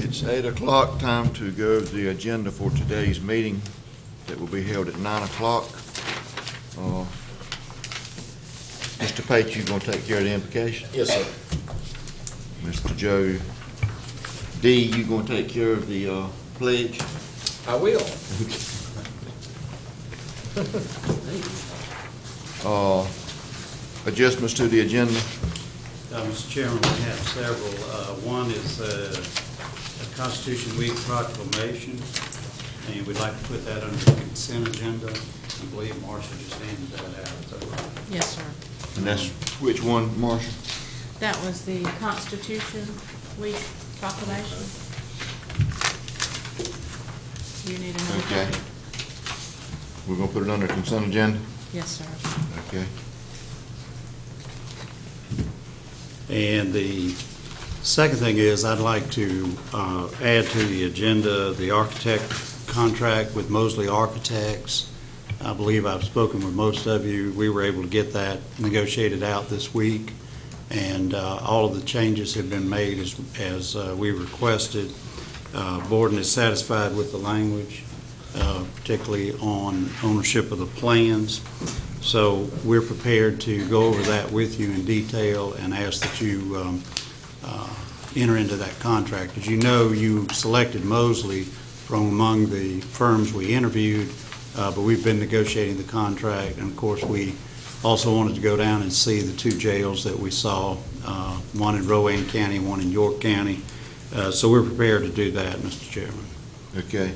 It's 8 o'clock, time to go over the agenda for today's meeting that will be held at 9 o'clock. Mr. Pate, you gonna take care of the invocation? Yes, sir. Mr. Joe D, you gonna take care of the pledge? I will. Adjustments to the agenda? Mr. Chairman, we have several. One is a Constitution Week proclamation, and we'd like to put that under the consent agenda. I believe Marcia just handed that out. Is that right? Yes, sir. And that's which one, Marshall? That was the Constitution Week proclamation. You need another Okay. copy? We're gonna put it under consent agenda? Yes, sir. Okay. And the second thing is I'd like to add to the agenda the architect contract with Mosley Architects. I believe I've spoken with most of you. We were able to get that negotiated out this week, and all of the changes have been made as we requested. Borden is satisfied with the language, particularly on ownership of the plans. So we're prepared to go over that with you in detail and ask that you enter into that contract. As you know, you selected Mosley from among the firms we interviewed, but we've been negotiating the contract, and of course we also wanted to go down and see the two jails that we saw, one in Rowan County, one in York County. So we're prepared to do that, Mr. Chairman. Okay,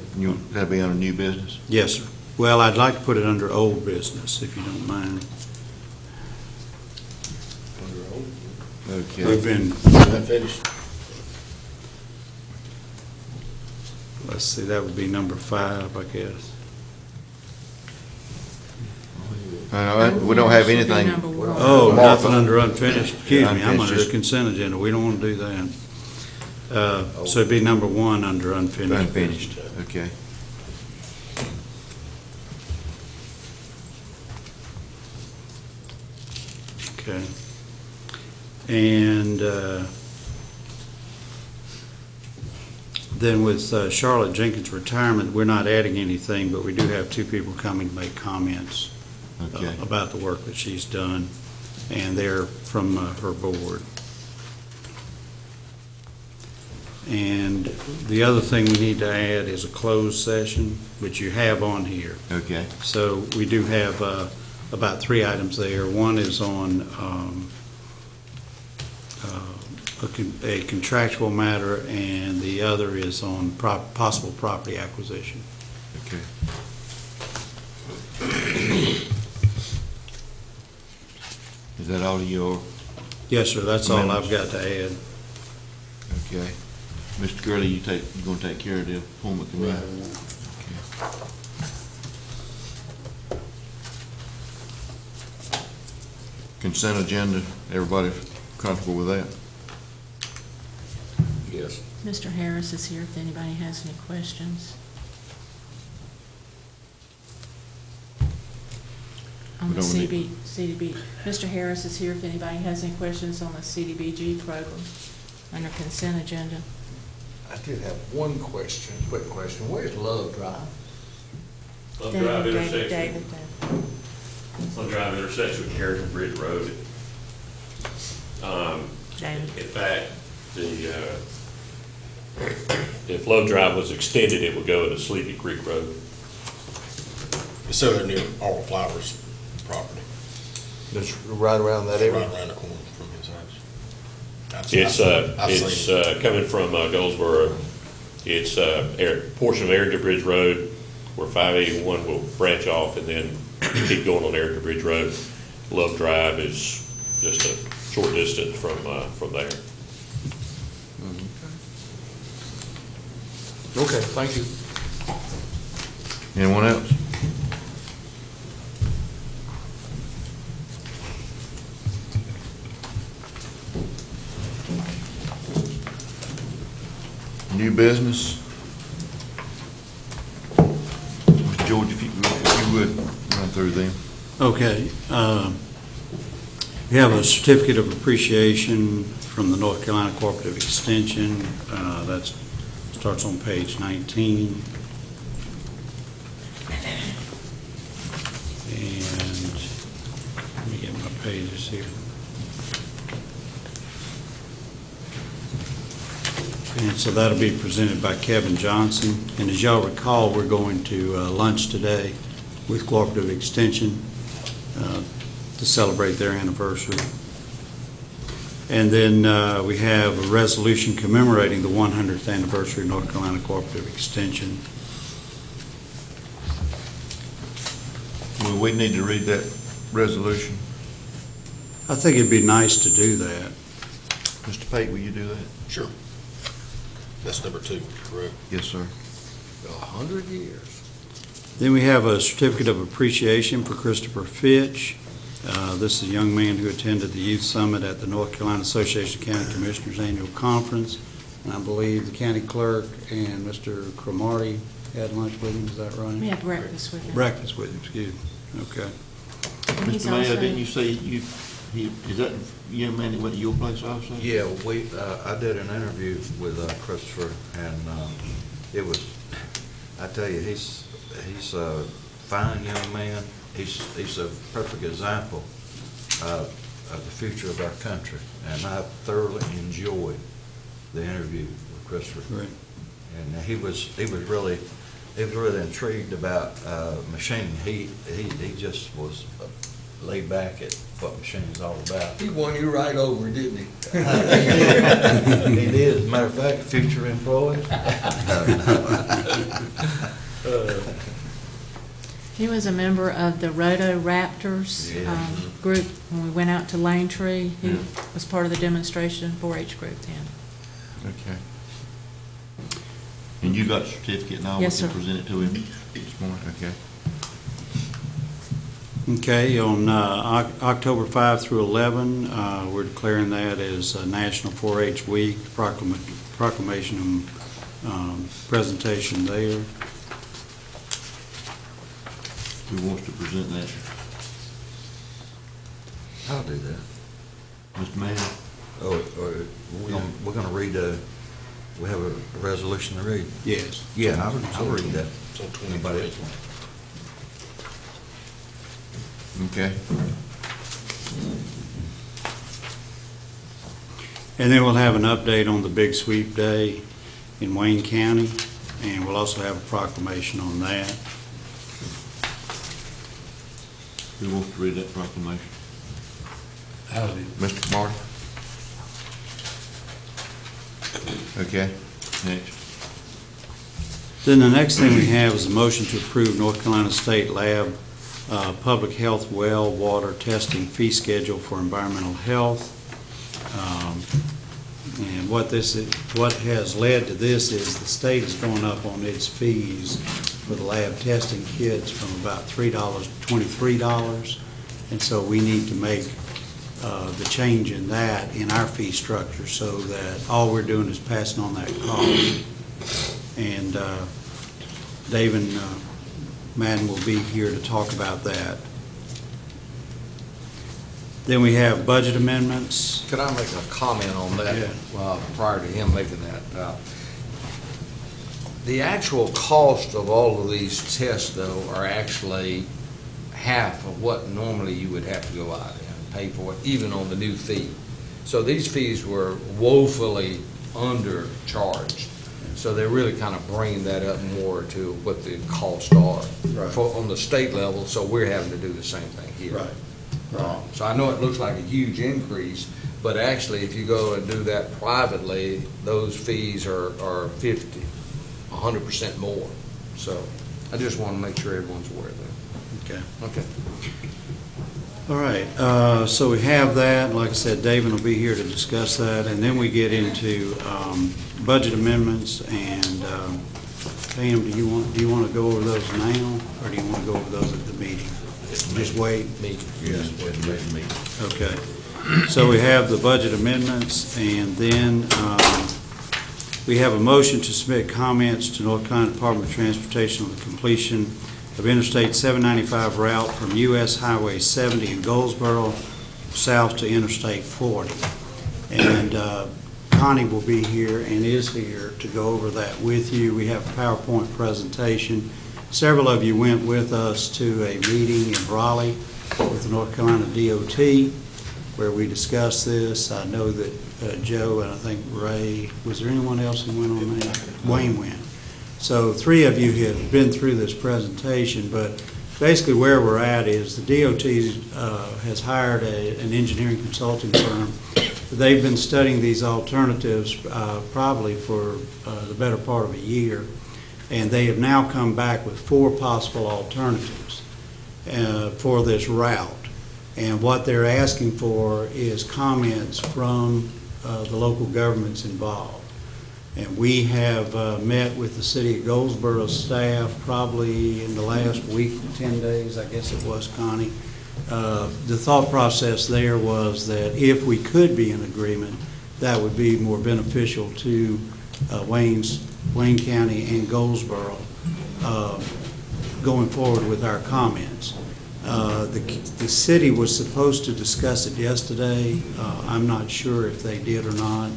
that'll be under new business? Yes, sir. Well, I'd like to put it under old business, if you don't mind. Okay. We've been, Unfinished. let's see, that would be number 5, I guess. We don't have Should be anything. number one. Oh, nothing under unfinished. Excuse me, I'm Unfinished, under the just- consent agenda. We don't want to do that. So it'd be number 1 under unfinished. Unfinished, okay. Okay. And then with Charlotte Jenkins' retirement, we're not adding anything, but we do have 2 people coming to make comments Okay. about the work that she's done, and they're from her board. And the other thing we need to add is a closed session, which you have on here. Okay. So we do have about 3 items there. One is on a contractual matter, and the other is on possible property acquisition. Okay. Is that all of your, Yes, sir, that's all I've got to add. okay. Mr. Gurley, you gonna take care of the appointment committee? Okay. Consent agenda, everybody comfortable with that? Yes. Mr. Harris is here if anybody has any questions. On We the don't need- CDB. Mr. Harris is here if anybody has any questions on the CDBG program under consent agenda. I did have one question, quick question. Where's Love Drive? Love Drive David, intersection. Love Drive intersection with Carrington Bridge Road. David. In fact, if Love Drive was extended, it would go into Sleepy Creek Road. So they're near All Flowers property, That's right around that right area? around the corner from his house. It's coming from Goldsboro. It's a portion of Arrington Bridge Road where 581 will branch off and then keep going on Arrington Bridge Road. Love Drive is just a short distance from there. Okay, thank you. Anyone else? New business? Mr. George, if you would, run through them. Okay. We have a certificate of appreciation from the North Carolina Cooperative Extension. That's Starts on page 19. And let me get my pages here. And so that'll be presented by Kevin Johnson. And as y'all recall, we're going to lunch today with Cooperative Extension to celebrate their anniversary. And then we have a resolution commemorating the 100th anniversary of North Carolina Cooperative Extension. Will we need to read that resolution? I think it'd be nice to do that. Mr. Pate, will you do that? Sure. That's number 2, correct? Yes, sir. 100 years. Then we have a certificate of appreciation for Christopher Fitch. This is a young man who attended the Youth Summit at the North Carolina Association of County Commissioners Annual Conference. And I believe the county clerk and Mr. Cromartie had lunch with him, is that right? We had breakfast with him. Breakfast with him, excuse me. Okay. And he's Mr. Mayor, also- didn't you say is that the young man that went to your place also? Yeah, I did an interview with Christopher, and it was, I tell you, he's a fine young man. He's a perfect example of the future of our country, and I thoroughly enjoyed the interview with Christopher. Great. And he was really intrigued about machining. He just was laid back at what machining's all about. He won you right over, didn't he? He did, as a matter of fact, future employee. He was a member of the Roto Raptors Yeah. group when we went out to Lane Tree. He was part of the demonstration 4-H group then. Okay. And you got the certificate and all? Yes, We sir. can present it to him this morning, okay? Okay, on October 5 through 11, we're declaring that as National 4-H Week, proclamation and presentation there. Who wants to present that? I'll do that. Mr. Manning? We're gonna read we have a resolution to read. Yes. Yeah, I'll read that. So Anybody 23. else? Okay. And then we'll have an update on the Big Sweep Day in Wayne County, and we'll also have a proclamation on that. Who wants to read that proclamation? I'll do. Mr. Martin? Okay, next. Then the next thing we have is a motion to approve North Carolina State Lab Public Health Well Water Testing Fee Schedule for Environmental Health. And what has led to this is the state is going up on its fees for the lab testing kits from about $3 to $23. And so we need to make the change in that in our fee structure so that all we're doing is passing on that cost. And David Madden will be here to talk about that. Then we have budget amendments. Could I make a comment on that? Yeah. Prior to him making that? The actual cost of all of these tests, though, are actually half of what normally you would have to go out and pay for it, even on the new fee. So these fees were woefully undercharged. So they're really kind of bringing that up more to what the costs are Right. on the state level, so we're having to do the same thing here. Right. So I know it looks like a huge increase, but actually, if you go and do that privately, those fees are 100% more. So I just want to make sure everyone's aware of that. Okay. Okay. All right, so we have that. Like I said, David will be here to discuss that. And then we get into budget amendments. And Pam, do you want to go over those now, or do you want to go over those at the meeting? Just wait? Yes, me. Okay. So we have the budget amendments, and then we have a motion to submit comments to North Carolina Department of Transportation on the completion of Interstate 795 route from U.S. Highway 70 in Goldsboro south to Interstate 40. And Connie will be here and is here to go over that with you. We have a PowerPoint presentation. Several of you went with us to a meeting in Raleigh with the North Carolina DOT where we discussed this. I know that Joe and I think Ray, was there anyone else who went on that? Wayne went. So 3 of you have been through this presentation, but basically where we're at is the DOT has hired an engineering consulting firm. They've been studying these alternatives probably for the better part of a year, and they have now come back with 4 possible alternatives for this route. And what they're asking for is comments from the local governments involved. And we have met with the city of Goldsboro staff probably in the last week, 10 days, I guess it was, Connie. The thought process there was that if we could be in agreement, that would be more beneficial to Wayne County and Goldsboro going forward with our comments. The city was supposed to discuss it yesterday. I'm not sure if they did or not.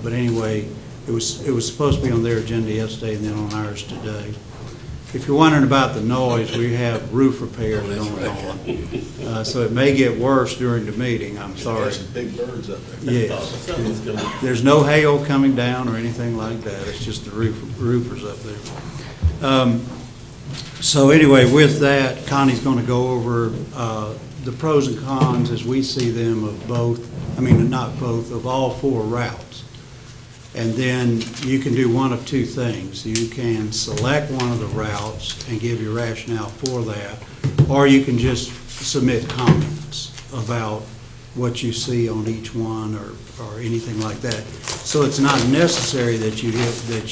But anyway, it was supposed to be on their agenda yesterday and then on ours today. If you're wondering about the noise, we have roof repairs going on. So it may get worse during the meeting, I'm sorry. There's some big birds up there. Yes. There's no hail coming down or anything like that. It's just the roofers up there. So anyway, with that, Connie's going to go over the pros and cons as we see them of both, not both, of all 4 routes. And then you can do one of 2 things. You can select one of the routes and give your rationale for that, or you can just submit comments about what you see on each one or anything like that. So it's not necessary that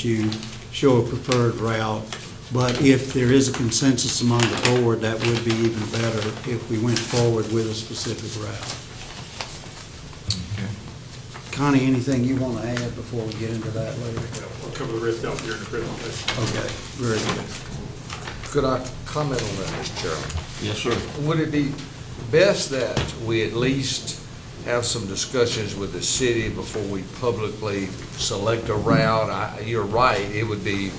you show a preferred route, but if there is a consensus among the board, that would be even better if we went forward with a specific route. Connie, anything you want to add before we get into that later? We'll cover the rest out here in the presentation. Okay, very good. Could I comment on that, Mr. Chairman? Yes, sir. Would it be best that we at least have some discussions with the city before we publicly select a route? You're right, it would be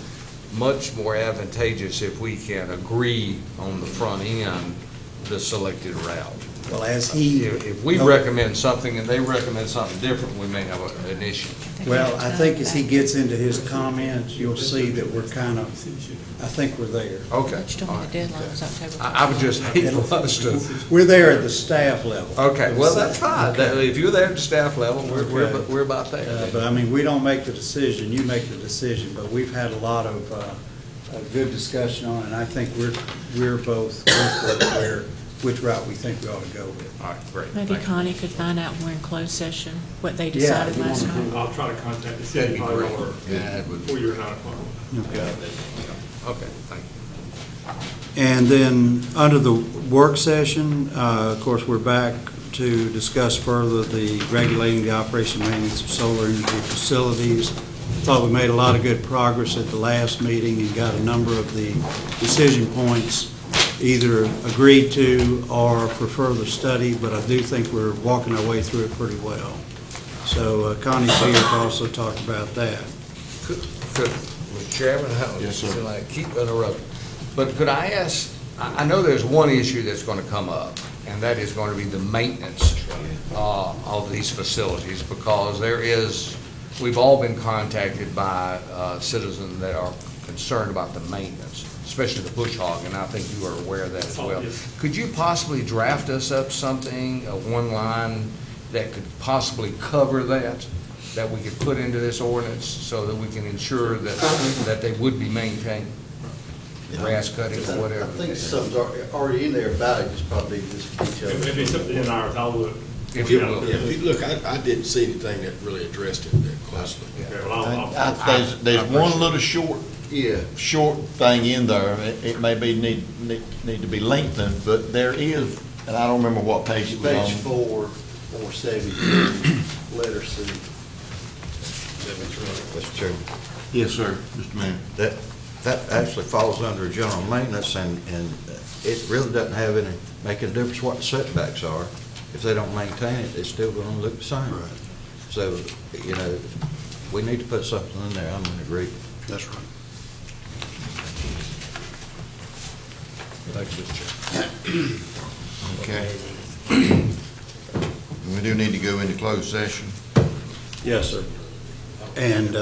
much more advantageous if we can agree on the front end the selected route. Well, as he... If we recommend something and they recommend something different, we may have an issue. Well, I think as he gets into his comments, you'll see that we're kind of, I think we're there. Okay. You told me the deadline was October 1st. I would just hate for us to. We're there at the staff level. Okay, well, that's fine. If you're there at the staff level, we're about there. But we don't make the decision, you make the decision, but we've had a lot of a good discussion on it, and I think we're both clear which route we think we ought to go with. All right, great. Maybe Thank you. Connie could find out when we're in closed session, what they Yeah, decided if you last wanna night. I'll try to contact the That'd city be probably great. over Yeah, that would. before you're 9 o'clock. Okay. Okay, thank you. And then, under the work session, of course, we're back to discuss further the regulating the operation and maintenance of solar energy facilities. Thought we made a lot of good progress at the last meeting and got a number of the decision points either agreed to or for further study, but I do think we're walking our way through it pretty well. So Connie's here to also talk about that. Could, Mr. Chairman, Yes, sir. I keep interrupting, but could I ask, I know there's one issue that's going to come up, and that is going to be the maintenance of these facilities, because we've all been contacted by citizens that are concerned about the maintenance, especially the bush hog, and I think you are aware of that as well. Yes. Could you possibly draft us up something, one line that could possibly cover that we could put into this ordinance so that we can ensure that they would be maintained? Grass cutting or whatever. I think something's already in there about it, just probably this detail. If it's something in ours, I'll look. If you will. Yeah, look, I didn't see anything that really addressed it that closely. Okay, well, I'll There's one little short thing in there. It may be need to be lengthened, but there is, and I don't remember what page it was on. Page 473, letter C. Mr. Chairman, Yes, sir, Mr. Mayor. that actually falls under general maintenance, and it really doesn't have make a difference what the setbacks are. If they don't maintain it, it's still gonna look the same. So, you know, we need to put something in there, I'm gonna agree. That's right. Thank you, Mr. Chairman. Okay. We do need to go into closed session. Yes, sir. And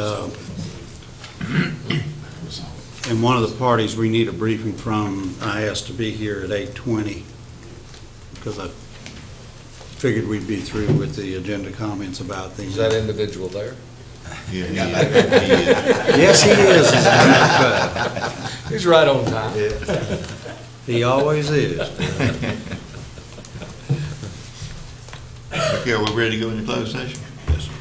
one of the parties we need a briefing from, I asked to be here at 8:20 because I figured we'd be through with the agenda comments about the. Is that individual there? Yeah, he is. Yes, he is, as a matter of fact. He's right on time. He always is. Okay, are we ready to go into closed session? Yes, sir.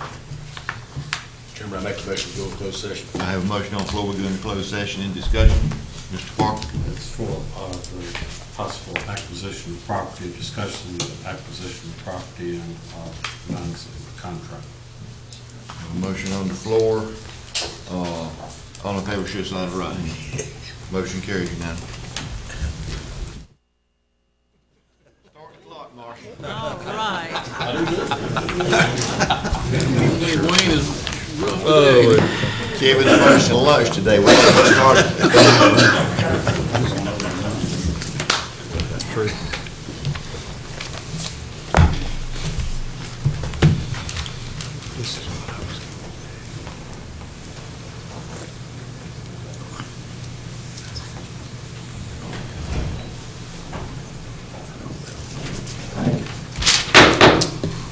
Chairman, I make the motion to go into closed session. I have a motion on the floor. We go into closed session in discussion. Mr. Parker? It's for the possible acquisition of property, discussing the acquisition of property and non-contract. A motion on the floor. All in favor, show sign of right hand. Motion carries unanimously. Start the clock, Marshall. All right. Kevin's first and lunch today. We're going to start. That's true. This is what I was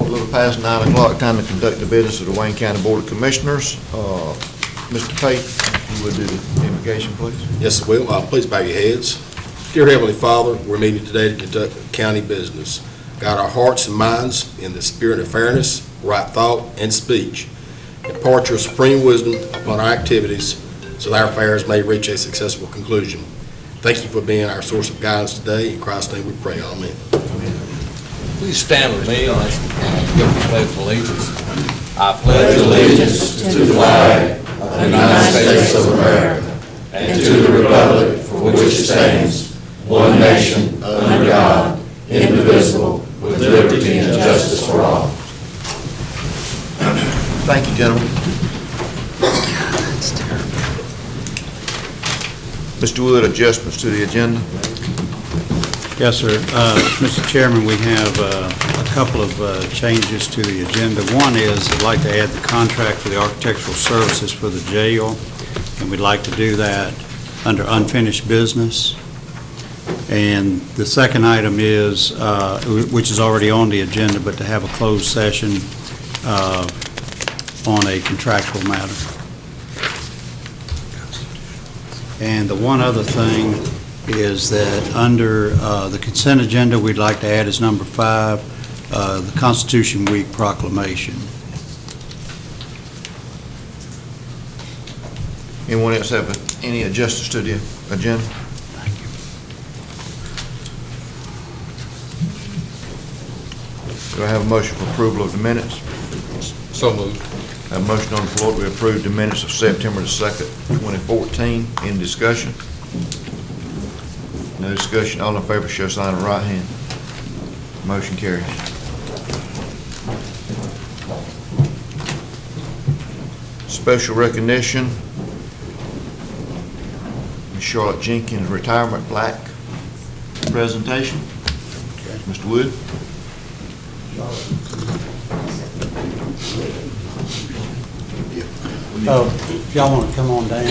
A little past 9 o'clock, time to conduct the business of the Wayne County Board of Commissioners. Mr. Pate, you would do the invocation, please? Yes, I will. Please bow your heads. Dear Heavenly Father, we're meeting today to conduct county business. Guide our hearts and minds in the spirit of fairness, right thought, and speech. Impart your supreme wisdom upon our activities so that our affairs may reach a successful conclusion. Thank you for being our source of guidance today. In Christ's name we pray. Amen. Please stand with me and let's give the pledge of allegiance. I pledge allegiance to the flag of the United States of America and to the republic for which it stands, one nation, under God, indivisible, with liberty and justice for all. Thank you, gentlemen. Mr. Wood, adjustments to the agenda? Yes, sir. Mr. Chairman, we have a couple of changes to the agenda. One is I'd like to add the contract for the architectural services for the jail, and we'd like to do that under unfinished business. And the second item is, which is already on the agenda, but to have a closed session on a contractual matter. And the one other thing is that under the consent agenda, we'd like to add as number 5, the Constitution Week proclamation. Anyone else have any adjustments to the agenda? Do I have a motion for approval of the minutes? So moved. I have a motion on the floor to approve the minutes of September the 2nd, 2014. Any discussion? No discussion. All in favor, show sign of right hand. Motion carries. Special recognition. Ms. Charlotte Jenkins retirement plaque presentation. Mr. Wood. If y'all want to come on down.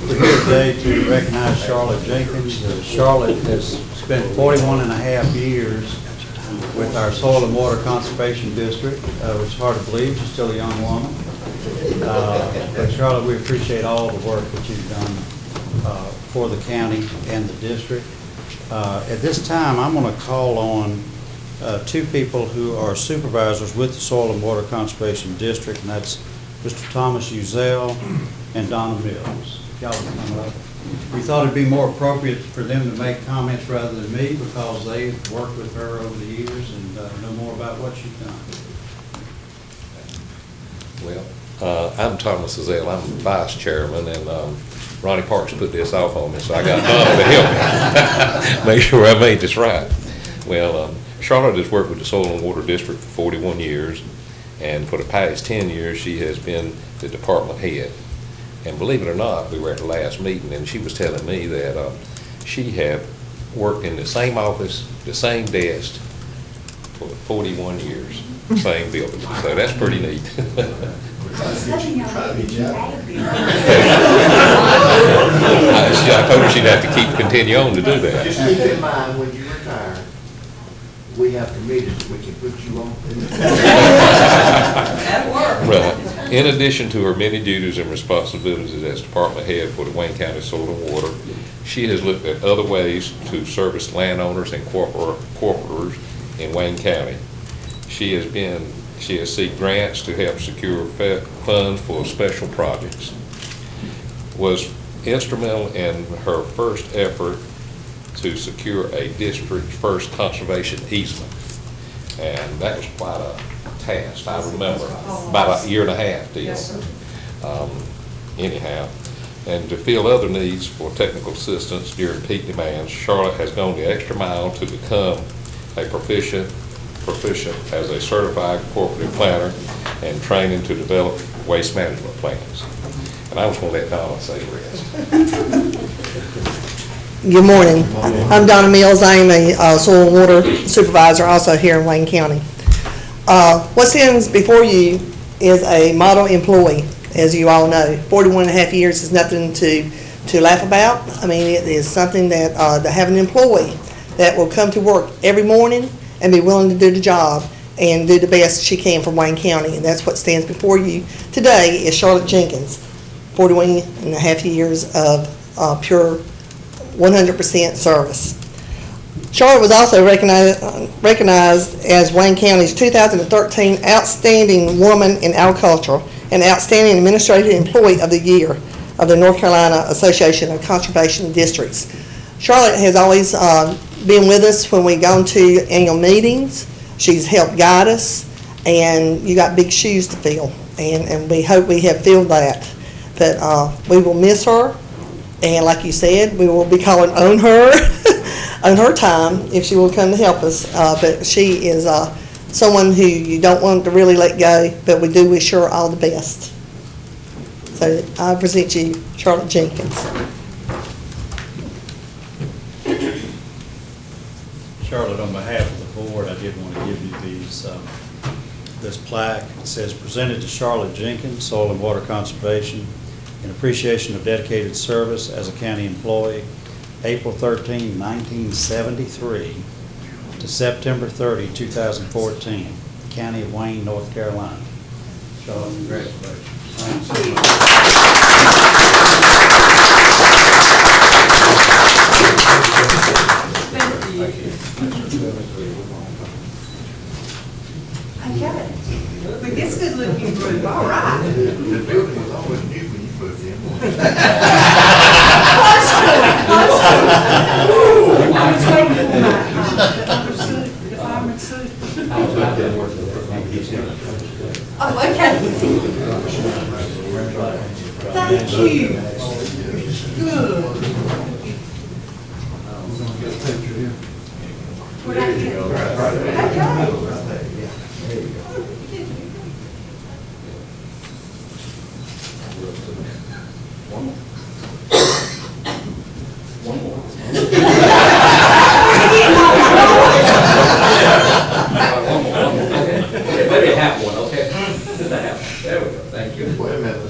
We're here today to recognize Charlotte Jenkins. Charlotte has spent 41 and a half years with our Soil and Water Conservation District, which is hard to believe. She's still a young woman. But Charlotte, we appreciate all the work that you've done for the county and the district. At this time, I'm going to call on 2 people who are supervisors with the Soil and Water Conservation District, and that's Mr. Thomas Uzel and Donna Mills. If y'all would come up. We thought it'd be more appropriate for them to make comments rather than me because they've worked with her over the years and know more about what she's done. Well, I'm Thomas Uzel. I'm vice chairman, and Ronnie Parks put this off on me, so I got Donna to help me make sure I made this right. Well, Charlotte has worked with the Soil and Water District for 41 years, and for the past 10 years, she has been the department head. And believe it or not, we were at the last meeting, and she was telling me that she had worked in the same office, the same desk, for 41 years, same building. So that's pretty neat. I told her she'd have to continue on to do that. Just keep in mind, when you retire, we have committees that we can put you on. That'll work. Right. In addition to her many duties and responsibilities as department head for the Wayne County Soil and Water, she has looked at other ways to service landowners and corporators in Wayne County. She has sought grants to help secure funds for special projects. Was instrumental in her first effort to secure a district's first conservation easement. And that was quite a task, I remember, about a year and a half deal. Anyhow, and to fill other needs for technical assistance during peak demands, Charlotte has gone the extra mile to become a proficient as a certified cooperative planner and training to develop waste management plans. And I was going to let Donna say the rest. Good morning. I'm Donna Mills. I am a soil and water supervisor also here in Wayne County. What stands before you is a model employee, as you all know. 41 and a half years is nothing to laugh about. I mean, it is something that to have an employee that will come to work every morning and be willing to do the job and do the best she can for Wayne County. And that's what stands before you today is Charlotte Jenkins. 41 and a half years of pure 100% service. Charlotte was also recognized as Wayne County's 2013 Outstanding Woman in Agriculture and Outstanding Administrative Employee of the Year of the North Carolina Association of Conservation Districts. Charlotte has always been with us when we've gone to annual meetings. She's helped guide us, and you got big shoes to fill, and we hope we have filled that. But we will miss her, and like you said, we will be calling on her on her time if she will come to help us. But she is someone who you don't want to really let go, but we do wish her all the best. So I present you Charlotte Jenkins. Charlotte, on behalf of the board, I did want to give you this plaque. It says, presented to Charlotte Jenkins, Soil and Water Conservation, in appreciation of dedicated service as a county employee, April 13, 1973 to September 30, 2014, County of Wayne, North Carolina. Charlotte, congratulations. Okay. But this good looking group, all right. The building was always new when you put it in. Close to it, close to it. I was waiting for the fireman suit. Oh, okay. Thank you. Good. What I get? Okay. Maybe half one, okay? Just a half. There we go. Thank you. Wait a minute.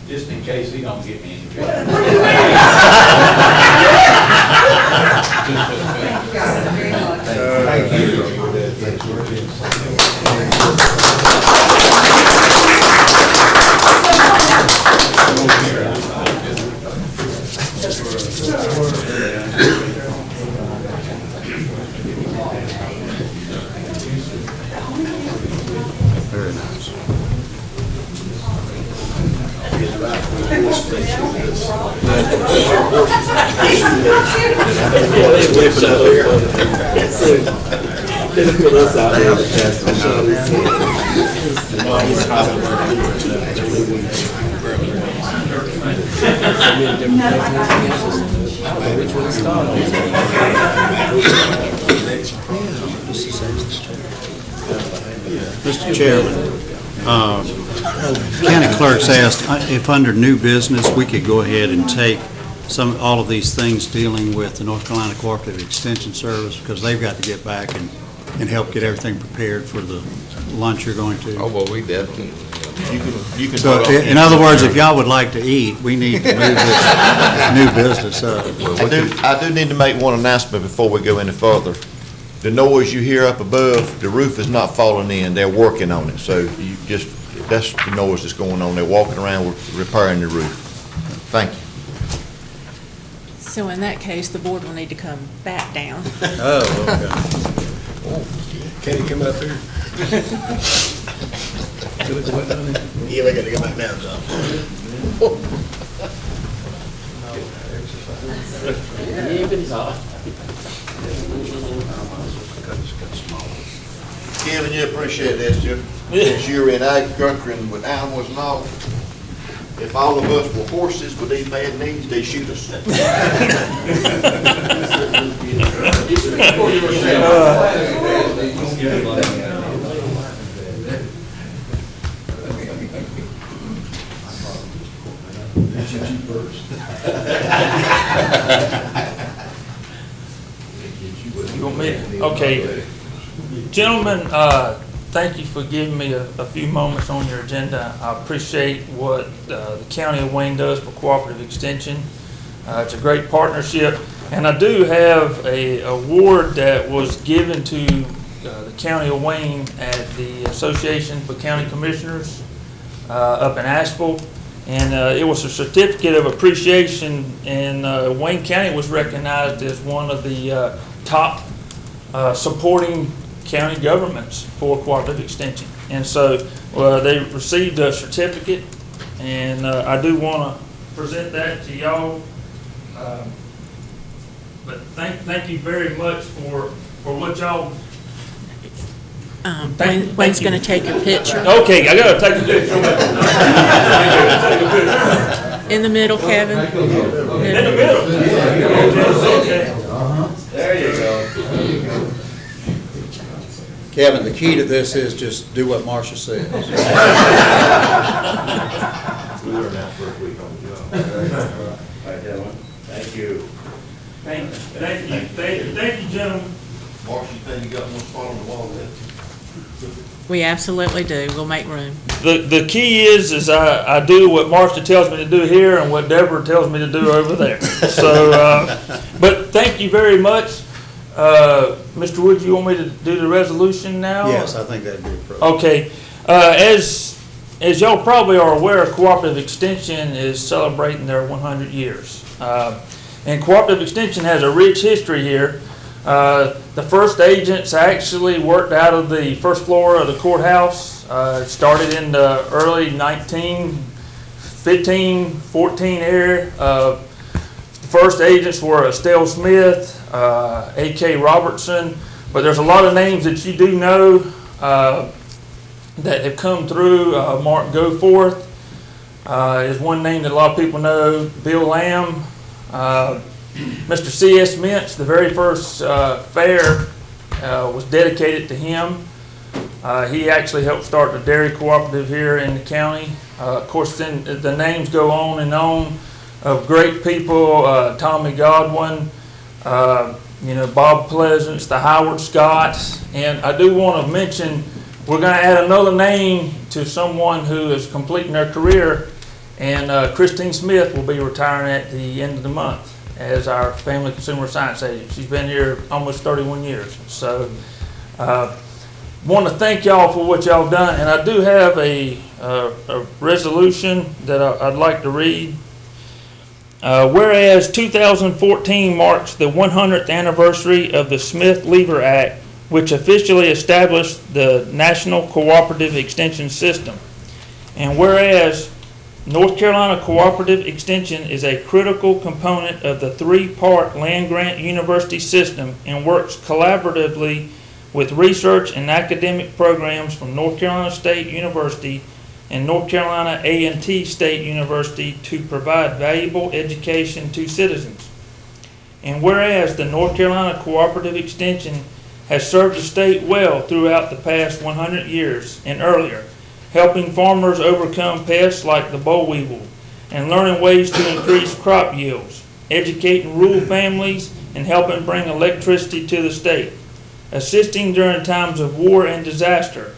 Just in case he don't get me in trouble. Thank you guys very much. Thank you. Very nice. Mr. Chairman, county clerk's asked if under new business, we could go ahead and take all of these things dealing with the North Carolina Cooperative Extension Service, because they've got to get back and help get everything prepared for the lunch you're going to. Oh, well, we definitely. You can So, vote on in other words, if y'all would like to eat, we need to move this new business up. I do need to make one announcement before we go any further. The noise you hear up above, the roof is not falling in, they're working on it, so that's the noise that's going on, they're walking around repairing the roof. Thank you. So in that case, the board will need to come back down. Oh, Can you come up here? Yeah, we gotta go back down, John. Kevin, you appreciate this, since you're in agriculture and with animals and all. If all of us were horses with these bad knees, they'd shoot us. You want me? Okay. Gentlemen, thank you for giving me a few moments on your agenda. I appreciate what the County of Wayne does for Cooperative Extension. It's a great partnership. And I do have a award that was given to the County of Wayne at the Association for County Commissioners up in Asheville. And it was a certificate of appreciation, and Wayne County was recognized as one of the top supporting county governments for cooperative extension. And so they received a certificate, and I do want to present that to y'all. But thank you very much for what y'all. Wayne's going to take a picture. Okay, I got to take a picture. In the middle, Kevin. In the middle. Okay. There you go. Kevin, the key to this is just do what Marcia says. Thank you. Thank you, gentlemen. Marcia, you think you got one spot on the wall there? We absolutely do. We'll make room. The key is I do what Marcia tells me to do here and what Deborah tells me to do over there. So, but thank you very much. Mr. Wood, you want me to do the resolution now? Yes, I think that'd be appropriate. Okay. As y'all probably are aware, Cooperative Extension is celebrating their 100 years. And Cooperative Extension has a rich history here. The first agents actually worked out of the first floor of the courthouse. It started in the early 1915-14 area. The first agents were Estelle Smith, A.K. Robertson, but there's a lot of names that you do know that have come through. Mark Goforth is one name that a lot of people know. Bill Lamb. Mr. C.S. Mintz, the very first fair was dedicated to him. He actually helped start the dairy cooperative here in the county. Of course, then the names go on and on of great people, Tommy Godwin, Bob Pleasance, the Howard Scotts. And I do want to mention, we're going to add another name to someone who is completing their career, and Christine Smith will be retiring at the end of the month as our Family Consumer Science Agent. She's been here almost 31 years. So want to thank y'all for what y'all done. And I do have a resolution that I'd like to read. Whereas 2014 marks the 100th anniversary of the Smith-Lever Act, which officially established the National Cooperative Extension System. And whereas North Carolina Cooperative Extension is a critical component of the three-part land-grant university system and works collaboratively with research and academic programs from North Carolina State University, and North Carolina A&T State University to provide valuable education to citizens. And whereas the North Carolina Cooperative Extension has served the state well throughout the past 100 years and earlier, helping farmers overcome pests like the boll weevil and learning ways to increase crop yields, educating rural families, and helping bring electricity to the state, assisting during times of war and disaster,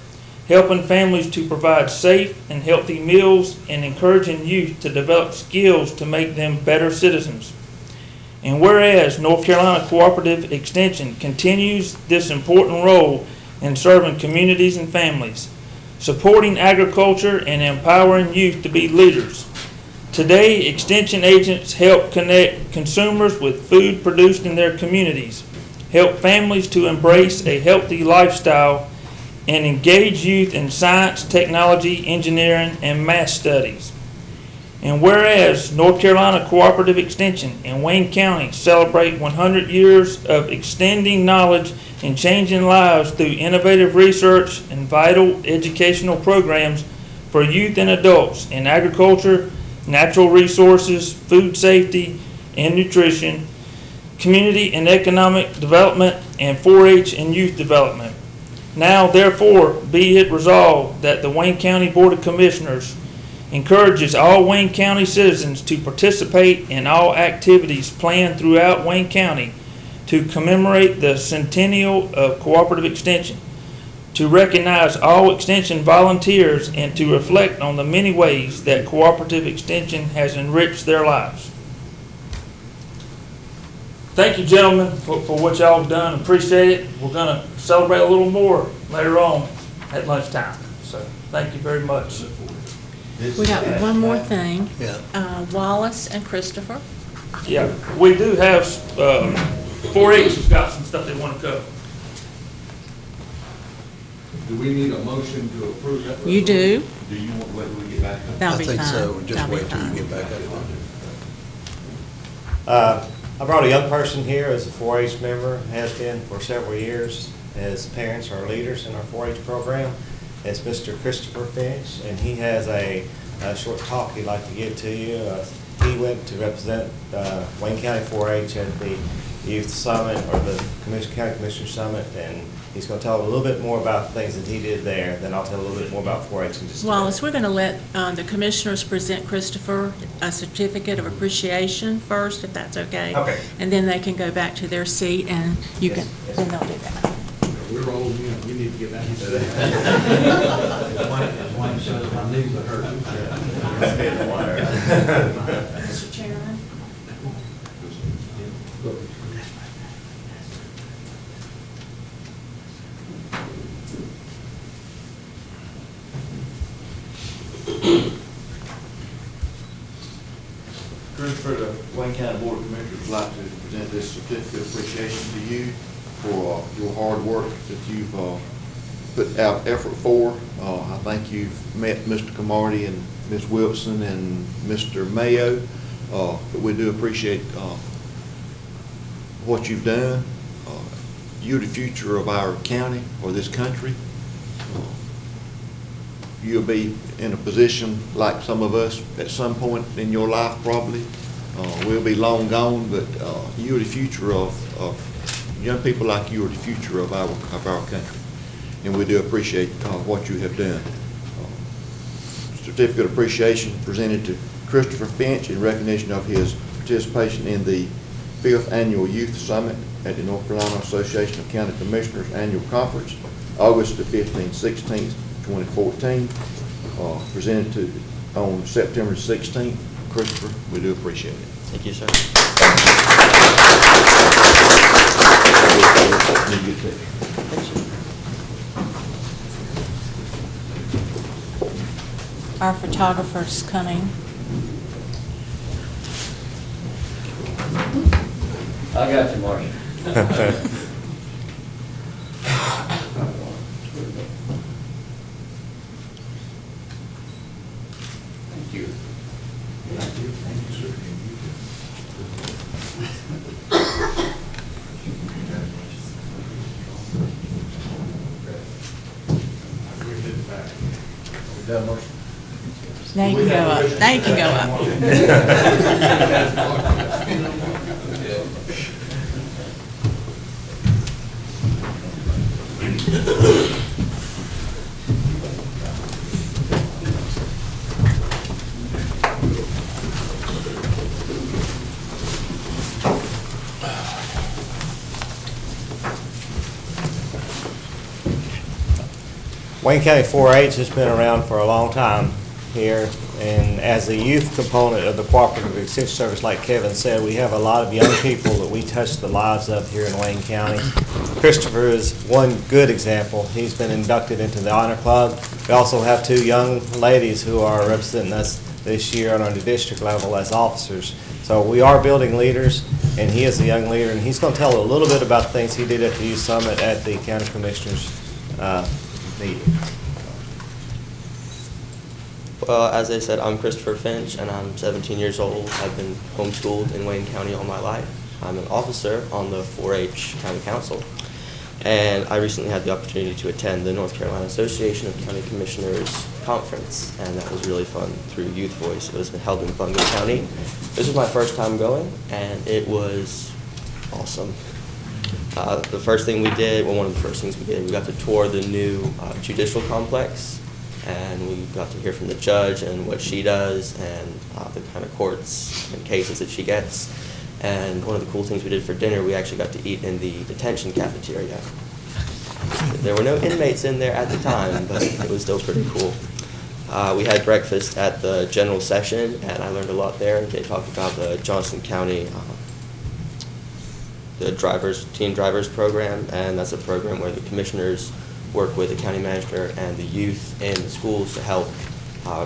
helping families to provide safe and healthy meals, and encouraging youth to develop skills to make them better citizens. And whereas North Carolina Cooperative Extension continues this important role in serving communities and families, supporting agriculture and empowering youth to be leaders. Today, Extension agents help connect consumers with food produced in their communities, help families to embrace a healthy lifestyle, and engage youth in science, technology, engineering, and math studies. And whereas North Carolina Cooperative Extension and Wayne County celebrate 100 years of extending knowledge and changing lives through innovative research and vital educational programs for youth and adults in agriculture, natural resources, food safety and nutrition, community and economic development, and 4-H and youth development. Now, therefore, be it resolved that the Wayne County Board of Commissioners encourages all Wayne County citizens to participate in all activities planned throughout Wayne County to commemorate the centennial of Cooperative Extension, to recognize all Extension volunteers, and to reflect on the many ways that Cooperative Extension has enriched their lives. Thank you, gentlemen, for what y'all have done. Appreciate it. We're going to celebrate a little more later on at lunchtime. So thank you very much. We got one more thing. Yeah. Wallace and Christopher. Yeah, we do have, 4-H has got some stuff they want to cover. Do we need a motion to approve that? You do. Do you want to wait till we get back? That'll be fine. I think so. Just That'll be wait till fine. you get back up. I brought a young person here as a 4-H member, has been for several years, as parents or leaders in our 4-H program. It's Mr. Christopher Finch, and he has a short talk he'd like to give to you. He went to represent Wayne County 4-H at the Youth Summit, or the County Commissioner Summit, and he's going to tell a little bit more about the things that he did there. Then I'll tell a little bit more about 4-H in just a minute. Wallace, we're going to let the commissioners present Christopher a certificate of appreciation first, if that's okay. Okay. And then they can go back to their seat, and you can, then they'll do that. We're rolling in. We need to get back to that. One says my knees are hurting. Mr. Chairman? Christopher, the Wayne County Board of Commissioners would like to present this certificate of appreciation to you for your hard work that you've put out effort for. I think you've met Mr. Camardi and Ms. Wilson and Mr. Mayo, but we do appreciate what you've done. You're the future of our county or this country. You'll be in a position like some of us at some point in your life probably. We'll be long gone, but you're the future of young people like you are the future of our country. And we do appreciate what you have done. Certificate of appreciation presented to Christopher Finch in recognition of his participation in the 5th Annual Youth Summit at the North Carolina Association of County Commissioners Annual Conference, August the 15th, 16th, 2014, presented on September 16th. Christopher, we do appreciate it. Thank you, sir. Our photographer's coming. I got you, Marcia. Thank you. Done, Marcia? Now you can go up. Now you can go up. Wayne County 4-H has been around for a long time here, and as a youth component of the Cooperative Extension Service, like Kevin said, we have a lot of young people that we touch the lives of here in Wayne County. Christopher is one good example. He's been inducted into the Honor Club. We also have 2 young ladies who are representing us this year on the district level as officers. So we are building leaders, and he is a young leader, and he's going to tell a little bit about things he did at the Youth Summit at the County Commissioners meeting. Well, as I said, I'm Christopher Finch, and I'm 17 years old. I've been homeschooled in Wayne County all my life. I'm an officer on the 4-H County Council, and I recently had the opportunity to attend the North Carolina Association of County Commissioners Conference, and that was really fun through Youth Voice. It was held in Bungay County. This was my first time going, and it was awesome. The first thing we did, well, one of the first things we did, we got to tour the new judicial complex, and we got to hear from the judge and what she does and the kind of courts and cases that she gets. And one of the cool things we did for dinner, we actually got to eat in the detention cafeteria. There were no inmates in there at the time, but it was still pretty cool. We had breakfast at the general session, and I learned a lot there. They talked about the Johnson County the teen drivers program, and that's a program where the commissioners work with the county manager and the youth in the schools to help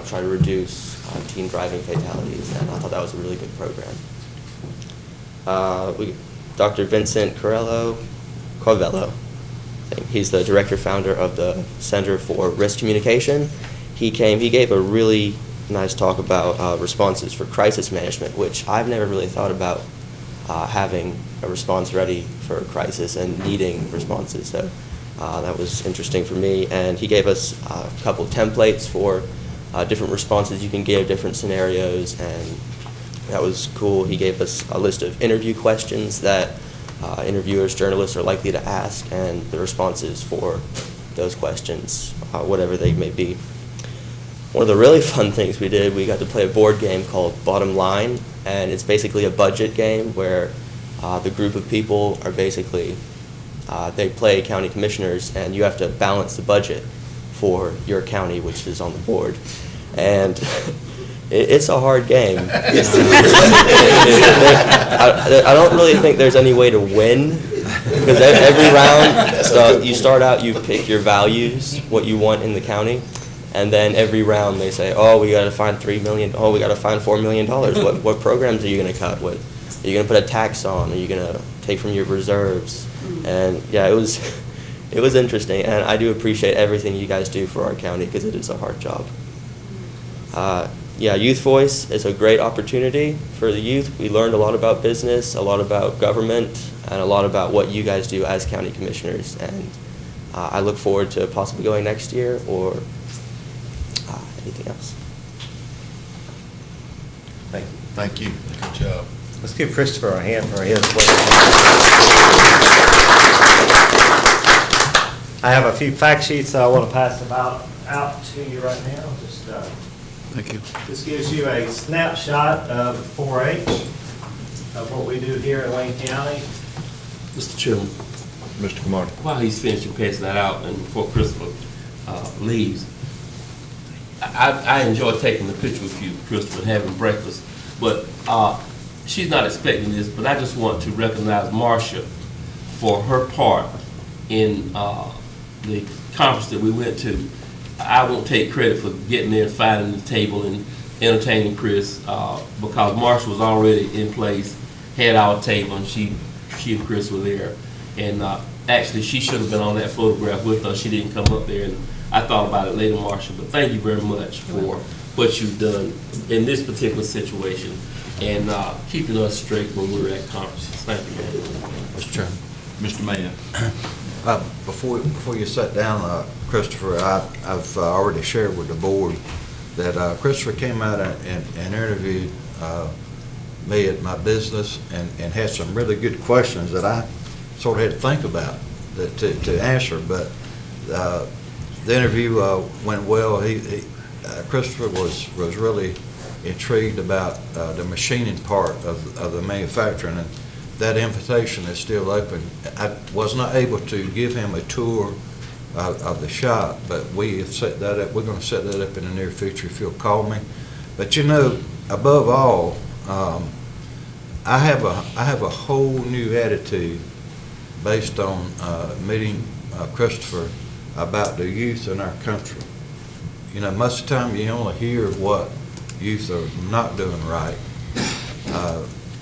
try to reduce teen driving fatalities, and I thought that was a really good program. Dr. Vincent Corvello, he's the director founder of the Center for Risk Communication. He gave a really nice talk about responses for crisis management, which I've never really thought about having a response ready for a crisis and needing responses. So that was interesting for me. And he gave us a couple templates for different responses you can give, different scenarios, and that was cool. He gave us a list of interview questions that interviewers, journalists are likely to ask, and the responses for those questions, whatever they may be. One of the really fun things we did, we got to play a board game called Bottom Line, and it's basically a budget game where the group of people are basically, they play county commissioners, and you have to balance the budget for your county, which is on the board. And it's a hard game. I don't really think there's any way to win, because every round, so you start out, you pick your values, what you want in the county, and then every round they say, oh, we got to find $3 million, oh, we got to find $4 million. What programs are you going to cut? Are you going to put a tax on? Are you going to take from your reserves? And yeah, it was interesting, and I do appreciate everything you guys do for our county, because it is a hard job. Yeah, Youth Voice is a great opportunity for the youth. We learned a lot about business, a lot about government, and a lot about what you guys do as county commissioners. And I look forward to possibly going next year or anything else. Thank you. Thank you. Good job. Let's give Christopher a hand for his work. I have a few fact sheets I want to pass out to you right now. Just thank you. This gives you a snapshot of 4-H, of what we do here in Wayne County. Mr. Chairman. Mr. Camardi. While he's finishing passing that out and before Christopher leaves, I enjoy taking the picture with you, Christopher, and having breakfast, but she's not expecting this, but I just want to recognize Marcia for her part in the conference that we went to. I won't take credit for getting there and finding the table and entertaining Chris, because Marcia was already in place, had our table, and she and Chris were there. And actually, she should have been on that photograph with us. She didn't come up there, and I thought about it later, Marcia. But thank you very much for what you've done in this particular situation and keeping us straight when we were at conferences. Thank you, man. Mr. Chairman. Mr. Mann. Before you sit down, Christopher, I've already shared with the board that Christopher came out and interviewed me at my business and had some really good questions that I sort of had to think about to answer. But the interview went well. Christopher was really intrigued about the machining part of the manufacturing, and that invitation is still open. I was not able to give him a tour of the shop, but we have set that up. We're going to set that up in the near future if you'll call me. But you know, above all, I have a whole new attitude based on meeting Christopher about the youth in our country. You know, most of the time you only hear what youth are not doing right.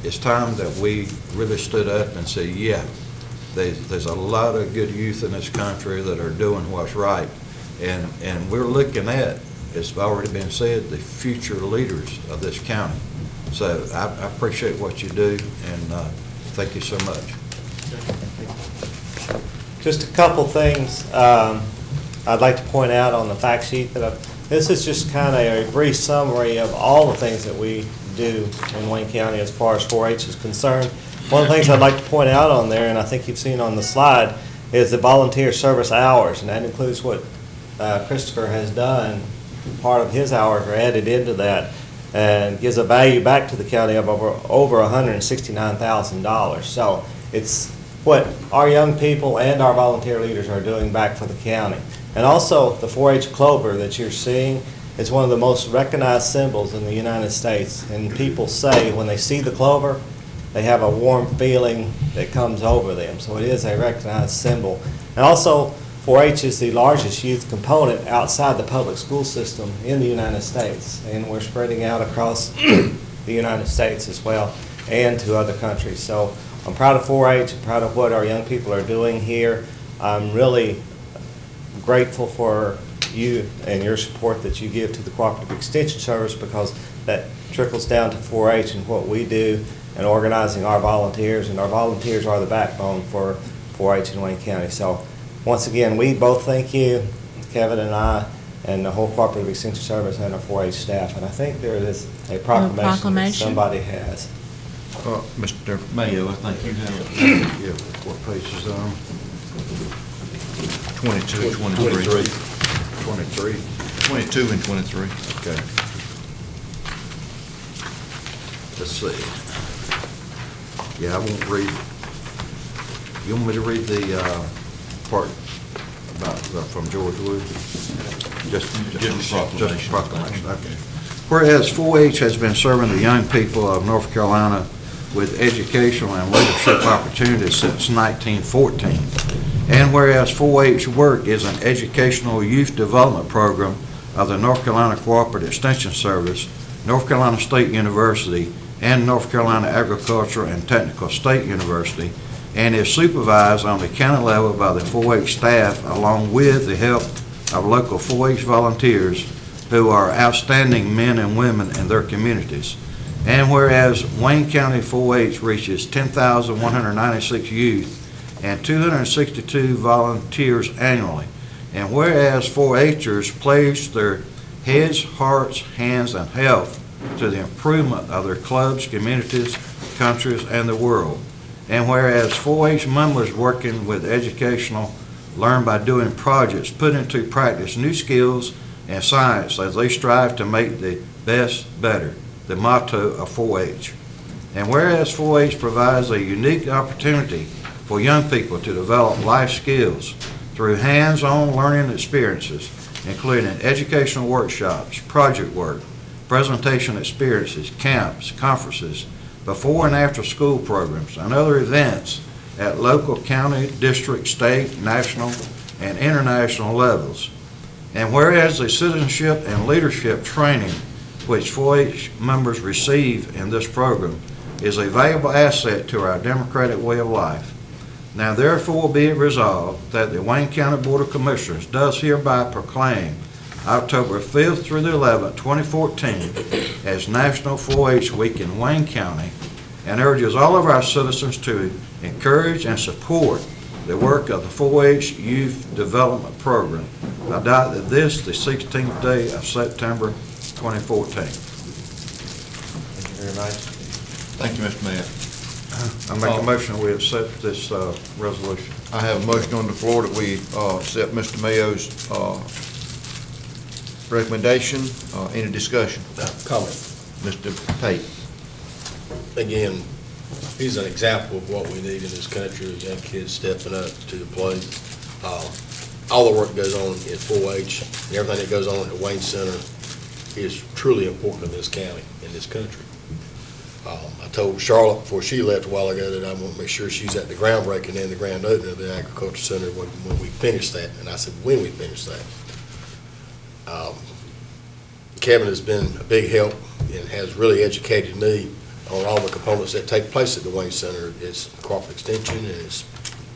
It's time that we really stood up and said, yeah, there's a lot of good youth in this country that are doing what's right. And we're looking at, it's already been said, the future leaders of this county. So I appreciate what you do, and thank you so much. Just a couple things I'd like to point out on the fact sheet. This is just kind of a brief summary of all the things that we do in Wayne County as far as 4-H is concerned. One of the things I'd like to point out on there, and I think you've seen on the slide, is the volunteer service hours, and that includes what Christopher has done. Part of his hours are added into that, and gives a value back to the county of over $169,000. So it's what our young people and our volunteer leaders are doing back for the county. And also the 4-H clover that you're seeing is one of the most recognized symbols in the United States. And people say when they see the clover, they have a warm feeling that comes over them. So it is a recognized symbol. And also 4-H is the largest youth component outside the public school system in the United States, and we're spreading out across the United States as well and to other countries. So I'm proud of 4-H, I'm proud of what our young people are doing here. I'm really grateful for you and your support that you give to the Cooperative Extension Service, because that trickles down to 4-H and what we do and organizing our volunteers, and our volunteers are the backbone for 4-H in Wayne County. So once again, we both thank you, Kevin and I, and the whole Cooperative Extension Service and our 4-H staff. And I think there is a proclamation that somebody has. Mr. Mayo, I think you have, Yeah, what page is it on? 22, 23. 23. 22 and 23. Okay. Let's see. Yeah, I won't read. You want me to read the part about from George Wood? Just a proclamation. Okay. Whereas 4-H has been serving the young people of North Carolina with educational and leadership opportunities since 1914, and whereas 4-H work is an educational youth development program of the North Carolina Cooperative Extension Service, North Carolina State University, and North Carolina Agricultural and Technical State University, and is supervised on the county level by the 4-H staff along with the help of local 4-H volunteers who are outstanding men and women in their communities. And whereas Wayne County 4-H reaches 10,196 youth and 262 volunteers annually, and whereas 4-Hers pledge their heads, hearts, hands, and health to the improvement of their clubs, communities, countries, and the world. And whereas 4-H members working with educational learn by doing projects, put into practice new skills and science as they strive to make the best better, the motto of 4-H. And whereas 4-H provides a unique opportunity for young people to develop life skills through hands-on learning experiences, including educational workshops, project work, presentation experiences, camps, conferences, before and after school programs, and other events at local, county, district, state, national, and international levels. And whereas the citizenship and leadership training which 4-H members receive in this program is a valuable asset to our democratic way of life. Now therefore be it resolved that the Wayne County Board of Commissioners does hereby proclaim October 5th through the 11th, 2014 as National 4-H Week in Wayne County, and urges all of our citizens to encourage and support the work of the 4-H Youth Development Program. Adopted this the 16th day of September 2014. Thank you very much. Thank you, Mr. Mayor. I make a motion we accept this resolution. I have a motion on the floor that we accept Mr. Mayo's recommendation. Any discussion? Comment. Mr. Pate. Again, he's an example of what we need in this country, of young kids stepping up to the plate. All the work that goes on at 4-H and everything that goes on at the Wayne Center is truly important in this county, in this country. I told Charlotte before she left a while ago that I want to make sure she's at the groundbreaking and the grand opening of the Agriculture Center when we finish that. And I said, when we finish that. Kevin has been a big help and has really educated me on all the components that take place at the Wayne Center. It's cooperative extension and it's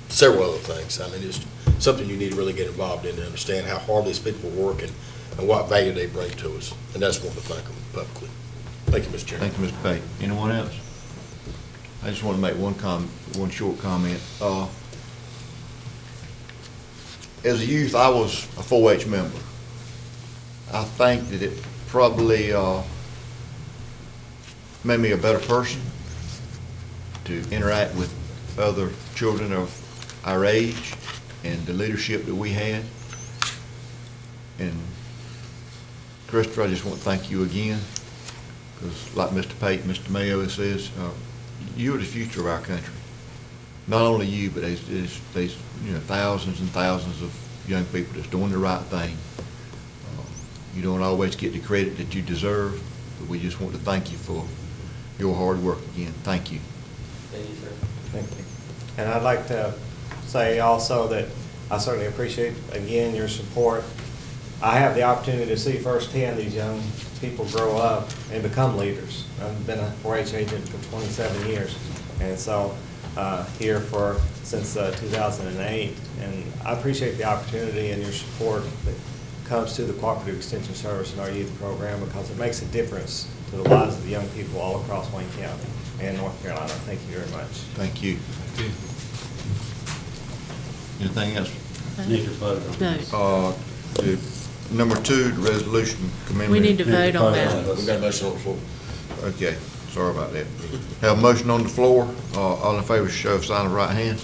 several other things. I mean, it's something you need to really get involved in to understand how hard these people work and what value they bring to us. And that's what to thank them publicly. Thank you, Mr. Chairman. Thank you, Mr. Pate. Anyone else? I just want to make one short comment. As a youth, I was a 4-H member. I think that it probably made me a better person to interact with other children of our age and the leadership that we had. And Christopher, I just want to thank you again, because like Mr. Pate, Mr. Mayo says, you're the future of our country. Not only you, but there's thousands and thousands of young people that's doing the right thing. You don't always get the credit that you deserve, but we just want to thank you for your hard work again. Thank you. Thank you, sir. Thank you. And I'd like to say also that I certainly appreciate, again, your support. I have the opportunity to see firsthand these young people grow up and become leaders. I've been a 4-H agent for 27 years, and so here since 2008. And I appreciate the opportunity and your support that comes to the Cooperative Extension Service and our youth program, because it makes a difference to the lives of the young people all across Wayne County and North Carolina. Thank you very much. Thank you. Anything else? Need to vote on Number 2, the resolution commemorating. We need to vote on that. We got a motion on the floor. Okay, sorry about that. Have a motion on the floor. All in favor, show of sign of right hand.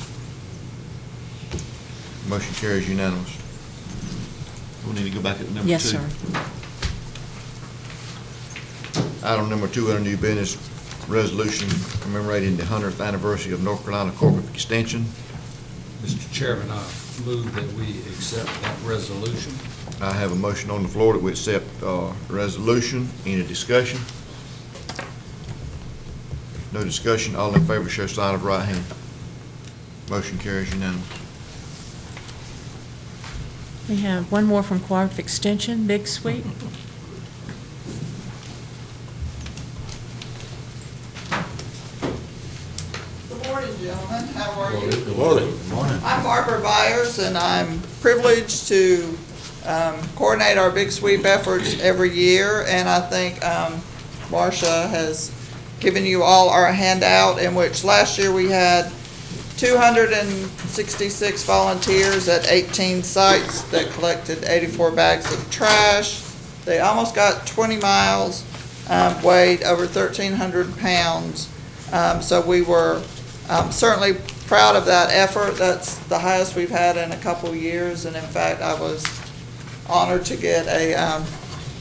Motion carries unanimous. We need to go back to number 2. Yes, sir. Item number 2 under new business, resolution commemorating the 100th anniversary of North Carolina Corporate Extension. Mr. Chairman, I move that we accept that resolution. I have a motion on the floor that we accept the resolution. Any discussion? No discussion. All in favor, show sign of right hand. Motion carries unanimous. We have one more from Cooperative Extension, Big Sweep. Good morning, gentlemen. How are you? Good morning. Good morning. I'm Barbara Byers, and I'm privileged to coordinate our Big Sweep efforts every year. And I think Marcia has given you all our handout, in which last year we had 266 volunteers at 18 sites that collected 84 bags of trash. They almost got 20 miles, weighed over 1,300 pounds. So we were certainly proud of that effort. That's the highest we've had in a couple of years. And in fact, I was honored to get a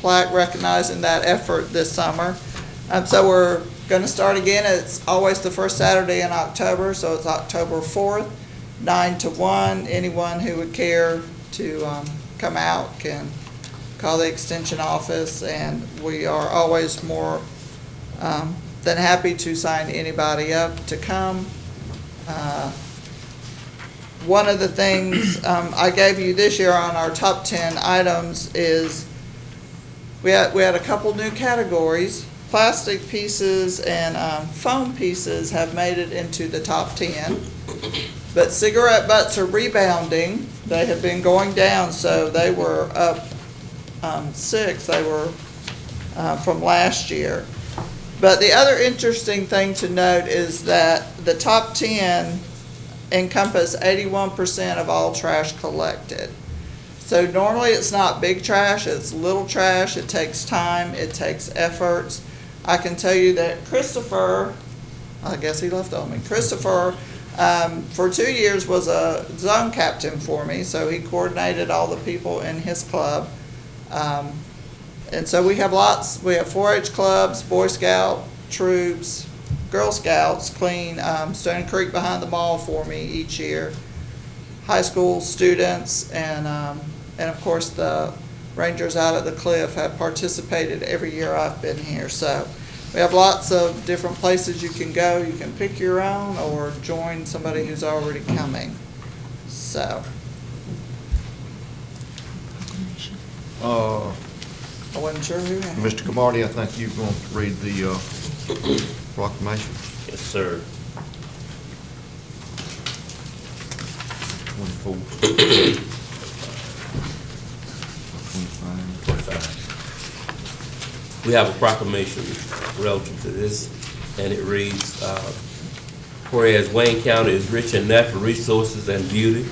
plaque recognizing that effort this summer. So we're going to start again. It's always the first Saturday in October, so it's October 4th, 9 to 1. Anyone who would care to come out can call the Extension office, and we are always more than happy to sign anybody up to come. One of the things I gave you this year on our top 10 items is we had a couple new categories. Plastic pieces and foam pieces have made it into the top 10, but cigarette butts are rebounding. They have been going down, so they were up 6. They were from last year. But the other interesting thing to note is that the top 10 encompass 81% of all trash collected. So normally it's not big trash, it's little trash, it takes time, it takes efforts. I can tell you that Christopher, I guess he left on me, Christopher, for 2 years was a zone captain for me, so he coordinated all the people in his club. And so we have 4-H clubs, Boy Scout, troops, Girl Scouts clean Stone Creek behind the mall for me each year. High school students and of course the Rangers out at the Cliff have participated every year I've been here. So we have lots of different places you can go. You can pick your own or join somebody who's already coming. So. I wasn't sure who had. Mr. Camardi, I think you're going to read the proclamation. Yes, sir. 24. 25. We have a proclamation relative to this, and it reads, whereas Wayne County is rich in natural resources and beauty,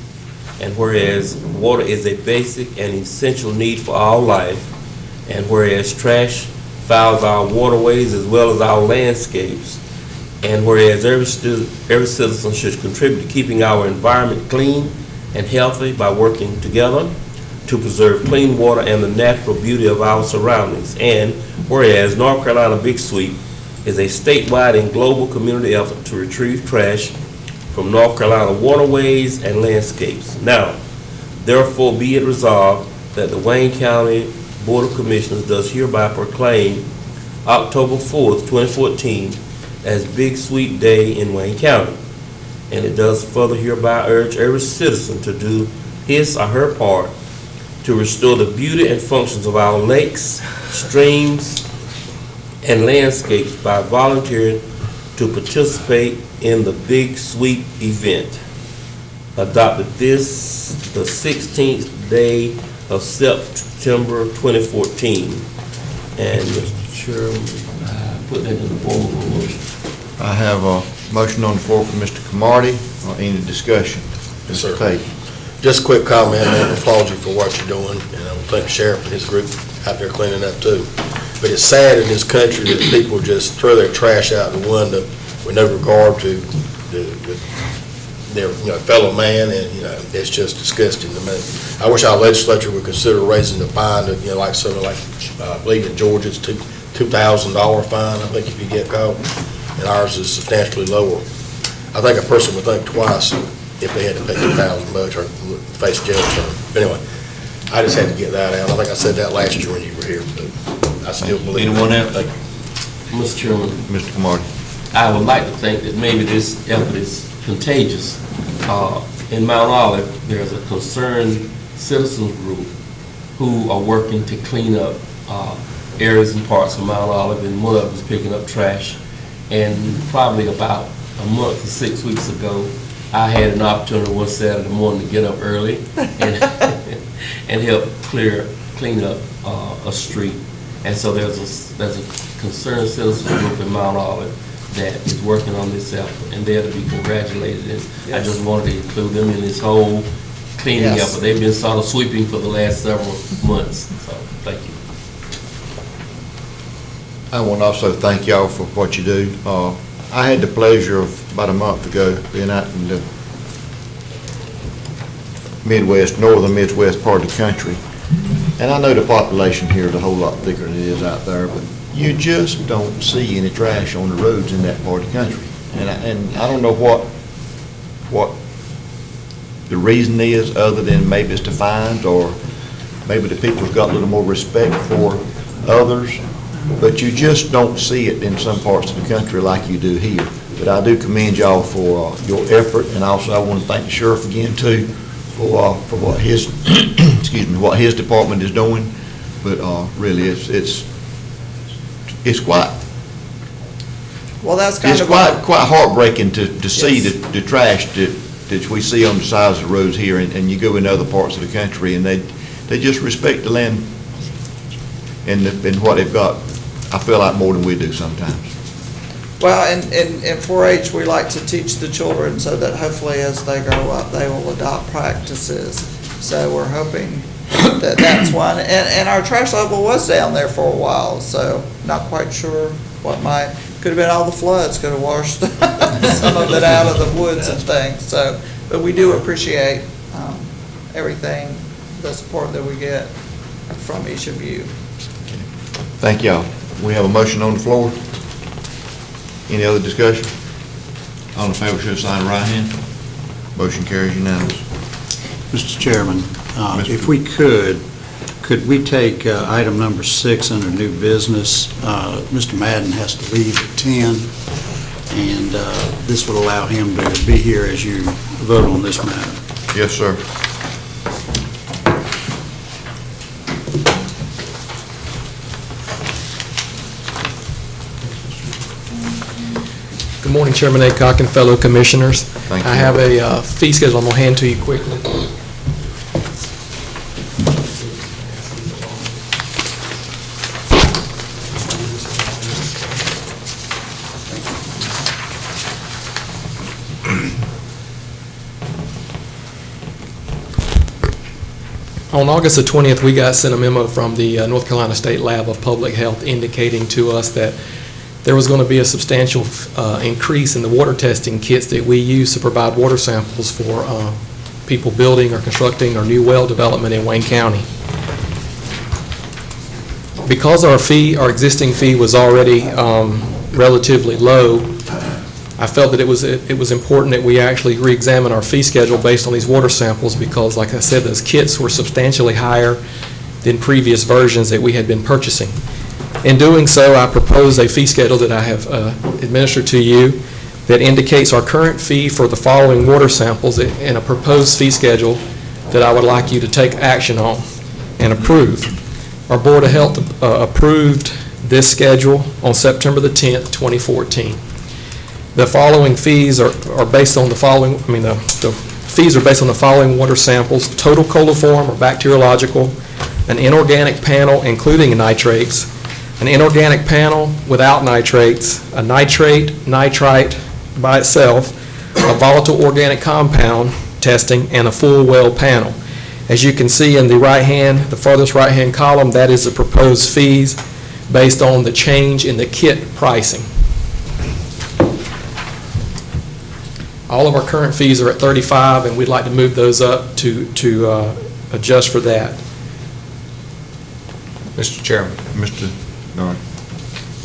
and whereas water is a basic and essential need for all life, and whereas trash fouls our waterways as well as our landscapes, and whereas every citizen should contribute to keeping our environment clean and healthy by working together to preserve clean water and the natural beauty of our surroundings, and whereas North Carolina Big Sweep is a statewide and global community effort to retrieve trash from North Carolina waterways and landscapes. Now, therefore be it resolved that the Wayne County Board of Commissioners does hereby proclaim October 4th, 2014 as Big Sweep Day in Wayne County. And it does further hereby urge every citizen to do his or her part to restore the beauty and functions of our lakes, streams, and landscapes by volunteering to participate in the Big Sweep event. Adopted this, the 16th day of September 2014. And Mr. Chairman, put that in the form of a motion. I have a motion on the floor from Mr. Camardi. Any discussion? Yes, sir. Tate. Just a quick comment, and I applaud you for what you're doing, and I thank the sheriff and his group out there cleaning up too. But it's sad in this country that people just throw their trash out the window with no regard to their fellow man, and it's just disgusting to me. I wish our legislature would consider raising the fine to like something like I believe in Georgia it's $2,000 fine. I think if you get caught, and ours is substantially lower. I think a person would think twice if they had to pay $2,000 or face jail term. But anyway, I just had to get that out. I think I said that last year when you were here, but I still believe. Anyone else? Mr. Chairman. Mr. Camardi. I would like to think that maybe this effort is contagious. In Mount Olive, there's a concerned citizens group who are working to clean up areas and parts of Mount Olive, and one of them is picking up trash. And probably about a month or 6 weeks ago, I had an opportunity one Saturday morning to get up early and help clean up a street. And so there's a concerned citizens group in Mount Olive that is working on this effort, and they're to be congratulated. And Yes. I just wanted to include them in this whole cleaning Yes. effort. They've been sort of sweeping for the last several months, so thank you. I want to also thank y'all for what you do. I had the pleasure of, about a month ago, being out in the northern Midwest part of the country. And I know the population here is a whole lot thicker than it is out there, but you just don't see any trash on the roads in that part of the country. And I don't know what the reason is, other than maybe it's the fines, or maybe the people's got a little more respect for others. But you just don't see it in some parts of the country like you do here. But I do commend y'all for your effort, and also I want to thank the sheriff again too for what his what his department is doing. But really, it's quite Well, that's kind it's of quite heartbreaking to see the trash that we see on the sides of the roads here, and you go in other parts of the country, and they just respect the land and what they've got. I feel like more than we do sometimes. Well, in 4-H, we like to teach the children so that hopefully as they grow up, they will adopt practices. So we're hoping that's one. And our trash level was down there for a while, so not quite sure what could have been all the floods, could have washed some of it out of the woods and things, so, but we do appreciate everything, the support that we get from each of you. Thank y'all. We have a motion on the floor. Any other discussion? All in favor, show sign of right hand. Motion carries unanimous. Mr. Chairman, if we could we take item number 6 under new business? Mr. Madden has to leave at 10, and this would allow him to be here as you vote on this matter. Yes, sir. Good morning, Chairman Aycock and fellow commissioners. Thank you. I have a fee schedule I'm going to hand to you quickly. On August the 20th, we got sent a memo from the North Carolina State Lab of Public Health indicating to us that there was going to be a substantial increase in the water testing kits that we use to provide water samples for people building or constructing or new well development in Wayne County. Because our existing fee was already relatively low, I felt that it was important that we actually re-examine our fee schedule based on these water samples because, like I said, those kits were substantially higher than previous versions that we had been purchasing. In doing so, I propose a fee schedule that I have administered to you that indicates our current fee for the following water samples and a proposed fee schedule that I would like you to take action on and approve. Our Board of Health approved this schedule on September the 10th, 2014. The following fees are based on the following, the fees are based on the following water samples: total coliform or bacteriological, an inorganic panel including nitrates, an inorganic panel without nitrates, a nitrate, nitrite by itself, a volatile organic compound testing, and a full well panel. As you can see in the farthest right-hand column, that is the proposed fees based on the change in the kit pricing. All of our current fees are at $35, and we'd like to move those up to adjust for that. Mr. Chairman. Mr. Norrie.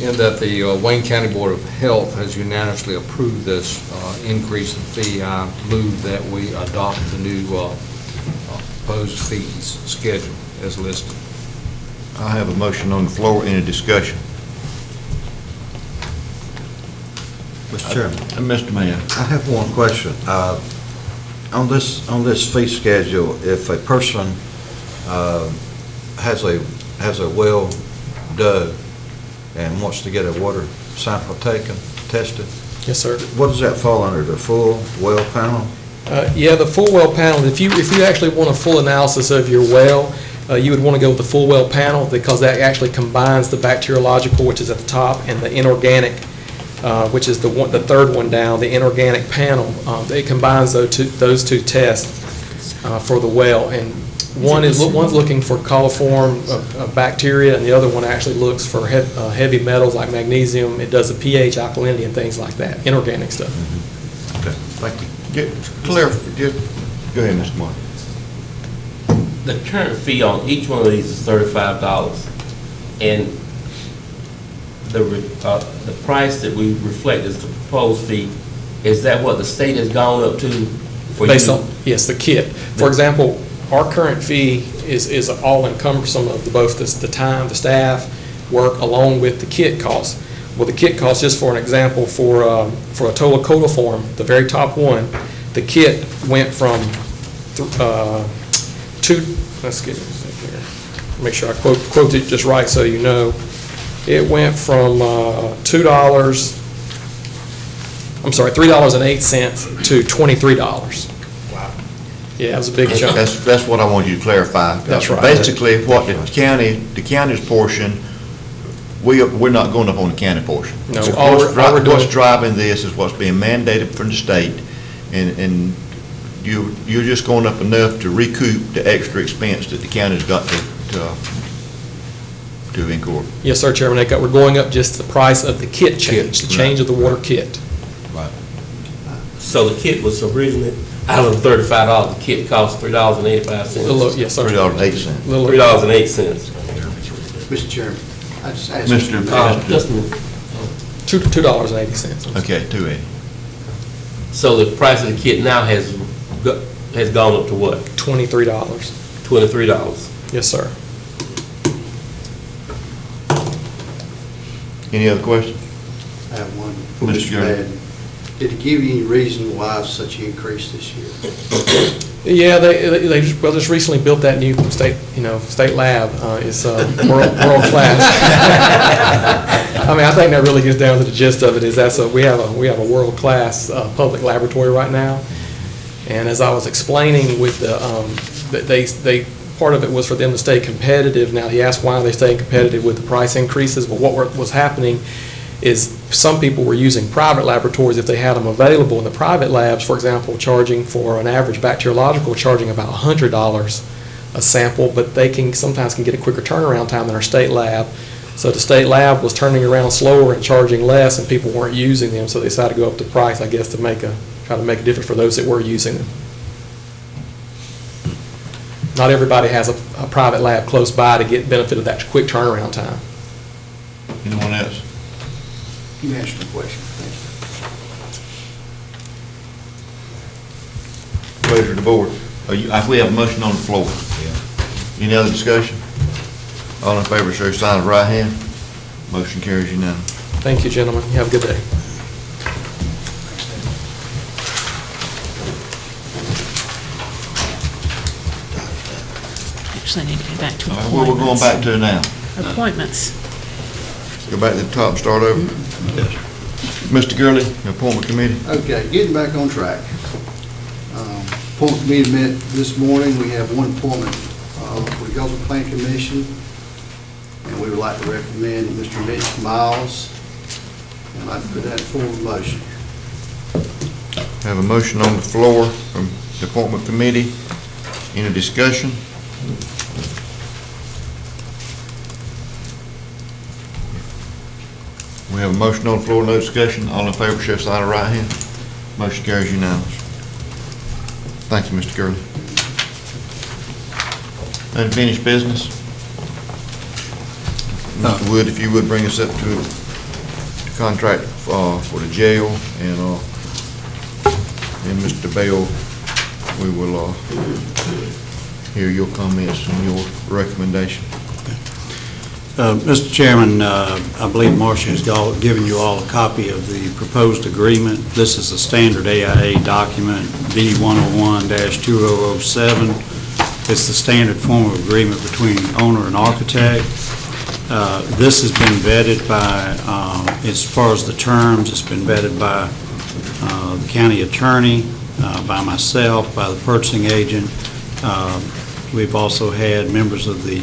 In that the Wayne County Board of Health has unanimously approved this increase in fee, I move that we adopt the new proposed fees schedule as listed. I have a motion on the floor. Any discussion? Mr. Chairman. Mr. Mann. I have one question. On this fee schedule, if a person has a well dug and wants to get a water sample taken, tested? Yes, sir. What does that fall under, the full well panel? Yeah, the full well panel, if you actually want a full analysis of your well, you would want to go with the full well panel because that actually combines the bacteriological, which is at the top, and the inorganic, which is the third one down, the inorganic panel. It combines those two tests for the well, and one's looking for coliform bacteria, and the other one actually looks for heavy metals like magnesium. It does the pH, alkalinity, and things like that, inorganic stuff. Okay, thank you. Go ahead, Mr. Martin. The current fee on each one of these is $35, and the price that we reflect is the proposed fee. Is that what the state has gone up to for Based you? on, yes, the kit. For example, our current fee is all encompassing of both the time, the staff, work, along with the kit costs. Well, the kit cost, just for an example, for a total coliform, the very top one, the kit went from let's get it here. Make sure I quote it just right so you know. It went from $3.08 to $23. Wow. Yeah, it was a big chunk. That's what I wanted you to clarify. That's right. Basically, what the county's portion, we're not going up on the county portion. No, So all we're doing- what's driving this is what's being mandated from the state, and you're just going up enough to recoup the extra expense that the county's got to incur. Yes, sir, Chairman Aycock, we're going up just the price of the kit change, the change of the water kit. So the kit was originally, out of the $35, the kit cost $3.85. Yes, sir. $3.08. $3.08. Mr. Chairman, I just asked. Just a minute. $2.80. Okay, $2.80. So the price of the kit now has gone up to what? $23. $23. Yes, sir. Any other questions? I have one for Mr. Mr. Gurney. Madden. Did it give you any reason why such an increase this year? Yeah, they just recently built that new state lab. It's world class. I mean, I think that really gets down to the gist of it. Is we have a world class public laboratory right now, and as I was explaining with they part of it was for them to stay competitive. Now he asked why they staying competitive with the price increases. But what was happening is some people were using private laboratories if they had them available. In the private labs, for example, charging for an average bacteriological, charging about $100 a sample, but they sometimes can get a quicker turnaround time than our state lab. So the state lab was turning around slower and charging less, and people weren't using them, so they decided to go up the price, I guess, to try to make a difference for those that were using them. Not everybody has a private lab close by to get benefit of that quick turnaround time. Anyone else? You answered the question. Thank you. Pleasure of the board. We have a motion on the floor. Any other discussion? All in favor, show your sign of right hand. Motion carries unanimous. Thank you, gentlemen. You have a good day. Actually, I need to go back to All right, appointments. where we're going back to now? Appointments. Go back to the top and start over. Mr. Gurley, appointment committee. Okay, getting back on track. Appointment committee met this morning. We have one appointment for the Gulfport Plan Commission, and we would like to recommend Mr. Mitch Miles. And I'd like to put that in form of motion. Have a motion on the floor from the appointment committee. Any discussion? We have a motion on the floor, no discussion. All in favor, show sign of right hand. Motion carries unanimous. Thank you, Mr. Gurley. Unfinished business. Mr. Wood, if you would bring us up to the contract for the jail, and Mr. Bell, we will hear your comments and your recommendation. Mr. Chairman, I believe Marcia has given you all a copy of the proposed agreement. This is a standard AIA document, B101-2007. It's the standard form of agreement between owner and architect. This has been vetted by, as far as the terms, it's been vetted by the county attorney, by myself, by the purchasing agent. We've also had members of the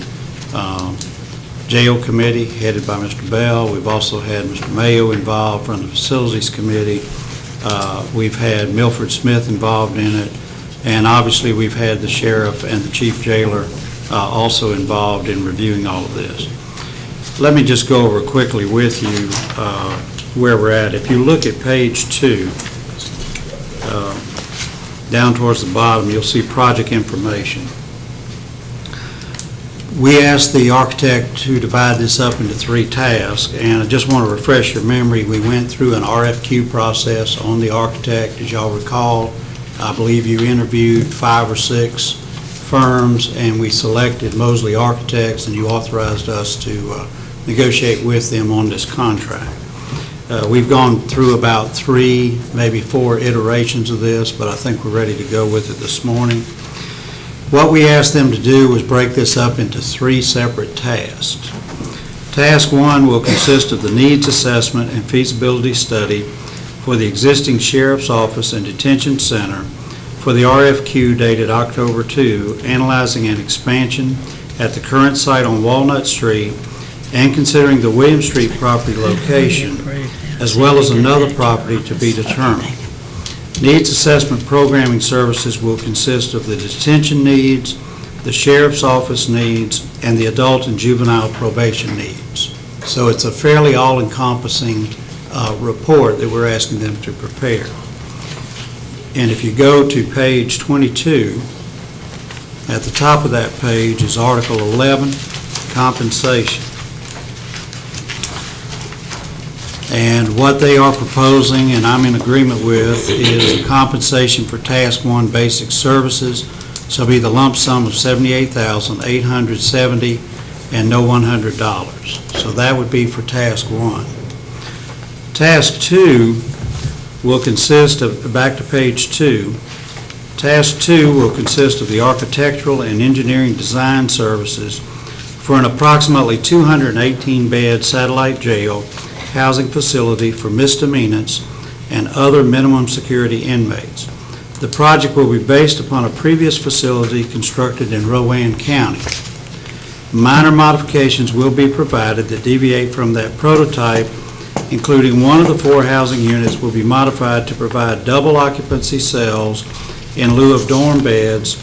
jail committee headed by Mr. Bell. We've also had Mr. Mayo involved from the facilities committee. We've had Milford Smith involved in it, and obviously we've had the sheriff and the chief jailer also involved in reviewing all of this. Let me just go over quickly with you where we're at. If you look at page 2, down towards the bottom, you'll see project information. We asked the architect to divide this up into 3 tasks, and I just want to refresh your memory. We went through an RFQ process on the architect. As y'all recall, I believe you interviewed 5 or 6 firms, and we selected Mosley Architects, and you authorized us to negotiate with them on this contract. We've gone through about 3, maybe 4 iterations of this, but I think we're ready to go with it this morning. What we asked them to do was break this up into 3 separate tasks. Task 1 will consist of the needs assessment and feasibility study for the existing sheriff's office and detention center for the RFQ dated October 2, analyzing an expansion at the current site on Walnut Street and considering the William Street property location, as well as another property to be determined. Needs assessment programming services will consist of the detention needs, the sheriff's office needs, and the adult and juvenile probation needs. So it's a fairly all-encompassing report that we're asking them to prepare. And if you go to page 22, at the top of that page is Article 11, compensation. And what they are proposing, and I'm in agreement with, is the compensation for Task 1 basic services shall be the lump sum of $78,870 and no $100. So that would be for Task 1. Task 2 will consist of, back to page 2, Task 2 will consist of the architectural and engineering design services for an approximately 218-bed satellite jail housing facility for misdemeanants and other minimum security inmates. The project will be based upon a previous facility constructed in Rowan County. Minor modifications will be provided that deviate from that prototype, including one of the 4 housing units will be modified to provide double occupancy cells in lieu of dorm beds,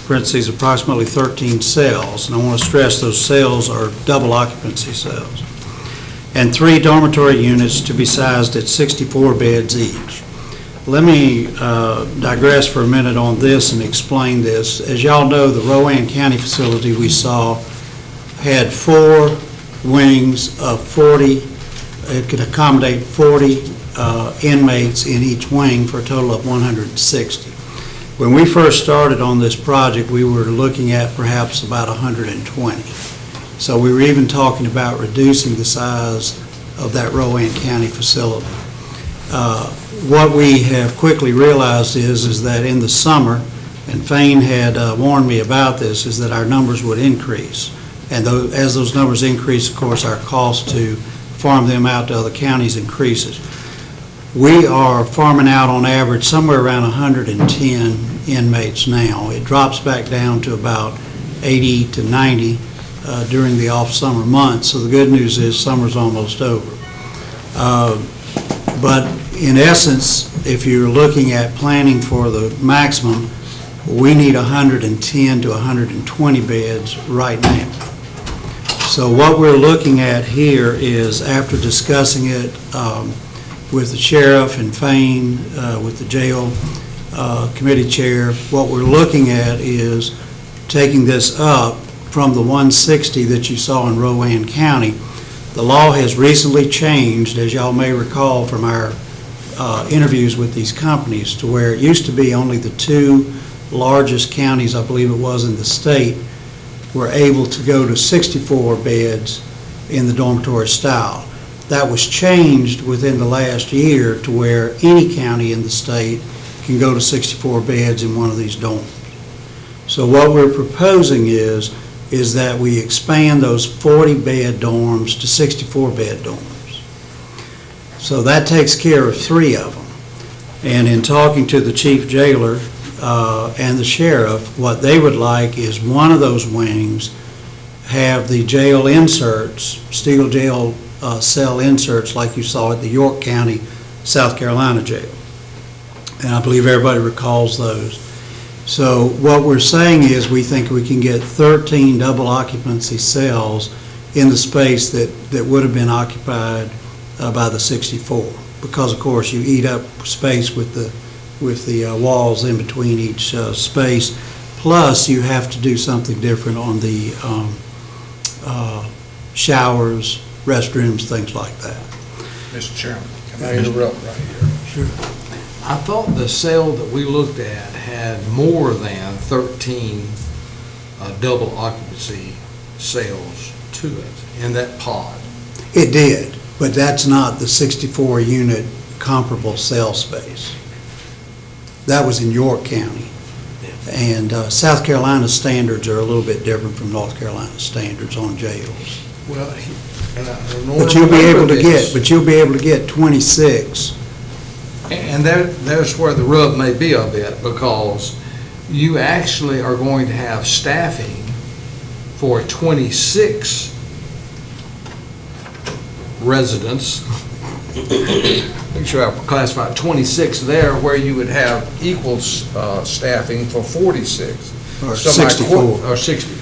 parentheses, approximately 13 cells. And I want to stress those cells are double occupancy cells. And 3 dormitory units to be sized at 64 beds each. Let me digress for a minute on this and explain this. As y'all know, the Rowan County facility we saw had 4 wings of 40. It could accommodate 40 inmates in each wing for a total of 160. When we first started on this project, we were looking at perhaps about 120. So we were even talking about reducing the size of that Rowan County facility. What we have quickly realized is that in the summer, and Fane had warned me about this, is that our numbers would increase. And as those numbers increase, of course, our cost to farm them out to other counties increases. We are farming out on average somewhere around 110 inmates now. It drops back down to about 80 to 90 during the off-summer months. So the good news is summer's almost over. But in essence, if you're looking at planning for the maximum, we need 110 to 120 beds right now. So what we're looking at here is, after discussing it with the sheriff and Fane, with the jail committee chair, what we're looking at is taking this up from the 160 that you saw in Rowan County. The law has recently changed, as y'all may recall from our interviews with these companies, to where it used to be only the 2 largest counties, I believe it was, in the state were able to go to 64 beds in the dormitory style. That was changed within the last year to where any county in the state can go to 64 beds in one of these dorms. So what we're proposing is that we expand those 40-bed dorms to 64-bed dorms. So that takes care of 3 of them. And in talking to the chief jailer and the sheriff, what they would like is one of those wings have the jail inserts, steel jail cell inserts like you saw at the York County, South Carolina jail. And I believe everybody recalls those. So what we're saying is we think we can get 13 double occupancy cells in the space that would have been occupied by the 64, because of course you eat up space with the walls in between each space, plus you have to do something different on the showers, restrooms, things like that. Mr. Chairman, can I interrupt right here? Sure. I thought the cell that we looked at had more than 13 double occupancy cells to it in that pod. It did, but that's not the 64-unit comparable cell space. That was in York County. And South Carolina standards are a little bit different from North Carolina standards on jails. Well, But you'll be able to get 26. And there's where the rub may be a bit, because you actually are going to have staffing for 26 residents make sure I classified 26 there, where you would have equal staffing for 46. Or So my 64. Or 60.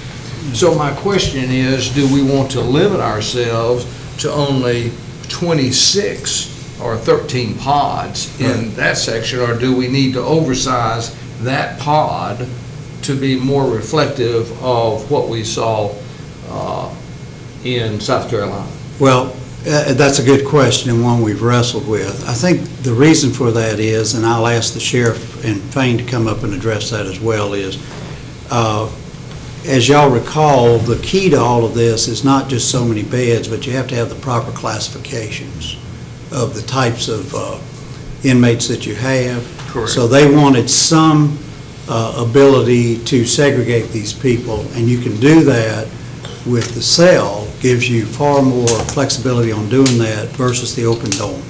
So my question is, do we want to limit ourselves to only 26 or 13 pods in that section, or do we need to oversize that pod to be more reflective of what we saw in South Carolina? Well, that's a good question and one we've wrestled with. I think the reason for that is, and I'll ask the sheriff and Fane to come up and address that as well, is as y'all recall, the key to all of this is not just so many beds, but you have to have the proper classifications of the types of inmates that you have. Correct. So they wanted some ability to segregate these people, and you can do that with the cell. Gives you far more flexibility on doing that versus the open dome.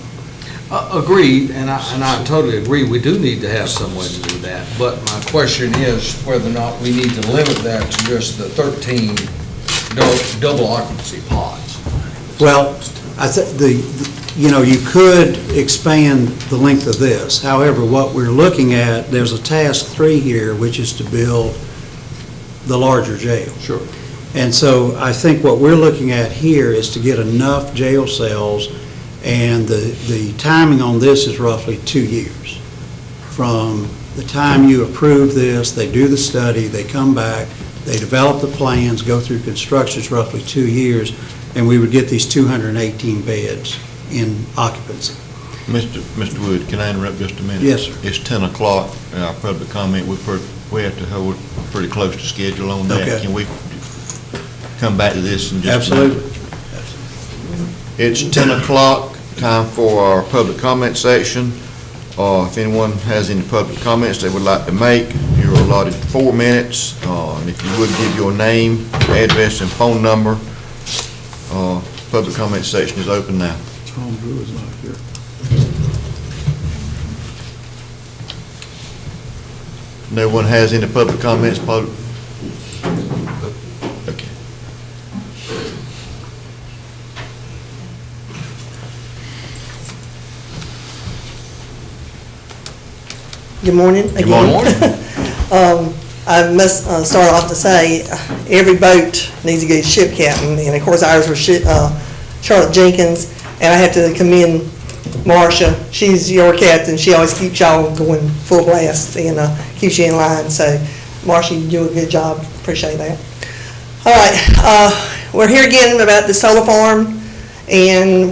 Agreed, and I totally agree, we do need to have some way to do that. But my question is whether or not we need to limit that to just the 13 double occupancy pods. Well, I think you could expand the length of this. However, what we're looking at, there's a task 3 here, which is to build the larger jail. Sure. And so I think what we're looking at here is to get enough jail cells, and the timing on this is roughly 2 years. From the time you approve this, they do the study, they come back, they develop the plans, go through construction, it's roughly 2 years, and we would get these 218 beds in occupancy. Mr. Wood, can I interrupt just a minute? Yes, sir. It's 10 o'clock, our public comment, we have to hold pretty close to schedule on that. Okay. Can we come back to this in just a minute? Absolutely. It's 10 o'clock, time for our public comment section. If anyone has any public comments they would like to make, you're allotted 4 minutes. And if you would give your name, address, and phone number. Public comment section is open now. Tom Drew is not here. No one has any public comments? Okay. Good morning. Good morning. I must start off to say, every boat needs a good ship captain, and of course ours was Charlotte Jenkins, and I have to commend Marcia. She's your captain. She always keeps y'all going full blast and keeps you in line. So, Marcia, you do a good job. Appreciate that. All right, we're here again about the solar farm, and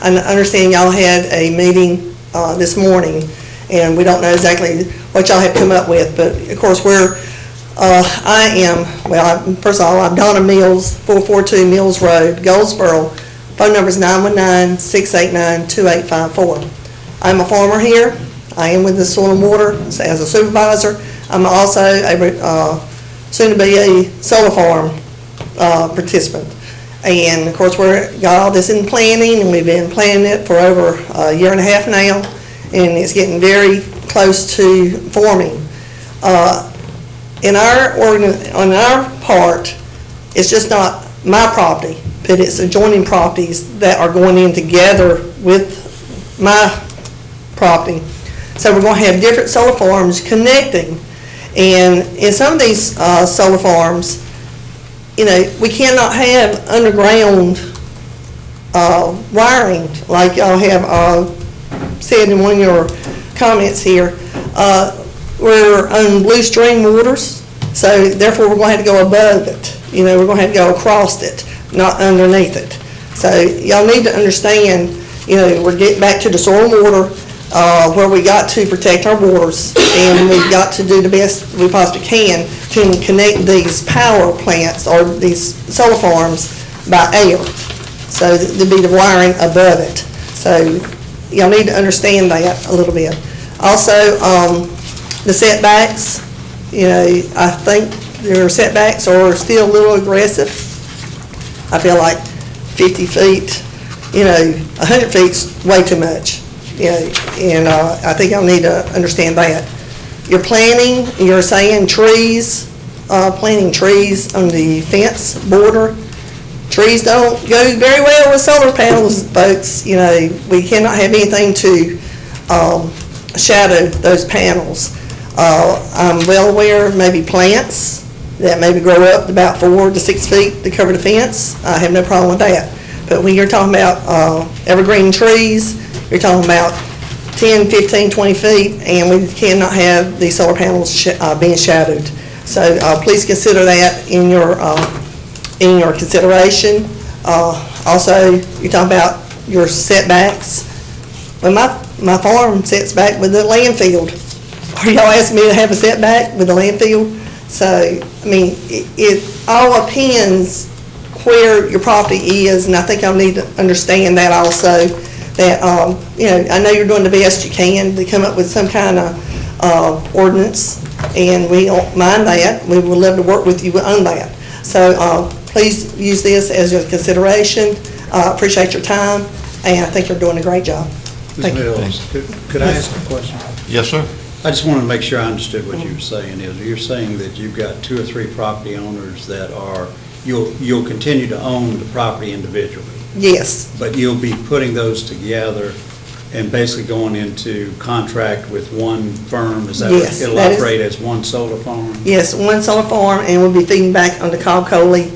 I understand y'all had a meeting this morning, and we don't know exactly what y'all have come up with, but of course first of all, I'm Donna Mills, 442 Mills Road, Goldsboro. Phone number is 919-689-2854. I'm a farmer here. I am with the Soil and Water as a supervisor. I'm also soon to be a solar farm participant. And of course, we've got all this in planning, and we've been planning it for over a year and a half now, and it's getting very close to forming. On our part, it's just not my property, but it's adjoining properties that are going in together with my property. So we're going to have different solar farms connecting. And in some of these solar farms, we cannot have underground wiring like y'all have said in one of your comments here. We're on blue stream waters, so therefore we're going to have to go above it. We're going to have to go across it, not underneath it. So y'all need to understand, we're getting back to the soil and water, where we got to protect our waters, and we've got to do the best we possibly can to connect these power plants or these solar farms by air. So to be the wiring above it. So y'all need to understand that a little bit. Also, the setbacks, I think their setbacks are still a little aggressive. I feel like 50 feet, 100 feet's way too much. And I think y'all need to understand that. You're planting, you're saying trees, planting trees on the fence border. trees don't go very well with solar panels, folks. You know, we cannot have anything to shadow those panels. I'm well aware of maybe plants that maybe grow up about 4 to 6 feet to cover the fence. I have no problem with that. But when you're talking about evergreen trees, you're talking about 10, 15, 20 feet, and we cannot have these solar panels being shadowed. So please consider that in your consideration. Also, you're talking about your setbacks. Well, my farm sets back with the landfill. Are y'all asking me to have a setback with the landfill? So, I mean, it all depends where your property is, and I think I'll need to understand that also, that, you know, I know you're doing the best you can to come up with some kind of ordinance, and we don't mind that. We would love to work with you on that. So, please use this as your consideration. Appreciate your time, and I think you're doing a great job. Thank you. Mills, could I ask a question? Yes, sir. I just wanted to make sure I understood what you were saying. You're saying that you've got 2 or 3 property owners that are, you'll continue to own the property individually, Yes, but you'll be putting those together and basically going into contract with one firm? Is that Yes, it'll that is- operate as one solar farm? yes, one solar farm, and we'll be feeding back on the Cobb Coley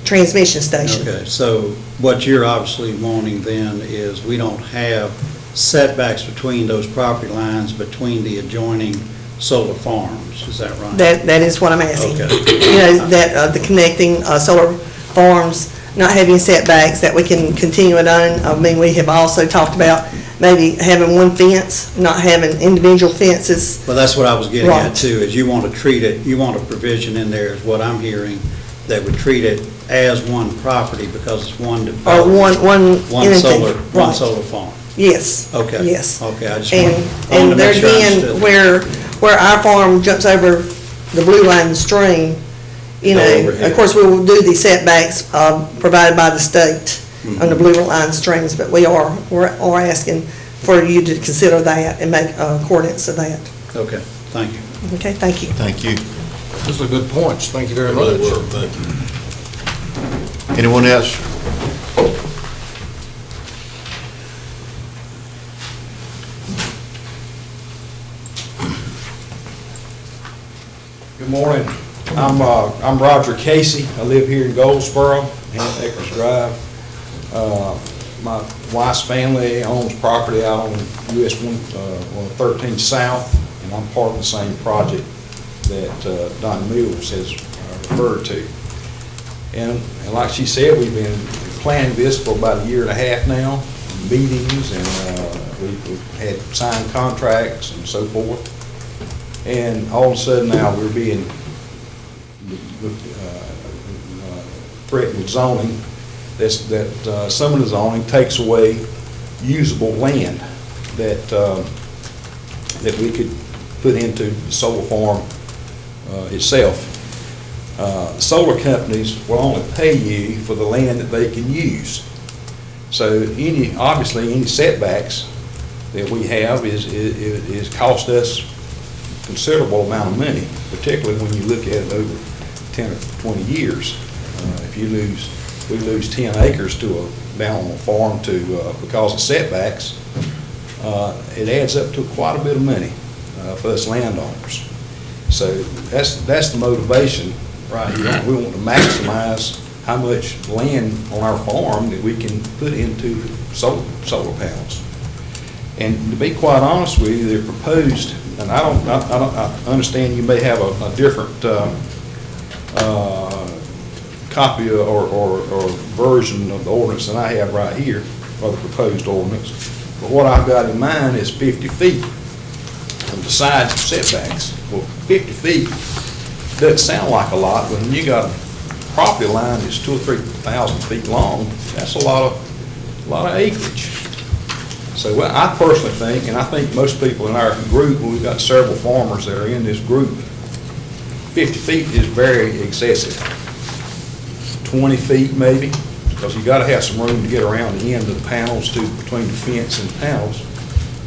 transmission station. Okay, so what you're obviously wanting then is we don't have setbacks between those property lines between the adjoining solar farms, is that right? That is what I'm asking. Okay. You know, that the connecting solar farms, not having setbacks, that we can continue it on. I mean, we have also talked about maybe having one fence, not having individual fences. Well, that's what I was getting Right. at too, is you want to treat it, you want a provision in there, is what I'm hearing, that would treat it as one property because it's one Or development. one entity. One Right. solar farm. Yes. Okay. Yes. Okay, I just And, wanted to there make sure I again, understood. where our farm jumps over the blue line stream, you Go know, overhead. of course, we will do the setbacks, provided by the state on the Mm-hmm. blue line streams, but we're asking for you to consider that and make accordance of that. Okay, thank you. Okay, thank you. Thank you. Those are good points. Thank you very much. Really well, thank you. Anyone else? Good morning. I'm Roger Casey. I live here in Goldsboro, Hampton Acres Drive. My wife's family owns property out on US 113 South, and I'm part of the same project that Don Mills has referred to. And like she said, we've been planning this for about 1.5 years now, meetings, and we've had signed contracts and so forth. And all of a sudden now we're being threatened with zoning. That some of the zoning takes away usable land that we could put into the solar farm itself. Solar companies will only pay you for the land that they can use. So obviously any setbacks that we have is cost us considerable amount of money, particularly when you look at it over 10 or 20 years. If we lose 10 acres down on a farm because of setbacks, it adds up to quite a bit of money for us landowners. So that's the motivation, right? We want to maximize how much land on our farm that we can put into solar panels. And to be quite honest with you, they're proposed, and I understand you may have a different copy or version of the ordinance than I have right here, or the proposed ordinance. But what I've got in mind is 50 feet from the side setbacks. Well, 50 feet doesn't sound like a lot, but when you got a property line that's 2,000 or 3,000 feet long, that's a lot of acreage. So what I personally think, and I think most people in our group, we've got several farmers that are in this group, 50 feet is very excessive. 20 feet maybe, because you got to have some room to get around the end of the panels between the fence and the panels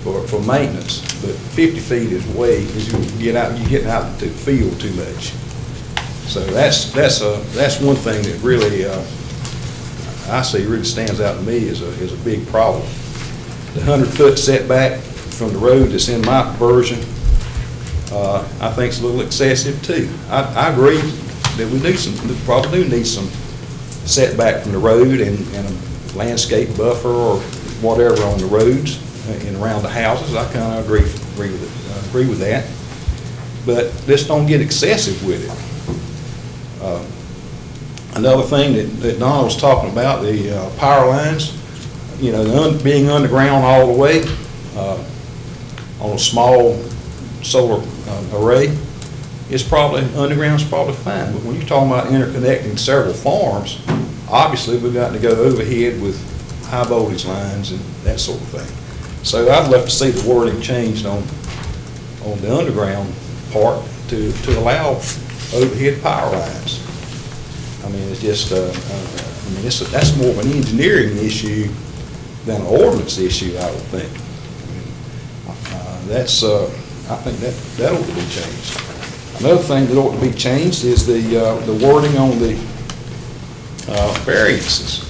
for maintenance. But 50 feet is way, because you're getting out into the field too much. So that's one thing that really, I see really stands out to me as a big problem. The 100-foot setback from the road that's in my version, I think it's a little excessive too. I agree that we probably do need some setback from the road and a landscape buffer or whatever on the roads and around the houses. I kind of agree with that. But let's don't get excessive with it. Another thing that Donna was talking about, the power lines, you know, being underground all the way on a small solar array, underground's probably fine. But when you're talking about interconnecting several farms, obviously we've got to go overhead with high voltage lines and that sort of thing. So I'd love to see the wording changed on the underground part to allow overhead power lines. I mean, it's just, that's more of an engineering issue than an ordinance issue, I would think. I think that ought to be changed. Another thing that ought to be changed is the wording on the variances.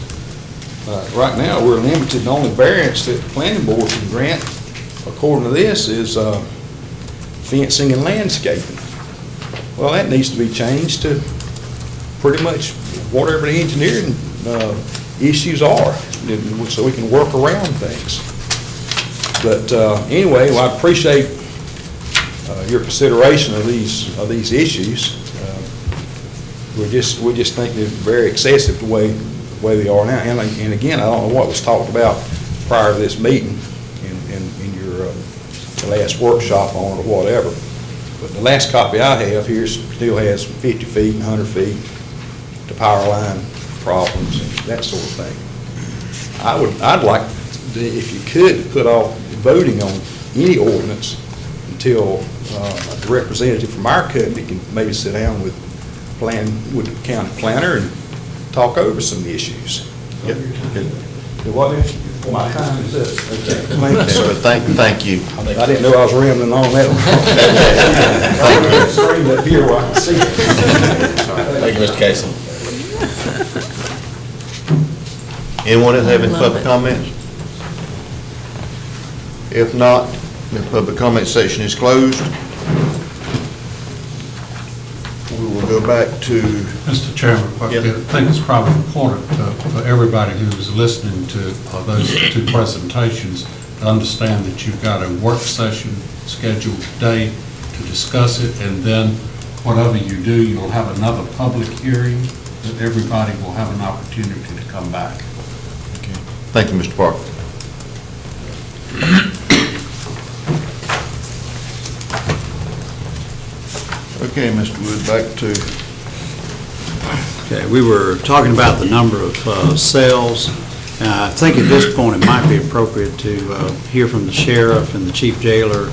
Right now, we're limited. The only variance that the planning board can grant, according to this, is fencing and landscaping. Well, that needs to be changed to pretty much whatever the engineering issues are, so we can work around things. But anyway, well, I appreciate your consideration of these issues. We just think they're very excessive the way they are now. And again, I don't know what was talked about prior to this meeting in your the last workshop on it or whatever. But the last copy I have here still has 50 feet and 100 feet to power line problems and that sort of thing. I'd like, if you could, put off voting on any ordinance until a representative from our company can maybe sit down with the county planner and talk over some issues. Yep. My time is up. Okay. Thank you. I didn't know I was rambling on that. Screen up here where I can see it. Thank you, Mr. Casey. Anyone else have any public comments? If not, the public comment section is closed. We will go back to... Mr. Chairman, I think it's probably important for everybody who's listening to those two presentations to understand that you've got a work session scheduled today to discuss it, and then whatever you do, you'll have another public hearing that everybody will have an opportunity to come back. Okay. Thank you, Mr. Parker. Okay, Mr. Wood, back to... Okay, we were talking about the number of sales. I think at this point it might be appropriate to hear from the sheriff and the chief jailer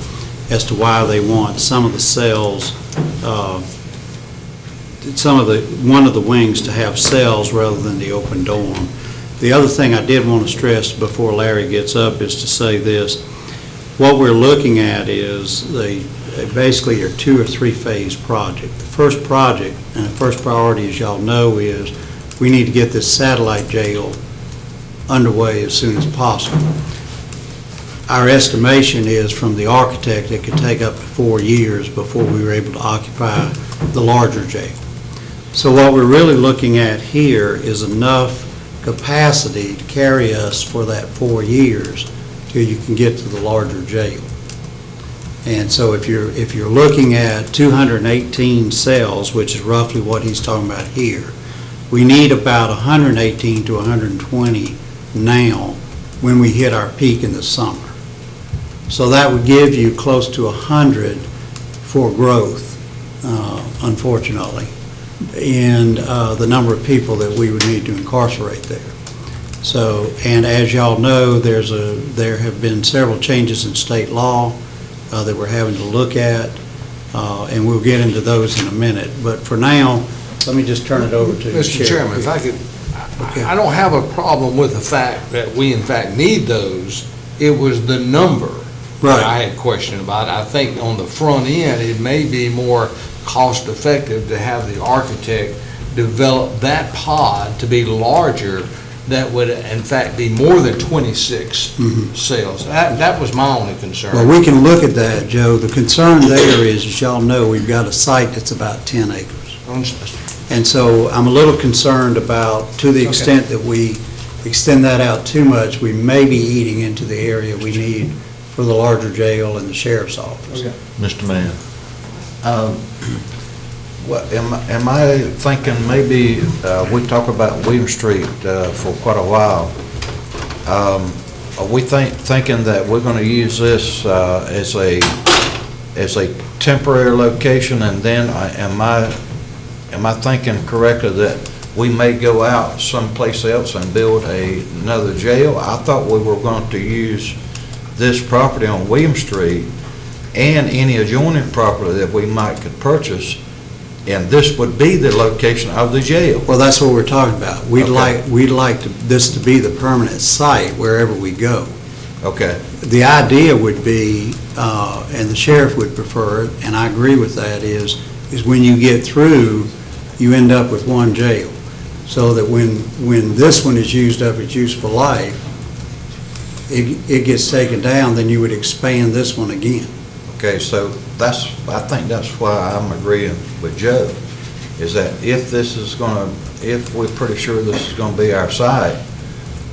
as to why they want some of the cells, one of the wings to have cells rather than the open dorm. The other thing I did want to stress before Larry gets up is to say this. What we're looking at is basically a 2 or 3 phase project. The first project and the first priority, as y'all know, is we need to get this satellite jail underway as soon as possible. Our estimation is from the architect it could take up to 4 years before we were able to occupy the larger jail. So what we're really looking at here is enough capacity to carry us for that 4 years till you can get to the larger jail. And so if you're looking at 218 cells, which is roughly what he's talking about here, we need about 118 to 120 now when we hit our peak in the summer. So that would give you close to 100 for growth, unfortunately, in the number of people that we would need to incarcerate there. So, and as y'all know, there have been several changes in state law that we're having to look at, and we'll get into those in a minute. But for now, let me just turn it over to the Mr. Chairman, if I could, Okay. I don't have a problem with the fact that we in fact need those. It was the number that I had question about. I think on the front end, it may be more cost-effective to have the architect develop that pod to be larger, that would in fact be more than 26 cells. That was my only concern. Well, we can look at that, Joe. The concern there is, as y'all know, we've got a site that's about 10 acres. And so I'm a little concerned about, to the extent that we extend that out too much, we may be eating into the area we need for the larger jail and the sheriff's office. Mr. Mann. Well, am I thinking maybe, we talk about William Street for quite a while. Are we thinking that we're going to use this as a temporary location, and then am I thinking correctly that we may go out someplace else and build another jail? I thought we were going to use this property on William Street and any adjoining property that we might could purchase, and this would be the location of the jail. Well, that's what we're talking about. We'd like this to be the permanent site wherever we go. Okay. The idea would be, and the sheriff would prefer it, and I agree with that, is when you get through, you end up with one jail. So that when this one is used up its useful life, it gets taken down, then you would expand this one again. Okay, so I think that's why I'm agreeing with Joe, is that if we're pretty sure this is gonna be our site,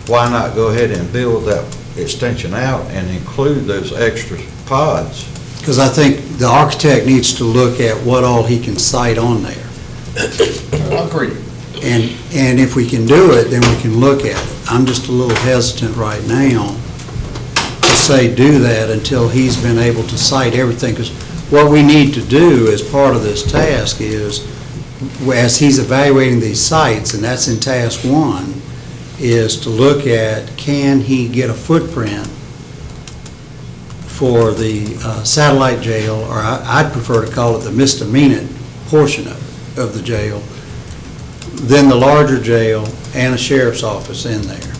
why not go ahead and build that extension out and include those extra pods? Because I think the architect needs to look at what all he can cite on there. Agreed. And if we can do it, then we can look at it. I'm just a little hesitant right now to say do that until he's been able to cite everything. Because what we need to do as part of this task is, as he's evaluating these sites, and that's in task 1, is to look at, can he get a footprint for the satellite jail, or I'd prefer to call it the misdemeanor portion of the jail, then the larger jail and a sheriff's office in there,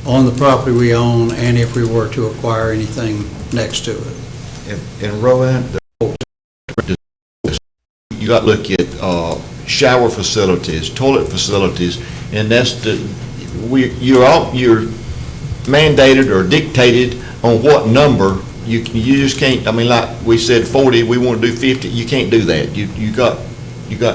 on the property we own, and if we were to acquire anything next to it. And Rowan, you got to look at shower facilities, toilet facilities, and that's you're mandated or dictated on what number. You just can't, I mean, like we said 40, we want to do 50, you can't do that. You got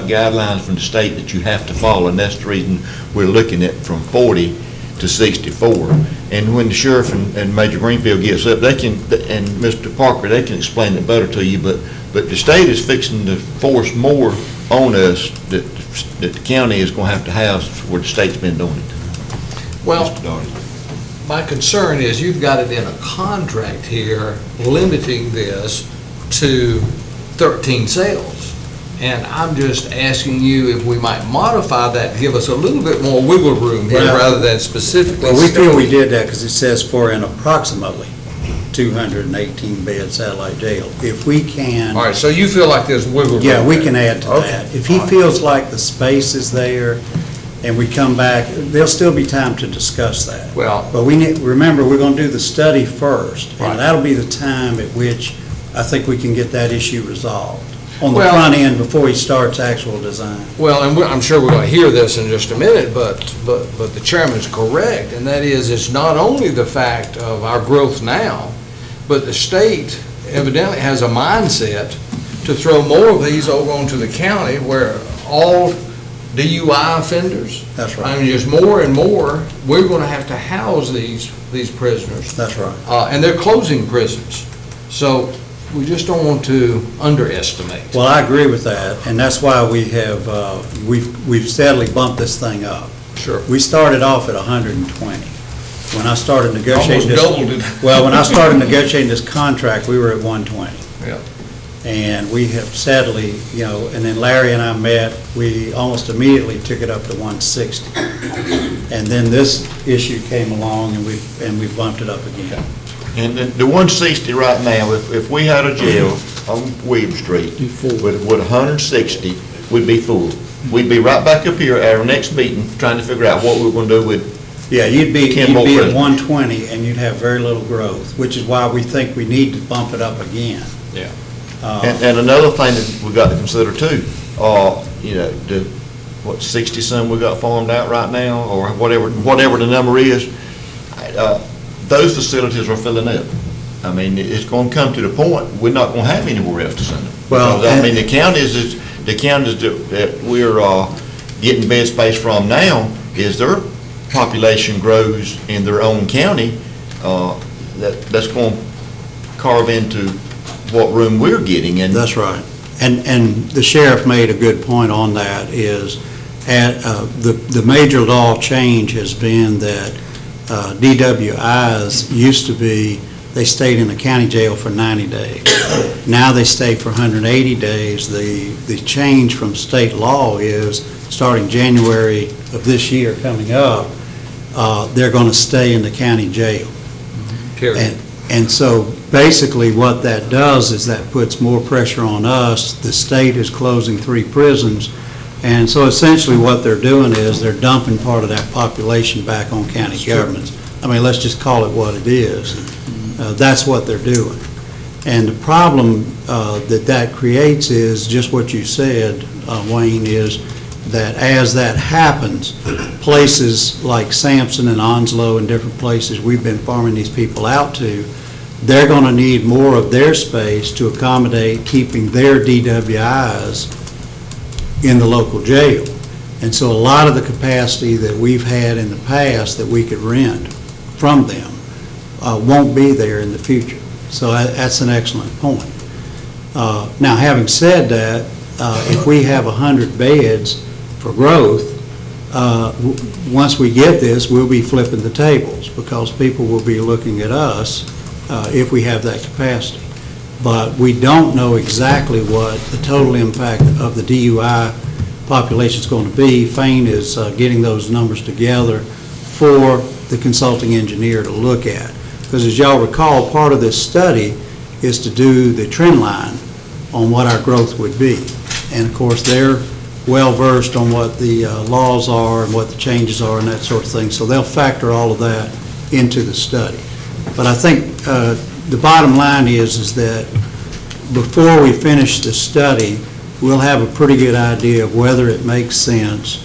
guidelines from the state that you have to follow, and that's the reason we're looking at from 40 to 64. And when the sheriff and Major Greenfield gets up, they can, and Mr. Parker, they can explain it better to you, but the state is fixing to force more on us that the county is going to have to house where the state's been doing it. Well, my concern is you've got it in a contract here limiting this to 13 cells. And I'm just asking you if we might modify that, give us a little bit more wiggle room here rather than specifically. Well, we feel we did that because it says for an approximately 218-bed satellite jail. If we can. All right, so you feel like there's wiggle room? Yeah, we can add to that. If he feels like the space is there and we come back, there'll still be time to discuss that. Well. But remember, we're going to do the study first. Right. And that'll be the time at which I think we can get that issue resolved on the front end before he starts actual design. Well, and I'm sure we're going to hear this in just a minute, but the chairman's correct, and that is, it's not only the fact of our growth now, but the state evidently has a mindset to throw more of these over onto the county, where all DUI offenders. That's right. I mean, just more and more, we're going to have to house these prisoners. That's right. And they're closing prisons. So we just don't want to underestimate. Well, I agree with that, and that's why we have, we've steadily bumped this thing up. Sure. We started off at 120. When I started negotiating this. Almost doubled it. Well, when I started negotiating this contract, we were at 120. Yeah. And we have sadly, and then Larry and I met, we almost immediately took it up to 160. And then this issue came along, and we bumped it up again. And the 160 right now, if we had a jail on William Street with 160, we'd be full. We'd be right back up here at our next meeting trying to figure out what we're going to do with. Yeah, you'd be 10 more at prisoners. 120, and you'd have very little growth, which is why we think we need to bump it up again. Yeah. And another thing that we got to consider too, you know, 60-some we got farmed out right now, or whatever the number is, those facilities are filling up. I mean, it's gonna come to the point, we're not gonna have anywhere else to send them. Well, Because, I mean, the counties that we're getting bed space from now, is their population grows in their own county, that's gonna carve into what room we're getting, and That's right. And the sheriff made a good point on that, is the major law change has been that DWIs used to be, they stayed in the county jail for 90 days. Now they stay for 180 days. The change from state law is, starting January of this year coming up, they're going to stay in the county jail. Period. And so basically what that does is that puts more pressure on us. The state is closing 3 prisons. And so essentially what they're doing is they're dumping part of that population back on county governments. I mean, let's just call it what it is. That's what they're doing. And the problem that creates is just what you said, Wayne, is that as that happens, places like Sampson and Onslow and different places we've been farming these people out to, they're going to need more of their space to accommodate keeping their DWIs in the local jail. And so a lot of the capacity that we've had in the past that we could rent from them won't be there in the future. So that's an excellent point. Now, having said that, if we have 100 beds for growth, once we get this, we'll be flipping the tables, because people will be looking at us if we have that capacity. But we don't know exactly what the total impact of the DUI population is going to be. Fane is getting those numbers together for the consulting engineer to look at. Because as y'all recall, part of this study is to do the trend line on what our growth would be. And of course, they're well-versed on what the laws are and what the changes are and that sort of thing. So they'll factor all of that into the study. But I think the bottom line is that before we finish the study, we'll have a pretty good idea of whether it makes sense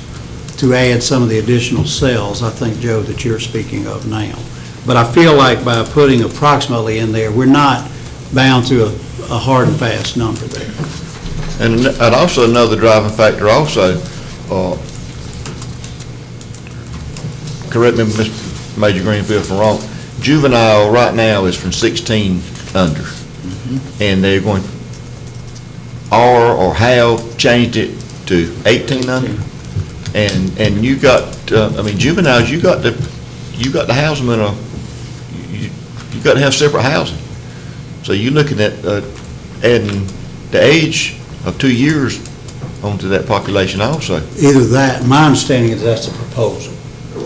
to add some of the additional cells, I think, Joe, that you're speaking of now. But I feel like by putting approximately in there, we're not bound to a hard and fast number there. And also another driving factor also, correct me, Mr. Major Greenfield, if I'm wrong, juvenile right now is from 16 under. And they're going, or have changed it to 18 under. And you got, I mean, juveniles, you got to house them in you got to have separate housing. So you're looking at adding the age of 2 years onto that population also. Either that, my understanding is that's a proposal.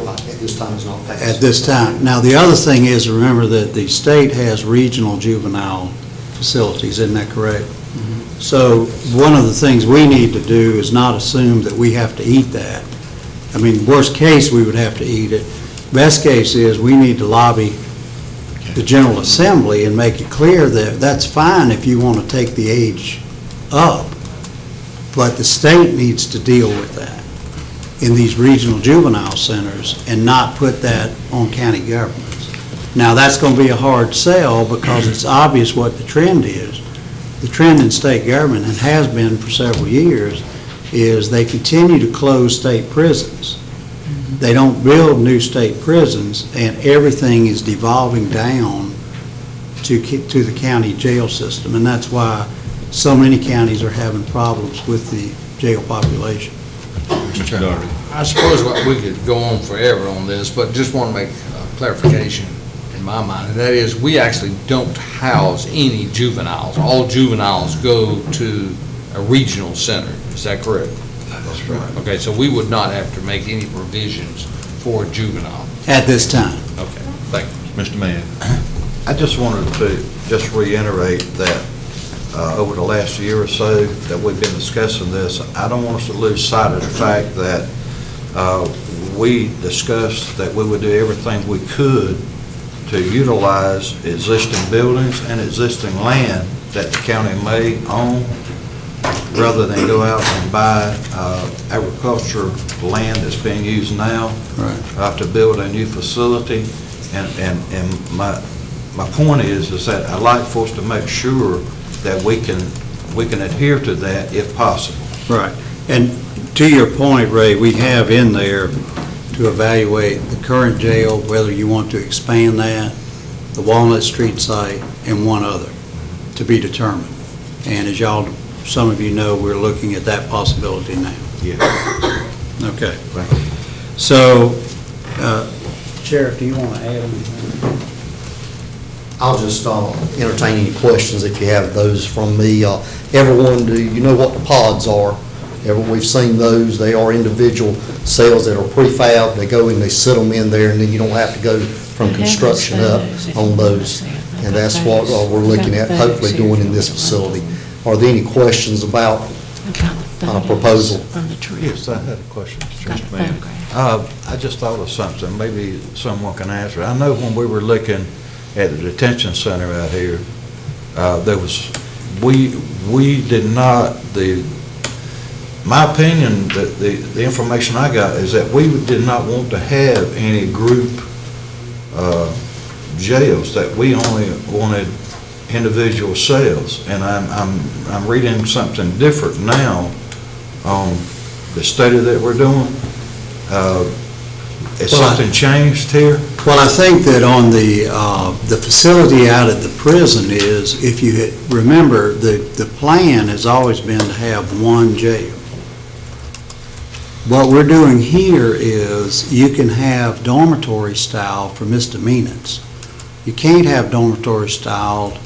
At this time, it's not passed. At this time. Now, the other thing is, remember that the state has regional juvenile facilities, isn't that correct? So one of the things we need to do is not assume that we have to eat that. I mean, worst case, we would have to eat it. Best case is we need to lobby the General Assembly and make it clear that that's fine if you want to take the age up, but the state needs to deal with that in these regional juvenile centers and not put that on county governments. Now, that's going to be a hard sell because it's obvious what the trend is. The trend in state government, and has been for several years, is they continue to close state prisons. They don't build new state prisons, and everything is devolving down to the county jail system, and that's why so many counties are having problems with the jail population. I suppose we could go on forever on this, but just want to make a clarification in my mind, and that is we actually don't house any juveniles. All juveniles go to a regional center. Is that correct? That's right. Okay, so we would not have to make any provisions for a juvenile. At this time. Okay, thank you. Mr. Mann. I just wanted to just reiterate that over the last year or so that we've been discussing this, I don't want us to lose sight of the fact that we discussed that we would do everything we could to utilize existing buildings and existing land that the county may own, rather than go out and buy agriculture land that's being used now to build a new facility. And my point is that I'd like for us to make sure that we can adhere to that if possible. Right. And to your point, Ray, we have in there to evaluate the current jail, whether you want to expand that, the Walnut Street site, and one other to be determined. And as y'all, some of you know, we're looking at that possibility now. Yeah. Okay. So, Sheriff, do you want to add anything? I'll just entertain any questions if you have those from me. Everyone, do you know what the pods are? We've seen those. They are individual cells that are prefab. They go and they sit them in there, and then you don't have to go from construction up on those. And that's what we're looking at hopefully doing in this facility. Are there any questions about proposal? Yes, I had a question, Mr. Mayor. I just thought of something, maybe someone can answer. I know when we were looking at the detention center out here, we did not, my opinion, that the information I got is that we did not want to have any group jails, that we only wanted individual cells. And I'm reading something different now on the study that we're doing. Has something changed here? Well, I think that on the facility out at the prison is, if you remember, the plan has always been to have one jail. What we're doing here is you can have dormitory style for misdemeanors. You can't have dormitory style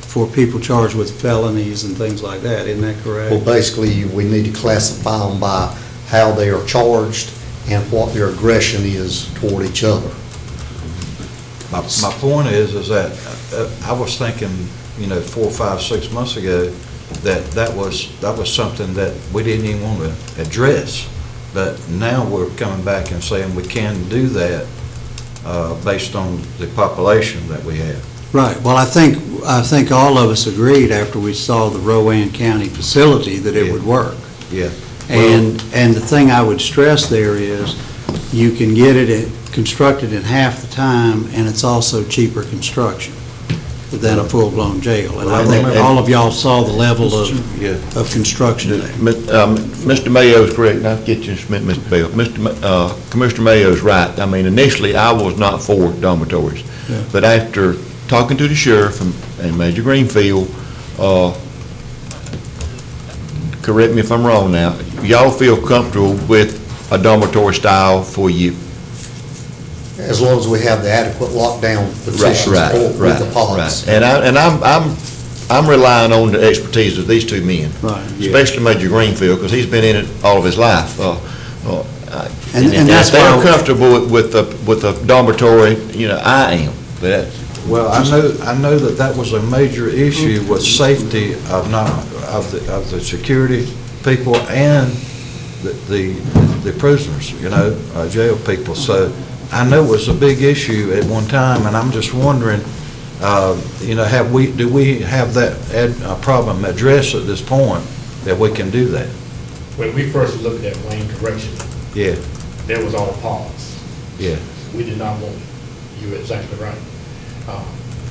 for people charged with felonies and things like that. Isn't that correct? Well, basically, we need to classify them by how they are charged and what their aggression is toward each other. My point is that I was thinking, 4, 5, 6 months ago, that was something that we didn't even want to address. But now we're coming back and saying we can do that based on the population that we have. Right. Well, I think all of us agreed after we saw the Rowan County facility that it would work. Yeah. And the thing I would stress there is you can get it constructed in half the time, and it's also cheaper construction than a full-blown jail. And I think all of y'all saw the level of construction there. Mr. Mayo is correct, and I'll get you in a minute, Mr. Bell. Commissioner Mayo is right. I mean, initially, I was not for dormitories. Yeah. But after talking to the sheriff and Major Greenfield, correct me if I'm wrong now, y'all feel comfortable with a dormitory style for you? As long as we have the adequate lockdown positions with the pods. Right. And I'm relying on the expertise of these two men, especially Major Greenfield, because he's been in it all of his life. And that's why I'm comfortable with the dormitory. I am. Well, I know that was a major issue with safety of the security people and the prisoners, jail people. So I know it was a big issue at one time, and I'm just wondering, do we have that problem addressed at this point that we can do that? When we first looked at Wayne Correctional, there was all pods. Yeah. We did not want it. You're exactly right.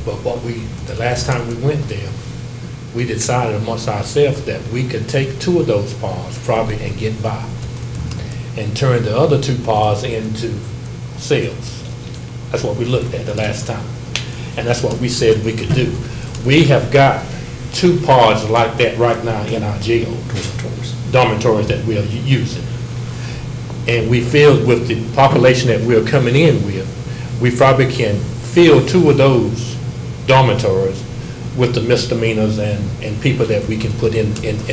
But the last time we went there, we decided amongst ourselves that we could take 2 of those pods probably and get by, and turn the other 2 pods into cells. That's what we looked at the last time, and that's what we said we could do. We have got 2 pods like that right now in our jail dormitories that we are using, and we feel with the population that we're coming in with, we probably can fill 2 of those dormitories with the misdemeanors and people that we can put in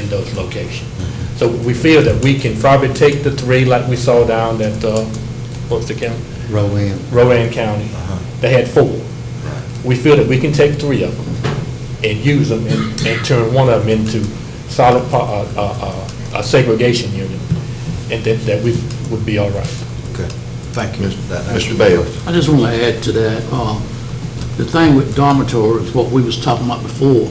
those locations. So we feel that we can probably take the 3 like we saw down at, what's the county? Rowan County. They had 4. We feel that we can take 3 of them and use them and turn one of them into solid a segregation unit, and that we would be all right. Okay. Thank you, Mr. Bale. I just want to add to that. the thing with dormitories, what we was talking about before,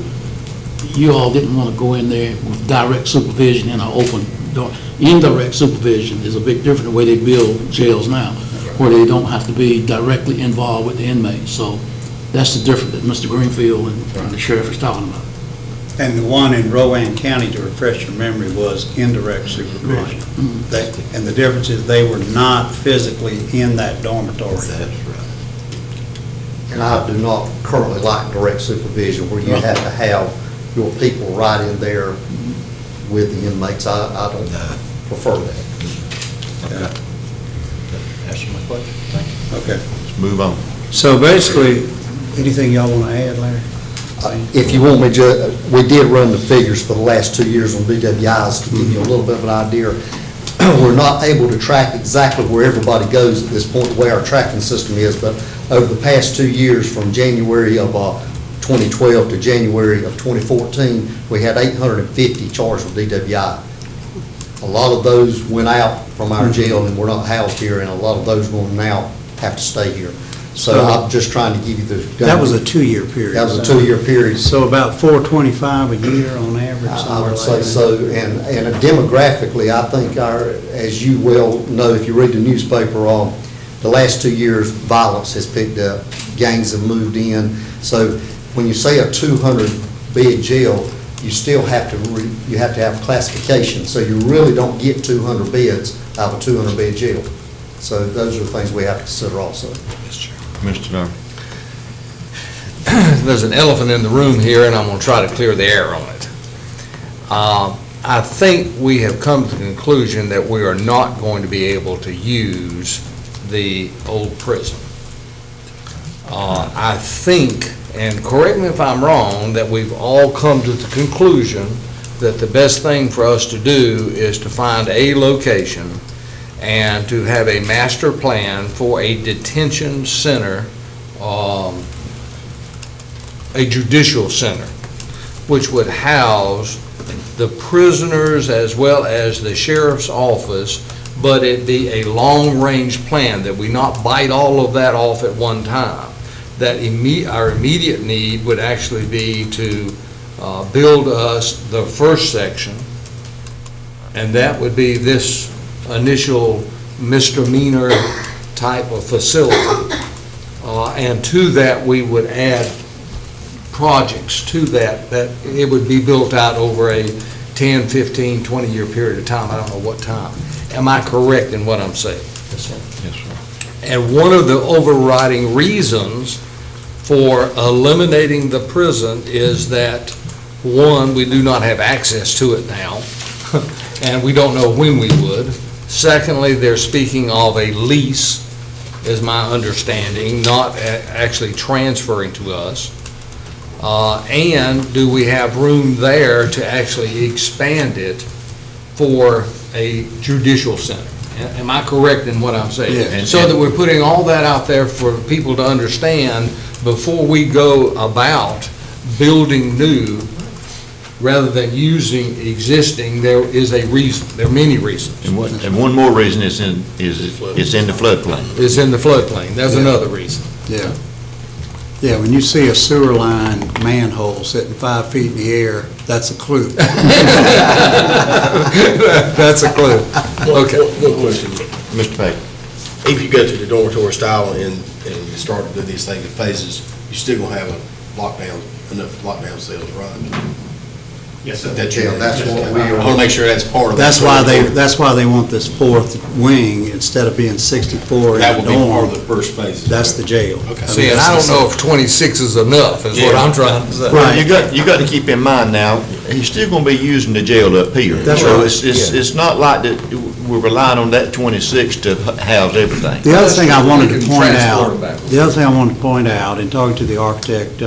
you all didn't want to go in there with direct supervision in an open door. Indirect supervision is a big different the way they build jails now, where they don't have to be directly involved with the inmates. So that's the difference that Mr. Greenfield and the sheriff is talking about. And the one in Rowan County, to refresh your memory, was indirect supervision. And the difference is they were not physically in that dormitory. That's right. And I do not currently like direct supervision where you have to have your people right in there with the inmates. I don't prefer that. Okay. Answer my question. Thank you. Okay. Let's move on. So basically, anything y'all want to add, Larry? If you want me to, we did run the figures for the last 2 years on DWIs to give you a little bit of an idea. We're not able to track exactly where everybody goes at this point, the way our tracking system is, but over the past 2 years, from January of 2012 to January of 2014, we had 850 charged with DWI. A lot of those went out from our jail and were not housed here, and a lot of those will now have to stay here. So I'm just trying to give you the... That was a 2-year period. That was a 2-year period. So about 425 a year on average? I would say so, and demographically, I think as you well know, if you read the newspaper, the last 2 years, violence has picked up, gangs have moved in. So when you say a 200-bed jail, you still have to have classification. So you really don't get 200 beds out of a 200-bed jail. So those are the things we have to consider also. Mr. Dunn. There's an elephant in the room here, and I'm going to try to clear the air on it. I think we have come to the conclusion that we are not going to be able to use the old prison. I think, and correct me if I'm wrong, that we've all come to the conclusion that the best thing for us to do is to find a location and to have a master plan for a detention center, a judicial center, which would house the prisoners as well as the sheriff's office, but it be a long-range plan, that we not bite all of that off at one time. That our immediate need would actually be to build us the first section, and that would be this initial misdemeanor type of facility. And to that, we would add projects to that it would be built out over a 10, 15, 20-year period of time. I don't know what time. Am I correct in what I'm saying? Yes, sir. Yes, sir. And one of the overriding reasons for eliminating the prison is that, one, we do not have access to it now, and we don't know when we would. Secondly, they're speaking of a lease, is my understanding, not actually transferring to us. And do we have room there to actually expand it for a judicial center? Am I correct in what I'm saying? Yeah. So that we're putting all that out there for people to understand before we go about building new, rather than using existing. There is a reason. There are many reasons. And one more reason it's in the floodplain. It's in the floodplain. There's another reason. Yeah. Yeah, when you see a sewer line manhole sitting 5 feet in the air, that's a clue. That's a clue. Okay. One question. Mr. Pate. If you go to the dormitory style and you start to do these things in phases, you're still going to have enough lockdown cells, right? Yes, That's what we are. I want to make sure that's part of. That's why they want this fourth wing instead of being 64 in That the will be part of dorm. the first phase. That's the jail. Okay. See, and I don't know if 26 is enough, is what I'm trying to say. Right. You got to keep in mind now, he's still going to be using the jail up here. That's so right. It's not like that we're relying on that 26 to house everything. The other thing I wanted to We can point transport out, it back. the other thing I wanted to point out, in talking to the architect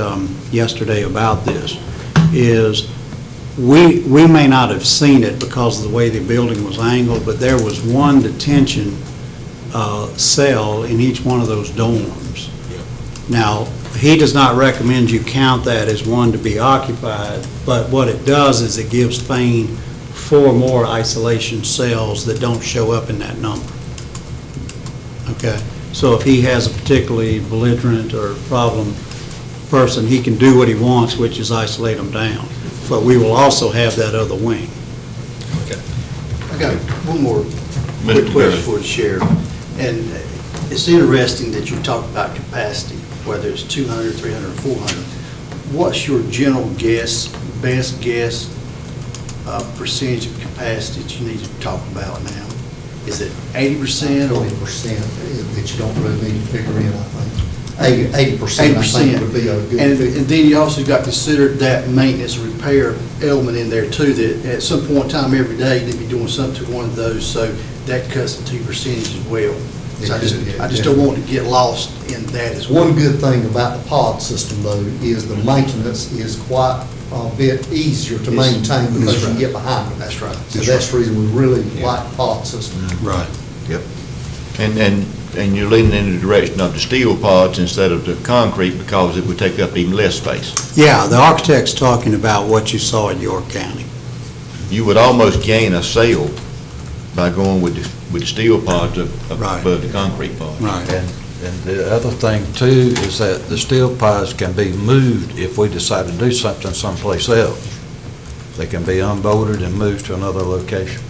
yesterday about this, is we may not have seen it because of the way the building was angled, but there was one detention cell in each one of those dorms. Now, he does not recommend you count that as one to be occupied, but what it does is it gives Thane 4 more isolation cells that don't show up in that number. Okay, so if he has a particularly belligerent or problem person, he can do what he wants, which is isolate them down. But we will also have that other wing. I got one more quick Mr. question Gurley. for the sheriff. And it's interesting that you talk about capacity, whether it's 200, 300, 400. What's your general guess, best guess, percentage of capacity that you need to talk about now? Is it 80% or? 20% that you don't really need to figure in, I think. 80%, I think, would be a good figure. And then you also got to consider that maintenance and repair element in there too, that at some point in time every day, they'd be doing something to one of those, so that cuts the 2% as well. So I just don't want to get lost in that as well. One good thing about the pod system, though, is the maintenance is quite a bit easier to maintain because you can get behind them. That's right. So that's the reason we really like the pod system. Right. Yep. And you're leaning in the direction of the steel pods instead of the concrete because it would take up even less space. Yeah, the architect's talking about what you saw in York County. You would almost gain a sale by going with the steel pods above the concrete pods. Right. And the other thing too is that the steel piles can be moved if we decide to do something someplace else. They can be unbolted and moved to another location.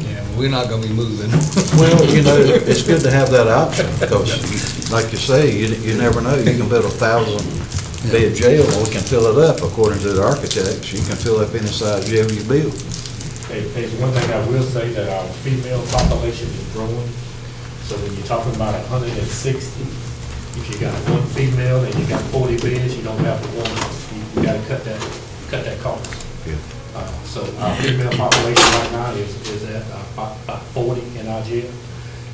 Yeah, we're not gonna be moving. Well, you know, it's good to have that option because, like you say, you never know. You can build 1,000-bed jail, and we can fill it up according to the architects. You can fill up any size jail you build. There's one thing I will say, that our female population is growing. So when you're talking about 160, if you got one female and you got 40 beds, you don't have the one. You gotta cut that cost. Yeah. So our female population right now is at about 40 in our jail,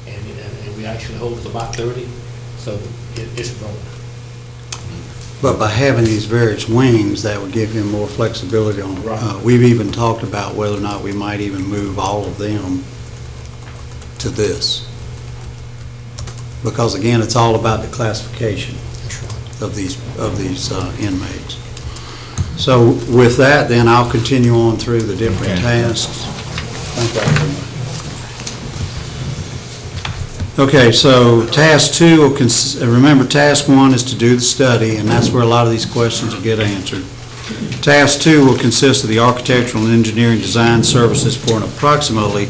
and we actually hold about 30, so it's growing. But by having these various wings, that would give him more flexibility on. We've even talked about whether or not we might even move all of them to this. Because again, it's all about the classification of these inmates. So with that, then I'll continue on through the different tasks. Thank you very much. Okay, so task 2 will remember, task 1 is to do the study, and that's where a lot of these questions will get answered. Task 2 will consist of the architectural and engineering design services for an approximately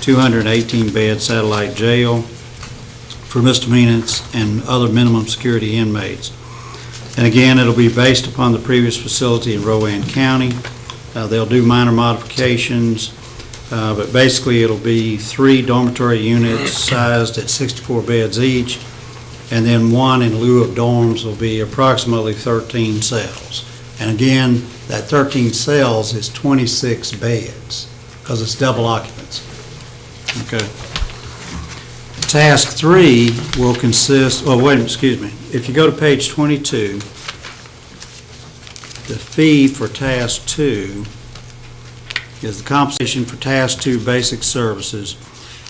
218-bed satellite jail for misdemeanors and other minimum security inmates. And again, it'll be based upon the previous facility in Rowan County. They'll do minor modifications, but basically it'll be 3 dormitory units sized at 64 beds each, and then 1 in lieu of dorms will be approximately 13 cells. And again, that 13 cells is 26 beds, because it's double occupancy. Okay. Task 3 will consist, if you go to page 22, the fee for task 2 is the compensation for task 2 basic services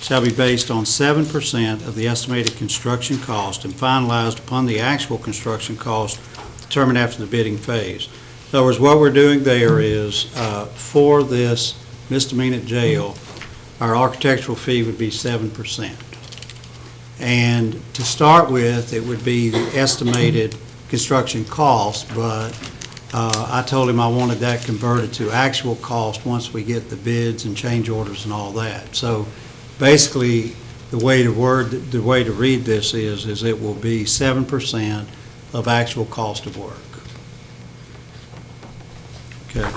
shall be based on 7% of the estimated construction cost and finalized upon the actual construction cost determined after the bidding phase. In other words, what we're doing there is, for this misdemeanor jail, our architectural fee would be 7%. And to start with, it would be the estimated construction cost, but I told him I wanted that converted to actual cost once we get the bids and change orders and all that. So basically, the way to read this is it will be 7% of actual cost of work. Okay.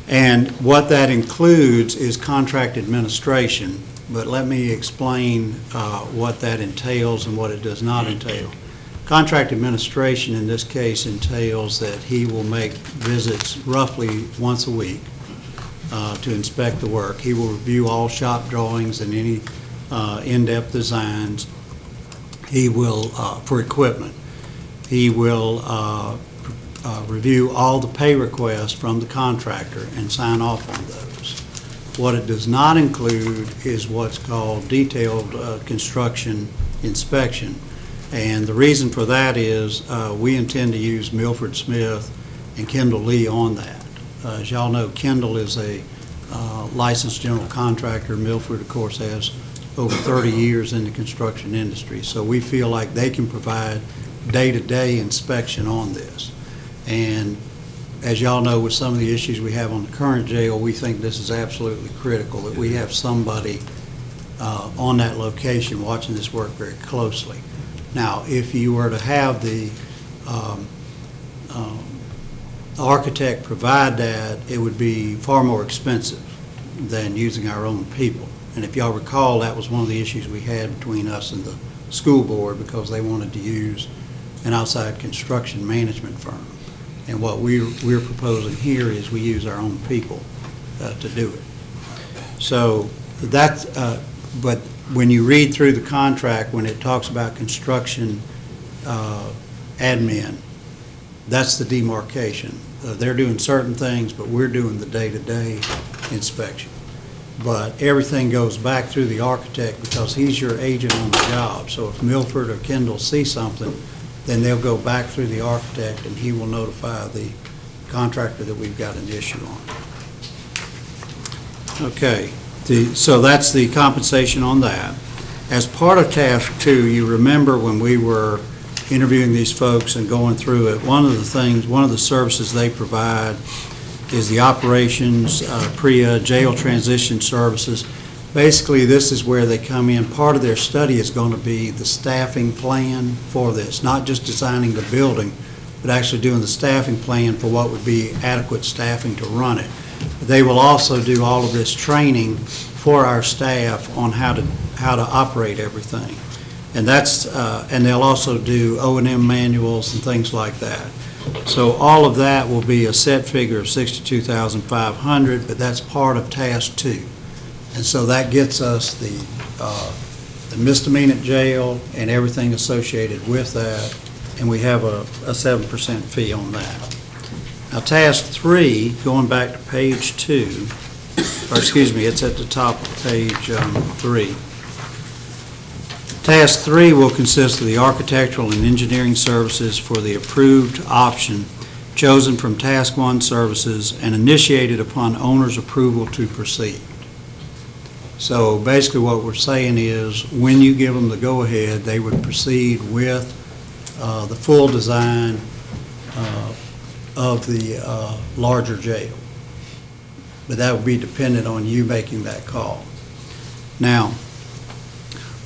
And what that includes is contract administration, but let me explain what that entails and what it does not entail. Contract administration in this case entails that he will make visits roughly once a week to inspect the work. He will review all shop drawings and any in-depth designs. He will, for equipment, he will review all the pay requests from the contractor and sign off on those. What it does not include is what's called detailed construction inspection. And the reason for that is we intend to use Milford Smith and Kendall Lee on that. As y'all know, Kendall is a licensed general contractor. Milford, of course, has over 30 years in the construction industry. So we feel like they can provide day-to-day inspection on this. And as y'all know, with some of the issues we have on the current jail, we think this is absolutely critical, that we have somebody on that location watching this work very closely. Now, if you were to have the architect provide that, it would be far more expensive than using our own people. And if y'all recall, that was one of the issues we had between us and the school board, because they wanted to use an outside construction management firm. And what we're proposing here is we use our own people to do it. So that's, but when you read through the contract, when it talks about construction admin, that's the demarcation. They're doing certain things, but we're doing the day-to-day inspection. But everything goes back through the architect because he's your agent on the job. So if Milford or Kendall see something, then they'll go back through the architect and he will notify the contractor that we've got an issue on. Okay, so that's the compensation on that. As part of task 2, you remember when we were interviewing these folks and going through it, one of the services they provide is the operations, PREA, jail transition services. Basically, this is where they come in. Part of their study is going to be the staffing plan for this, not just designing the building, but actually doing the staffing plan for what would be adequate staffing to run it. They will also do all of this training for our staff on how to operate everything. And that's and they'll also do O&M manuals and things like that. So all of that will be a set figure of $62,500, but that's part of task 2. And so that gets us the misdemeanor jail and everything associated with that, and we have a 7% fee on that. Now task 3, going back to page 2, or excuse me, it's at the top of page 3. Task 3 will consist of the architectural and engineering services for the approved option chosen from Task 1 services and initiated upon owner's approval to proceed. So basically what we're saying is when you give them the go-ahead, they would proceed with the full design of the larger jail. But that would be dependent on you making that call. Now,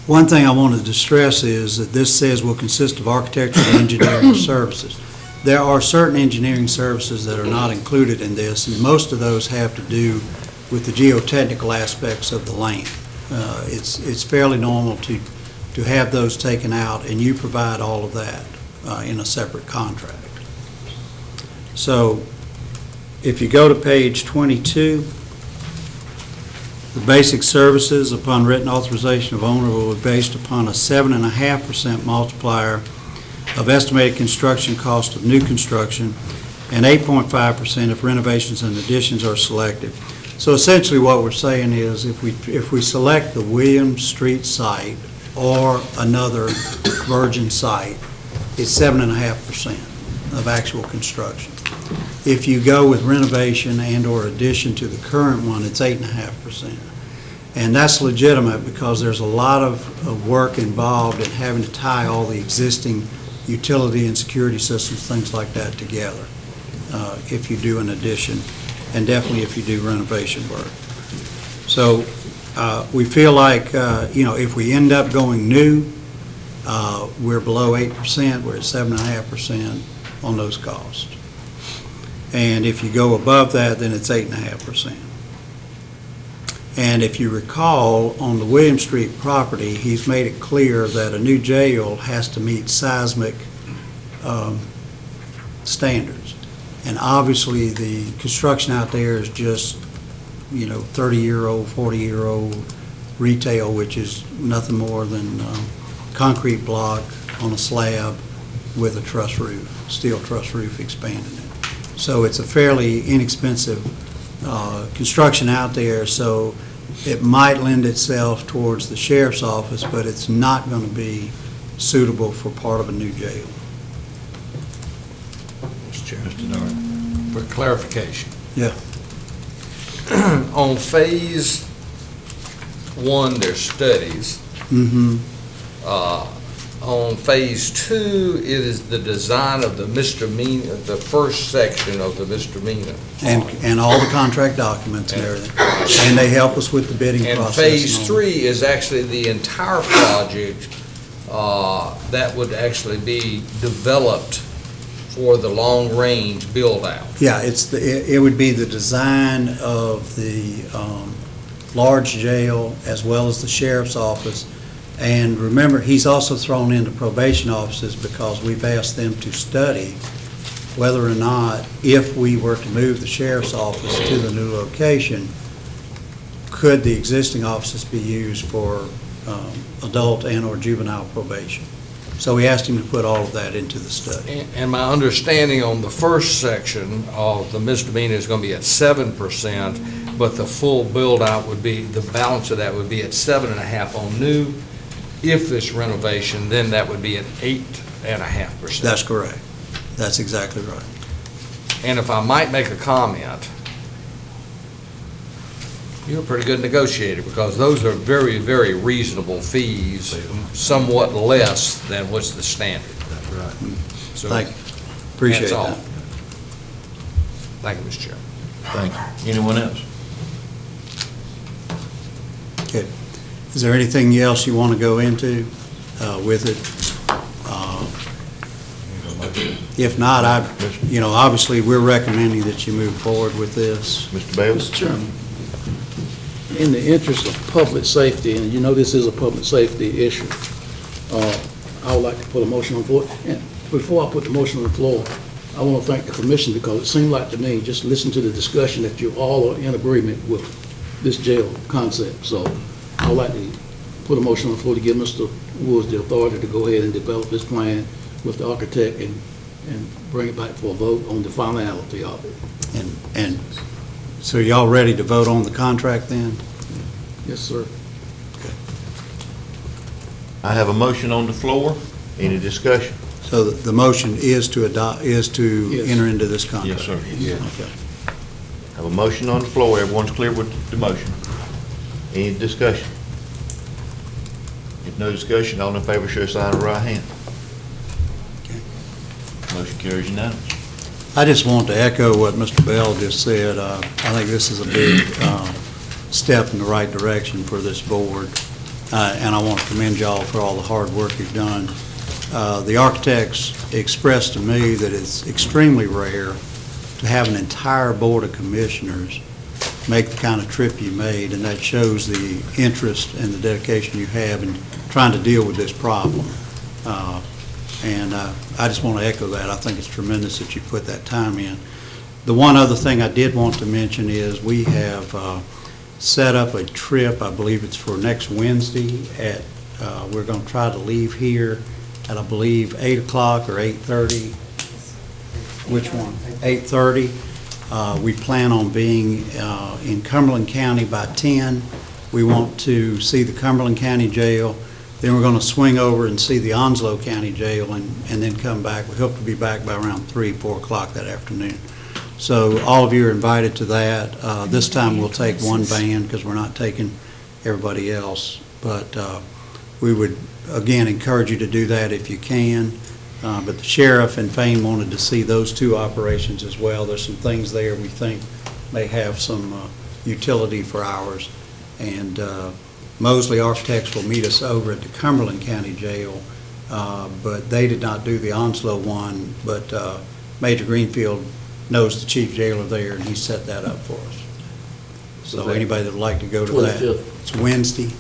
one thing I wanted to stress is that this says will consist of architectural and engineering services. There are certain engineering services that are not included in this, and most of those have to do with the geotechnical aspects of the land. It's fairly normal to have those taken out, and you provide all of that in a separate contract. So if you go to page 22, the basic services upon written authorization of owner will be based upon a 7.5% multiplier of estimated construction cost of new construction and 8.5% if renovations and additions are selected. So essentially what we're saying is if we select the Williams Street site or another virgin site, it's 7.5% of actual construction. If you go with renovation and or addition to the current one, it's 8.5%. And that's legitimate because there's a lot of work involved in having to tie all the existing utility and security systems, things like that together, if you do an addition, and definitely if you do renovation work. So we feel like, if we end up going new, we're below 8%, we're at 7.5% on those costs. And if you go above that, then it's 8.5%. And if you recall, on the William Street property, he's made it clear that a new jail has to meet seismic standards. And obviously, the construction out there is just, 30-year-old, 40-year-old retail, which is nothing more than concrete block on a slab with a truss roof, steel truss roof expanding it. So it's a fairly inexpensive construction out there, so it might lend itself towards the sheriff's office, but it's not going to be suitable for part of a new jail. Mr. Chairman, for clarification. Yeah. On phase 1, there's studies. Mm-hmm. On Phase 2, it is the design of the misdemeanor, the first section of the misdemeanor. And all the contract documents and everything. And they help us with the bidding And process. Phase and all. 3 is actually the entire project that would actually be developed for the long-range build-out. Yeah, it would be the design of the large jail as well as the sheriff's office. And remember, he's also thrown in the probation offices because we've asked them to study whether or not, if we were to move the sheriff's office to the new location, could the existing offices be used for adult and/or juvenile probation? So we asked him to put all of that into the study. And my understanding on the first section of the misdemeanor is going to be at 7%, but the full build-out would be, the balance of that would be at 7.5% on new. If this renovation, then that would be at 8.5%. That's correct. That's exactly right. And if I might make a comment, you're a pretty good negotiator, because those are very, very reasonable fees, somewhat less than what's the standard. That's right. So Thank you. Appreciate that's all. that. Thank you, Mr. Chairman. Thank you. Anyone else? Okay. Is there anything else you want to go into with it? If not, obviously, we're recommending that you move forward with this. Mr. Bales? Mr. Chairman, in the interest of public safety, and you know this is a public safety issue, I would like to put a motion on the floor. And before I put the motion on the floor, I want to thank the commission, because it seemed like to me, just listen to the discussion, that you all are in agreement with this jail concept. So I would like to put a motion on the floor to give Mr. Woods the authority to go ahead and develop this plan with the architect and bring it back for a vote on the finality of it. And so y'all ready to vote on the contract then? Yes, sir. I have a motion on the floor. Any discussion? So the motion is to adopt, is to Yes. enter into this contract? Yes, sir. Yeah. Okay. Have a motion on the floor. Everyone's clear with the motion. Any discussion? If no discussion, all in favor, show sign of right hand. Motion carries unanimous. I just want to echo what Mr. Bell just said. I think this is a big step in the right direction for this board, and I want to commend y'all for all the hard work you've done. The architects expressed to me that it's extremely rare to have an entire board of commissioners make the kind of trip you made, and that shows the interest and the dedication you have in trying to deal with this problem. And I just want to echo that. I think it's tremendous that you put that time in. The one other thing I did want to mention is we have set up a trip, I believe it's for next Wednesday at, we're going to try to leave here at, I believe, 8 o'clock or 8:30. Which one? 8:30. We plan on being in Cumberland County by 10. We want to see the Cumberland County Jail. Then we're going to swing over and see the Onslow County Jail and then come back. We hope to be back by around 3, 4 o'clock that afternoon. So all of you are invited to that. This time we'll take one van because we're not taking everybody else. But we would, again, encourage you to do that if you can. But the sheriff and Fane wanted to see those two operations as well. There's some things there we think may have some utility for ours. And Mosley Architects will meet us over at the Cumberland County Jail, but they did not do the Onslow one, but Major Greenfield knows the chief jailer there, and he set that up for us. So anybody that would like to go to that, 25th. it's Wednesday.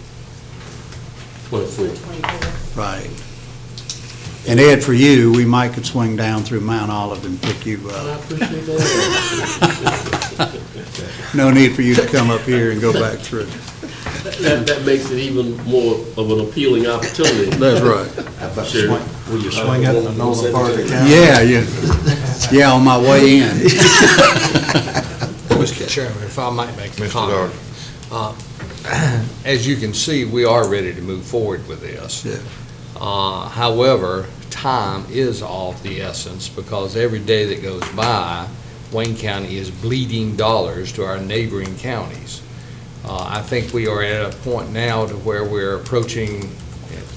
24th. Right. And Ed, for you, we might could swing down through Mount Olive and pick you I up. appreciate that. No need for you to come up here and go back through. That makes it even more of an appealing opportunity. That's right. Sure. Will you swing up in the northern part of the county? Yeah, yeah, on my way in. Mr. Chairman, if I might make a Mr. comment. As you can see, we are ready to move forward with this. Yeah. However, time is of the essence, because every day that goes by, Wayne County is bleeding dollars to our neighboring counties. I think we are at a point now to where we're approaching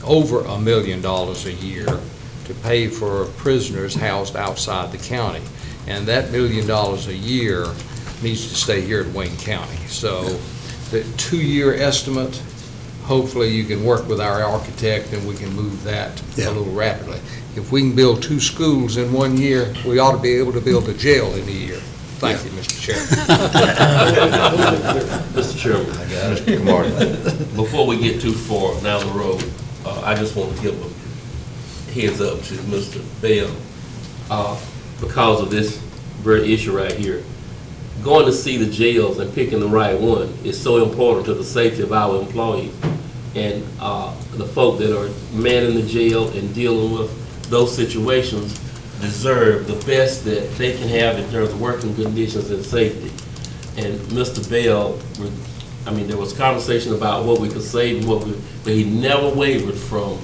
over $1 million a year to pay for prisoners housed outside the county. And that $1 million a year needs to stay here in Wayne County. So the 2-year estimate, hopefully you can work with our architect and we can move that a little rapidly. If we can build 2 schools in 1 year, we ought to be able to build a jail in a year. Thank you, Mr. Chairman. Mr. Chairman, Mr. Camardi. before we get too far down the road, I just want to give a heads up to Mr. Bell, because of this very issue right here. Going to see the jails and picking the right one is so important to the safety of our employees. And the folk that are manning the jail and dealing with those situations deserve the best that they can have in terms of working conditions and safety. And Mr. Bell, I mean, there was conversation about what we could save and but he never wavered from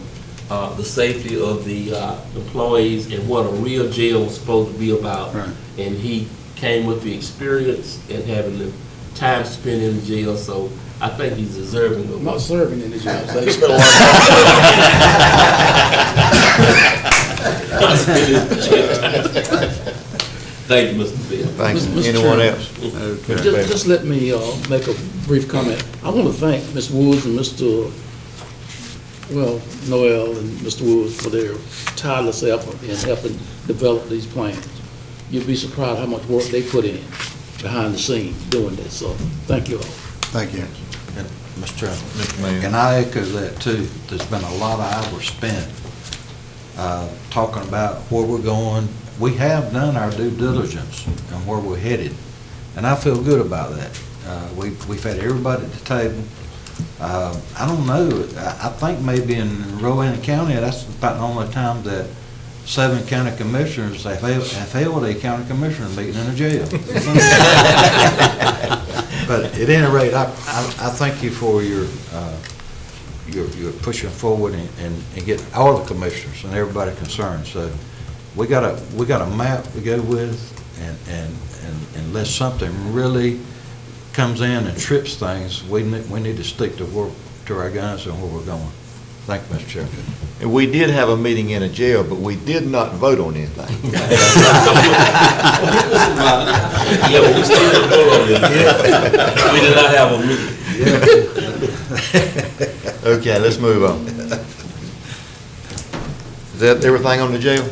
the safety of the employees and what a real jail was supposed to be about. Right. And he came with the experience and having the time spent in the jail, so I think he's deserving of. I'm not serving in the jail. So He spent a lot Thank you, Mr. Bell. Thanks. Mr. Anyone Chairman. else? Just let me make a brief comment. I want to thank Ms. Woods and Mr. Noel and Mr. Woods for their tireless effort in helping develop these plans. You'd be surprised how much work they put in behind the scenes doing this, so thank you all. Thank you. And, Mr. Chairman, Mr. Mayor. and I echo that too. There's been a lot of hours spent talking about where we're going. We have done our due diligence on where we're headed, and I feel good about that. We've had everybody at the table. I don't know, I think maybe in Rowan County, that's about the only time that 7 county commissioners have held a county commissioner meeting in a jail. But at any rate, I thank you for your pushing forward and get all the commissioners and everybody concerned. So we got a map to go with, and unless something really comes in and trips things, we need to stick to our guns and where we're going. Thank you, Mr. Chairman. And we did have a meeting in a jail, but we did not vote on anything. Yeah, but we still didn't vote on it. We did not have a meeting. Okay, let's move on. Is that everything on the jail?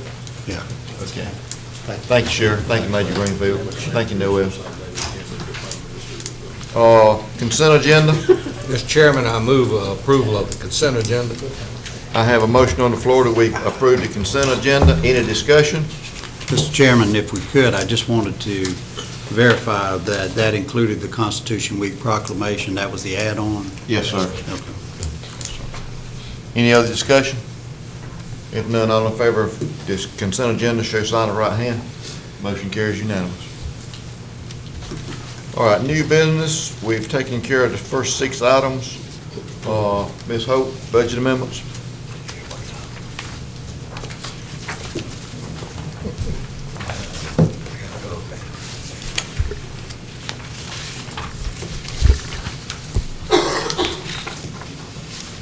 Yeah. Okay. Thank you, Sheriff. Thank you, Major Greenfield. Thank you, Noel. Consent agenda. Mr. Chairman, I move approval of the consent agenda. I have a motion on the floor that we approve the consent agenda. Any discussion? Mr. Chairman, if we could, I just wanted to verify that that included the Constitution Week proclamation. That was the add-on? Yes, sir. Okay. Any other discussion? If none, all in favor of this consent agenda, show sign of right hand. Motion carries unanimous. All right, new business. We've taken care of the first 6 items. Ms. Hope, budget amendments.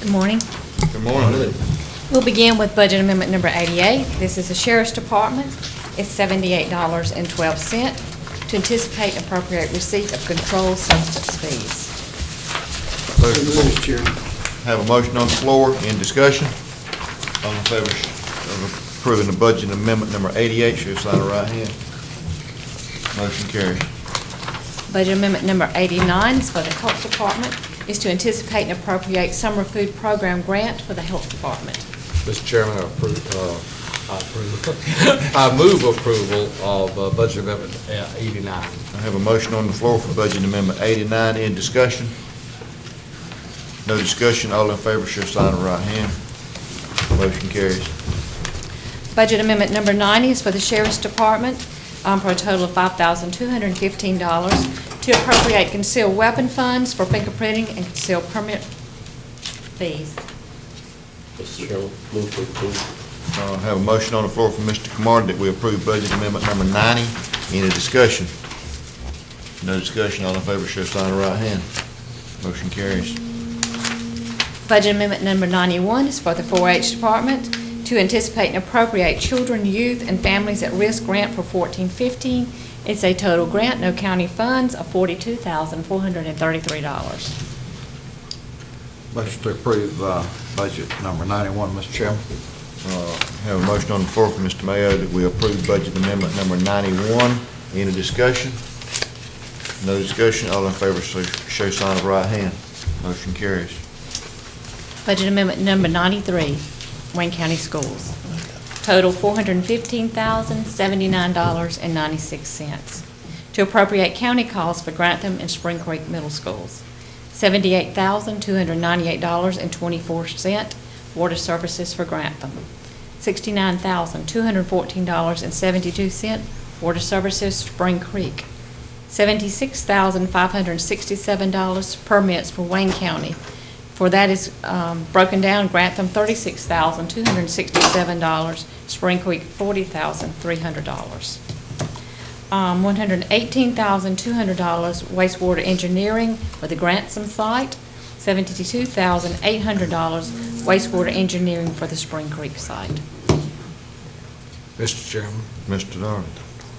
Good morning. Good morning. We'll begin with budget amendment number 88. This is the Sheriff's Department. It's $78.12 to anticipate and appropriate receipt of controlled substance fees. Mr. Chairman. Have a motion on the floor. In discussion? All in favor of approving the budget amendment number 88, show sign of right hand. Motion carries. Budget amendment number 89 is for the Health Department. Is to anticipate and appropriate summer food program grant for the Health Department. Mr. Chairman, I move approval of budget amendment 89. I have a motion on the floor for budget amendment 89. In discussion? No discussion. All in favor, show sign of right hand. Motion carries. Budget amendment number 90 is for the Sheriff's Department for a total of $5,215 to appropriate concealed weapon funds for fingerprinting and concealed permit fees. Mr. Chairman, move to approve. I have a motion on the floor from Mr. Camardi that we approve budget amendment number 90. Any discussion? No discussion. All in favor, show sign of right hand. Motion carries. Budget Amendment Number 91 is for the 4-H Department to anticipate and appropriate Children, Youth, and Families at Risk grant for 14-15. It's a total grant, no county funds, of $42,433. Motion to approve budget number 91, Mr. Chairman. Have a motion on the floor from Mr. Mayo that we approve budget amendment number 91. Any discussion? No discussion. All in favor, show sign of right hand. Motion carries. Budget Amendment Number 93, Wayne County Schools. Total $415,079.96. To appropriate county costs for Grantham and Spring Creek Middle Schools. $78,298.24 water services for Grantham. $69,214.72 water services for Spring Creek. $76,567 permits for Wayne County. For that is broken down, Grantham $36,267, Spring Creek $40,300. $118,200 wastewater engineering for the Grantham site, $72,800 wastewater engineering for the Spring Creek site. Mr. Chairman, Mr. Darling.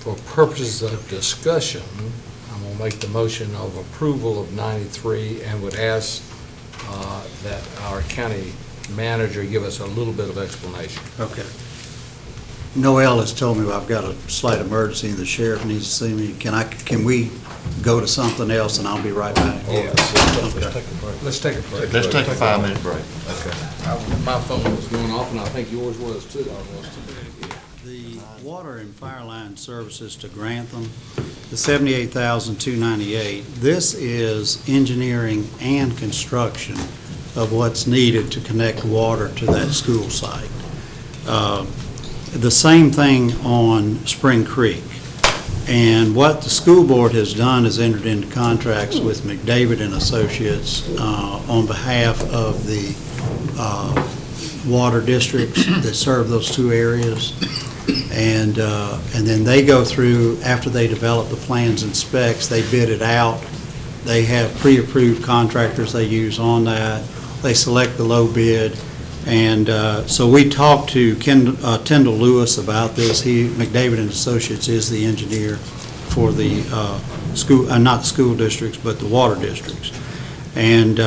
for purposes of discussion, I'm going to make the motion of approval of 93 and would ask that our county manager give us a little bit of explanation. Okay. Noel has told me I've got a slight emergency and the sheriff needs to see me. Can we go to something else and I'll be right back? Yes. Let's take a break. Let's take a 5-minute break. Okay. My phone was going off, and I think yours was too. The water and fire line services to Grantham, the $78,298, this is engineering and construction of what's needed to connect water to that school site. The same thing on Spring Creek. And what the school board has done is entered into contracts with McDavid and Associates on behalf of the water districts that serve those two areas. And then they go through, after they develop the plans and specs, they bid it out. They have pre-approved contractors they use on that. They select the low bid. And so we talked to Tyndall Lewis about this. McDavid and Associates is the engineer for the school, not the school districts, but the water districts. And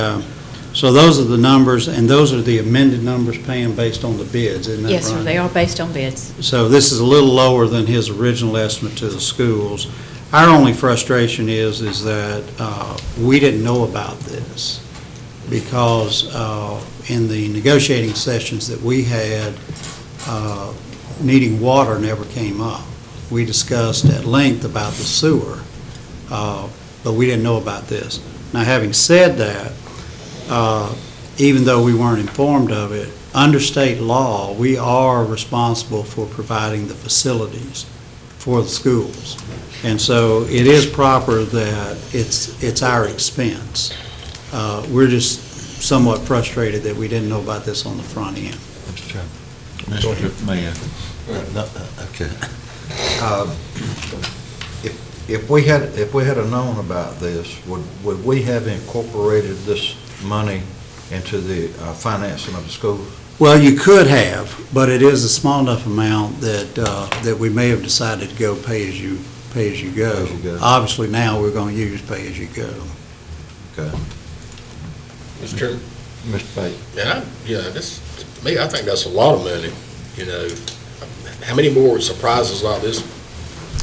so those are the numbers, and those are the amended numbers paying based on the bids, isn't that right? Yes, sir, they are based on bids. So this is a little lower than his original estimate to the schools. Our only frustration is that we didn't know about this because in the negotiating sessions that we had, needing water never came up. We discussed at length about the sewer, but we didn't know about this. Now, having said that, even though we weren't informed of it, under state law, we are responsible for providing the facilities for the schools. And so it is proper that it's our expense. We're just somewhat frustrated that we didn't know about this on the front end. Mr. Chairman. Mr. Mayor. Okay. If we had known about this, would we have incorporated this money into the financing of the school? Well, you could have, but it is a small enough amount that we may have decided to go pay as you go. Obviously, now we're going to use pay as you go. Okay. Mr. Chairman? Mr. Pate. To me, I think that's a lot of money, How many more surprises like this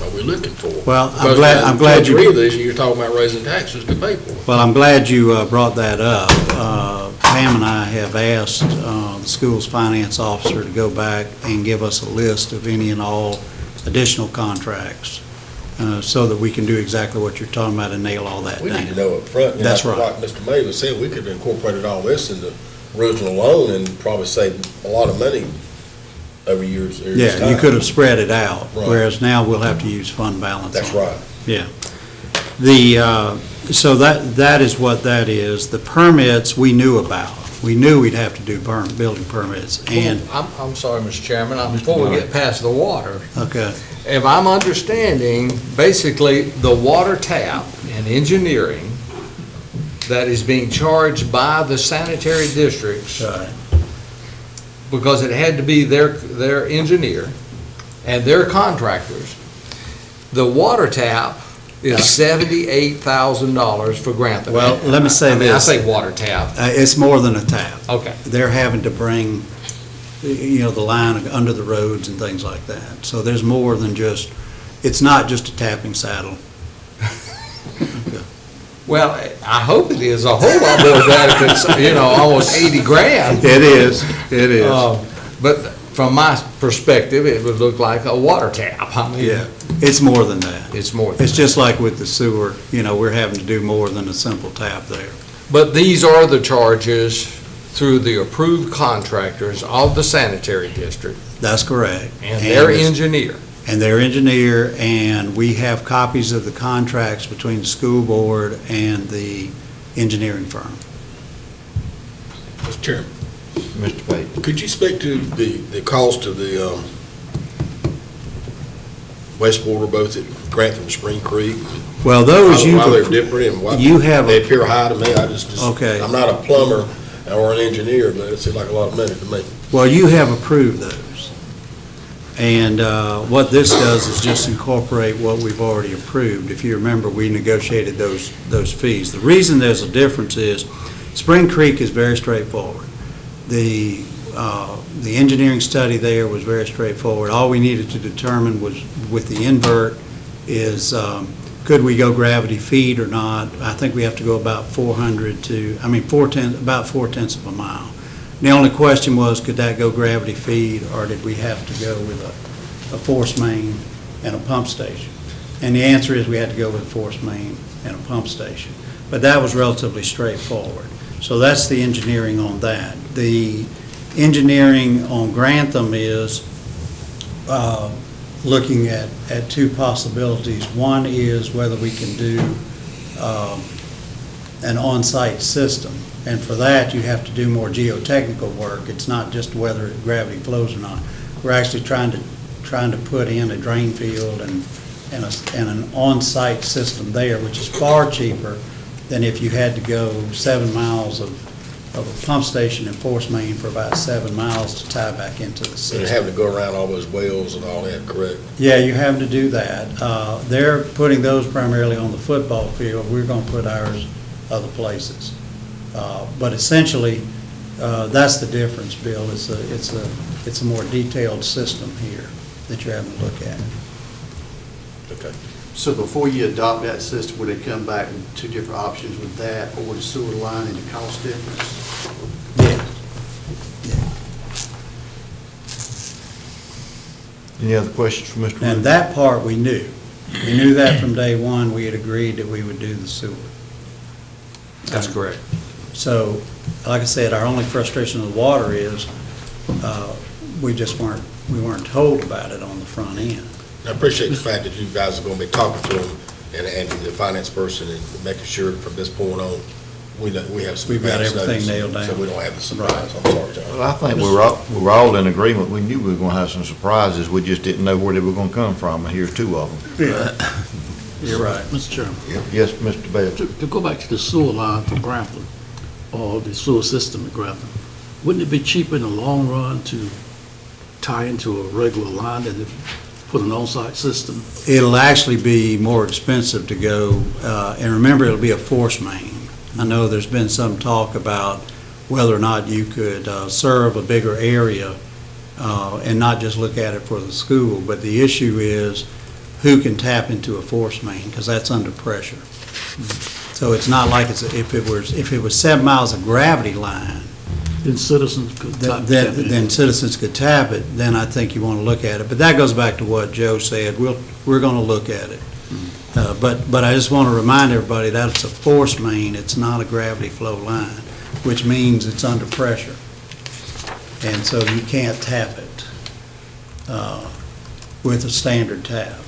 are we looking for? Well, Because I'm glad you. Three of these, you're talking about raising taxes to pay for it. Well, I'm glad you brought that up. Pam and I have asked the school's finance officer to go back and give us a list of any and all additional contracts so that we can do exactly what you're talking about and nail all that We down. need to know up front. That's right. Like Mr. May was saying, we could have incorporated all this in the original loan and probably saved a lot of money over years. Yeah, you could have spread it out, Right. whereas now we'll have to use fund balance. That's on it. right. Yeah. So that is what that is. The permits we knew about. We knew we'd have to do building permits, and, I'm sorry, Mr. Chairman, before we get past the water, okay, if I'm understanding, basically, the water tap and engineering that is being charged by the sanitary districts because it had to be their engineer and their contractors. The water tap is $78,000 for Grantham. Well, let me say I mean, this. I say water tap. It's more than a tap. Okay. They're having to bring, the line under the roads and things like that. So there's more than just, it's not just a tapping saddle. Well, I hope it is a whole lot more than that if it's, almost 80 grand. It is. But from my perspective, it would look like a water tap. I mean, Yeah, it's more than that. It's more than It's just like with the sewer, we're having to do more than a simple tap there. But these are the charges through the approved contractors of the sanitary district. That's correct. And their engineer. And their engineer, and we have copies of the contracts between the school board and the engineering firm. Mr. Chairman. Mr. Pate. Could you speak to the cost of the wastewater, both at Grantham and Spring Creek? Well, those Why they're different and why you have they appear high to me. Okay. I'm not a plumber or an engineer, but it seems like a lot of money to me. Well, you have approved those. And what this does is just incorporate what we've already approved. If you remember, we negotiated those fees. The reason there's a difference is Spring Creek is very straightforward. The engineering study there was very straightforward. All we needed to determine was with the invert is could we go gravity feed or not. I think we have to go about about 4/10 of a mile. The only question was, could that go gravity feed, or did we have to go with a force main and a pump station? And the answer is we had to go with a force main and a pump station. But that was relatively straightforward. So that's the engineering on that. The engineering on Grantham is looking at two possibilities. One is whether we can do an on-site system. And for that, you have to do more geotechnical work. It's not just whether gravity flows or not. We're actually trying to put in a drain field and an on-site system there, which is far cheaper than if you had to go 7 miles of a pump station and force main for about 7 miles to tie back into the And system. you're having to go around all those wells and all that, correct? Yeah, you have to do that. They're putting those primarily on the football field. We're going to put ours other places. But essentially, that's the difference, Bill. It's a more detailed system here that you're having to look at. Okay. So before you adopt that system, would it come back with two different options with that or the sewer line and the cost difference? Any other questions for Mr. Wood? And that part we knew. We knew that from day one. We had agreed that we would do the sewer. That's correct. So, like I said, our only frustration with the water is we weren't told about it on the front end. I appreciate the fact that you guys are going to be talking to them and to the finance person and making sure from this point on, we have some. We've got advance everything notice, nailed down. So we don't have the surprise. I'm sorry, John. Well, I think we were all in agreement. We knew we were going to have some surprises. We just didn't know where they were going to come from, and here's two of them. Yeah. You're right. Mr. Chairman, Yes, Mr. Bell. to go back to the sewer line for Grantham, or the sewer system at Grantham, wouldn't it be cheaper in the long run to tie into a regular line than to put an on-site system? It'll actually be more expensive to go, and remember, it'll be a force main. I know there's been some talk about whether or not you could serve a bigger area and not just look at it for the school, but the issue is who can tap into a force main, because that's under pressure. So it's not like if it was 7 miles of gravity line, Then citizens could tap it. then citizens could tap it, then I think you want to look at it. But that goes back to what Joe said, we're going to look at it. But I just want to remind everybody that it's a force main, it's not a gravity flow line, which means it's under pressure. And so you can't tap it with a standard tap.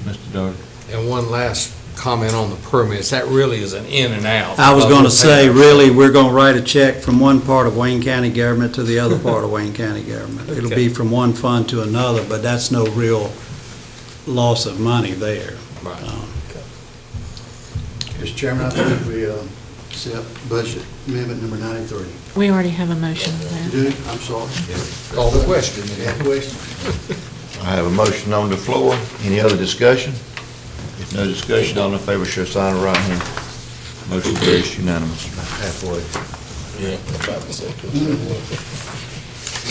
Mr. Doug. And one last comment on the permits, that really is an in and out. I was going to say, really, we're going to write a check from one part of Wayne County government to the other part of Wayne County government. It'll be from one fund to another, but that's no real loss of money there. Right. Mr. Chairman, I think we accept budget amendment number 93. We already have a motion for that. You do? I'm sorry. Call the question. I have a motion on the floor. Any other discussion? If no discussion, all in favor, show sign of right hand. Motion carries unanimous. Halfway.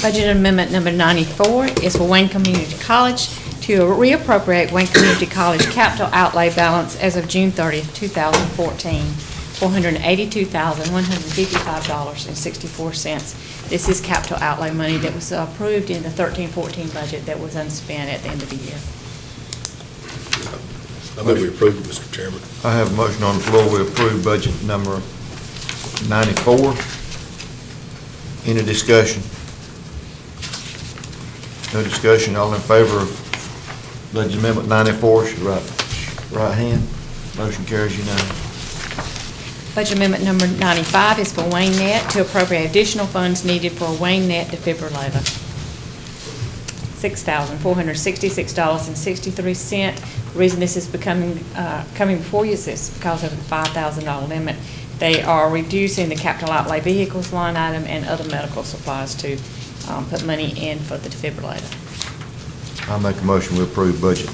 Budget amendment number 94 is for Wayne Community College to reappropriate Wayne Community College capital outlay balance as of June 30th, 2014, $482,155.64. This is capital outlay money that was approved in the 13-14 budget that was unspent at the end of the year. I move we approve it, Mr. Chairman. I have a motion on the floor. We approve budget number 94. Any discussion? No discussion. All in favor of budget amendment 94, should right hand. Motion carries unanimous. Budget amendment number 95 is for Wayne Net to appropriate additional funds needed for a Wayne Net defibrillator. $6,466.63. The reason this is coming before you is this because of the $5,000 limit. They are reducing the capital outlay vehicles line item and other medical supplies to put money in for the defibrillator. I'll make a motion we approve budget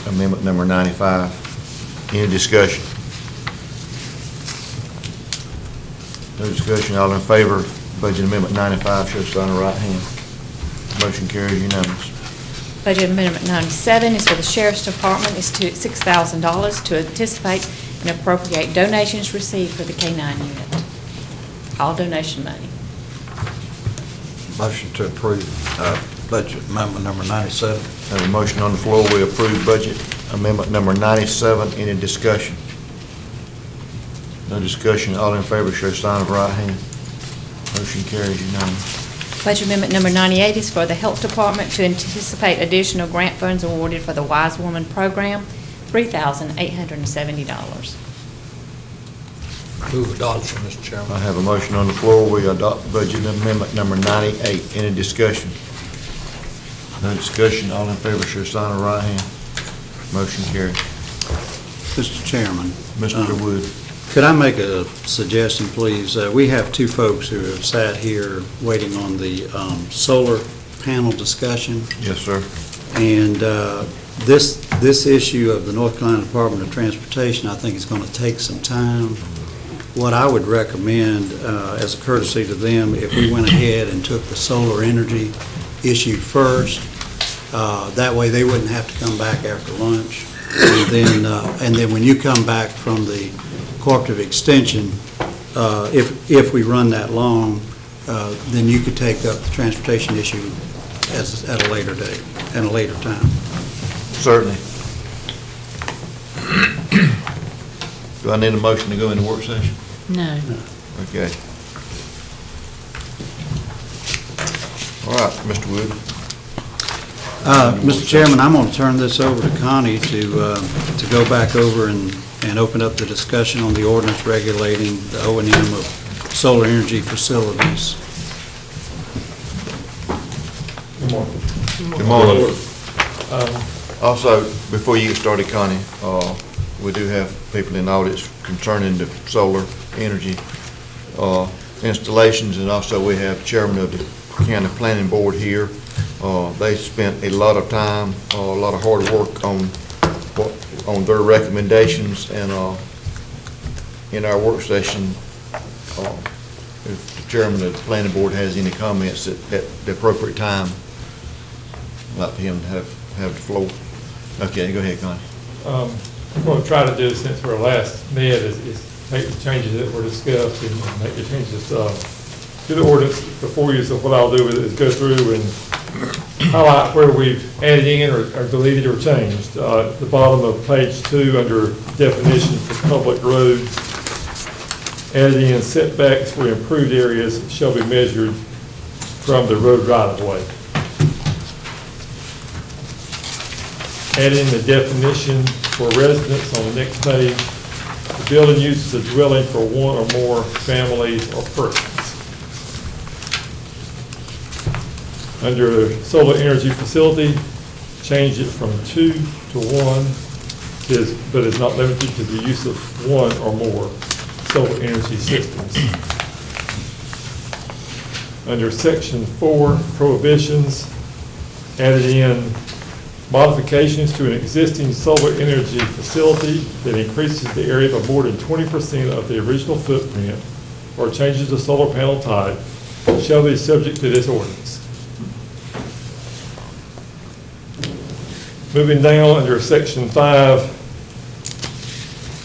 amendment number 95. Any discussion? No discussion. All in favor of budget amendment 95, show sign of right hand. Motion carries unanimous. Budget amendment 97 is for the Sheriff's Department. It's to $6,000 to anticipate and appropriate donations received for the K-9 unit. All donation money. Motion to approve budget amendment number 97. I have a motion on the floor. We approve budget amendment number 97. Any discussion? No discussion. All in favor, show sign of right hand. Motion carries unanimous. Budget amendment number 98 is for the Health Department to anticipate additional grant funds awarded for the Wise Woman Program, $3,870. Move adoption, Mr. Chairman. I have a motion on the floor. We adopt budget amendment number 98. Any discussion? No discussion. All in favor, show sign of right hand. Motion carries. Mr. Chairman. Mr. Wood. Could I make a suggestion, please? We have two folks who have sat here waiting on the solar panel discussion. Yes, sir. And this issue of the North Carolina Department of Transportation, I think is going to take some time. What I would recommend, as a courtesy to them, if we went ahead and took the solar energy issue first, that way they wouldn't have to come back after lunch. And then when you come back from the cooperative extension, if we run that long, then you could take up the transportation issue at a later date, and a later time. Certainly. Do I need a motion to go into work session? No. Okay. All right, Mr. Wood. Mr. Chairman, I'm going to turn this over to Connie to go back over and open up the discussion on the ordinance regulating the O&M of solar energy facilities. Good morning. Good morning. Also, before you get started, Connie, we do have people in the audience concerning the solar energy installations, and also we have chairman of the county planning board here. They spent a lot of time, a lot of hard work on their recommendations, and in our work session, if the chairman of the planning board has any comments at the appropriate time, I'd like for him to have the floor. Okay, go ahead, Connie. What I'm going to try to do since we're last met is make the changes that were discussed and make the changes to the ordinance before you. So what I'll do is go through and highlight where we've added in or deleted or changed. At the bottom of page 2, under definition for public roads, added in setbacks for improved areas shall be measured from the road right-of-way. Add in the definition for residence on the next page. The building use is a dwelling for one or more families or persons. Under solar energy facility, change it from 2 to 1, but is not limited to the use of one or more. solar energy systems. Under Section 4, prohibitions, added in modifications to an existing solar energy facility that increases the area by more than 20% of the original footprint or changes the solar panel type shall be subject to this ordinance. Moving down under Section 5,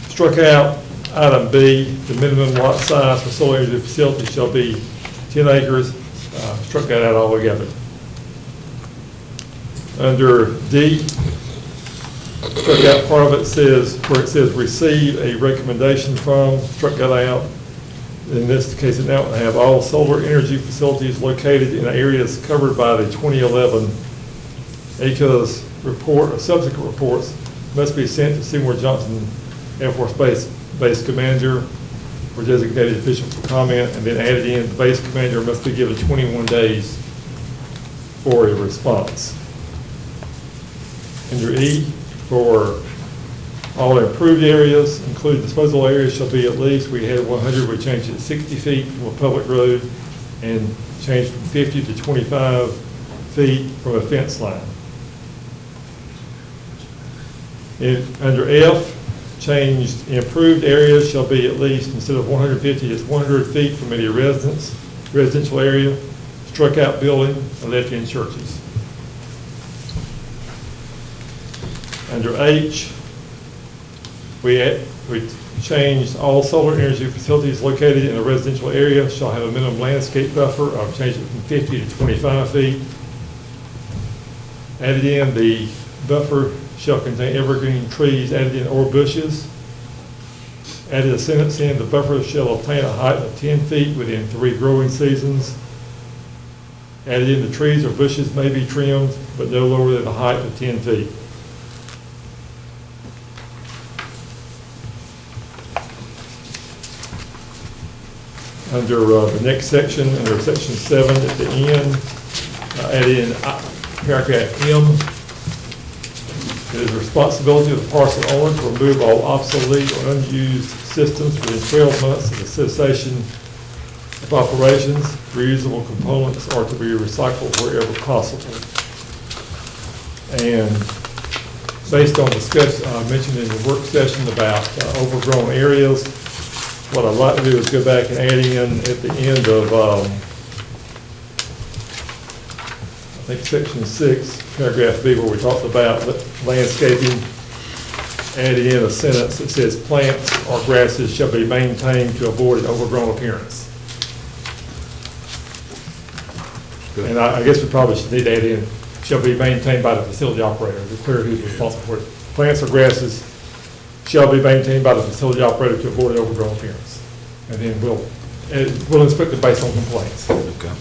struck out item B, the minimum lot size for solar energy facility shall be 10 acres, struck that out altogether. Under D, struck out part of it says, where it says receive a recommendation from, struck that out. In this case, it now would have all solar energy facilities located in areas covered by the 2011 ACUS report or subsequent reports must be sent to Seymour Johnson Air Force Base Commander or designated official for comment, and then added in, the base commander must be given 21 days for a response. Under E, for all improved areas, including disposal areas, shall be at least, we had 100, we changed it to 60 feet from a public road and changed from 50 to 25 feet from a fence line. Under F, changed improved areas shall be at least, instead of 150, it's 100 feet from any residential area, struck out building, and left in churches. Under H, we changed all solar energy facilities located in a residential area shall have a minimum landscape buffer. I've changed it from 50 to 25 feet. Added in, the buffer shall contain evergreen trees added in or bushes. Added a sentence in, the buffer shall obtain a height of 10 feet within 3 growing seasons. Added in, the trees or bushes may be trimmed, but no lower than a height of 10 feet. Under the next section, under Section 7 at the end, add in paragraph M. It is the responsibility of the parcel owner to remove all obsolete or unused systems within 12 months of the cessation of operations. Reusable components are to be recycled wherever possible. And based on discussion mentioned in the work session about overgrown areas, what I'd like to do is go back and add in at the end of, I think, Section 6, paragraph B, where we talked about landscaping, add in a sentence that says plants or grasses shall be maintained to avoid an overgrown appearance. Good. And I guess we probably should need to add in, shall be maintained by the facility operator, to be clear who's responsible for it. Plants or grasses shall be maintained by the facility operator to avoid overgrown appearance. And then we'll inspect it based on complaints. Okay.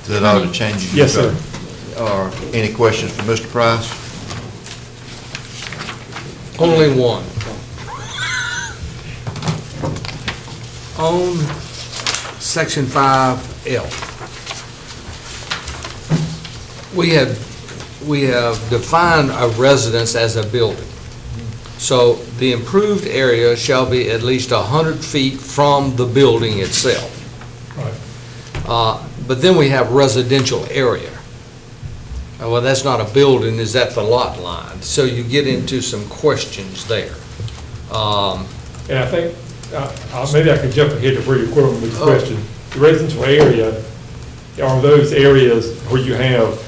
Is that all the changes? Yes, sir. Or any questions for Mr. Price? Only one. On Section 5L, we have defined a residence as a building. So the improved area shall be at least 100 feet from the building itself. Right. But then we have residential area. Well, that's not a building, is that the lot line? So you get into some questions there. And I think, maybe I could jump ahead to where you're quoting this question. The residential area are those areas where you have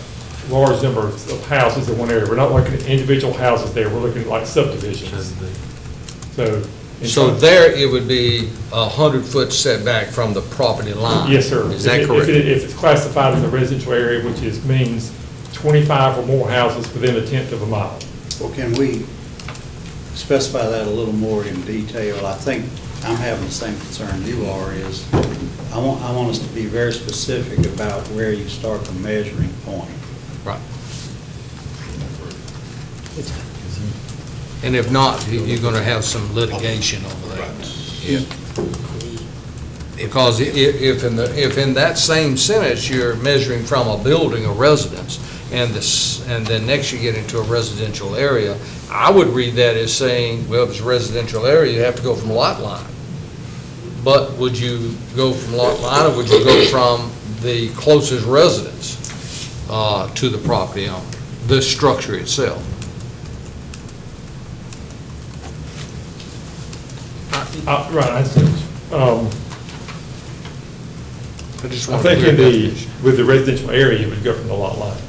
large number of houses in one area. We're not looking at individual houses there, we're looking at like subdivisions. So there it would be 100-foot setback from the property line? Yes, sir. Is that correct? If it's classified as a residential area, which means 25 or more houses within a tenth of a mile. Well, can we specify that a little more in detail? I think I'm having the same concern you are, is I want us to be very specific about where you start the measuring point. Right. And if not, you're going to have some litigation over that. Because if in that same sentence you're measuring from a building, a residence, and then next you get into a residential area, I would read that as saying, well, if it's a residential area, you have to go from lot line. But would you go from lot line, or would you go from the closest residence to the property owner, the structure itself? Right, I see. I just I want to think hear in that. with the residential area, you would go from the lot line.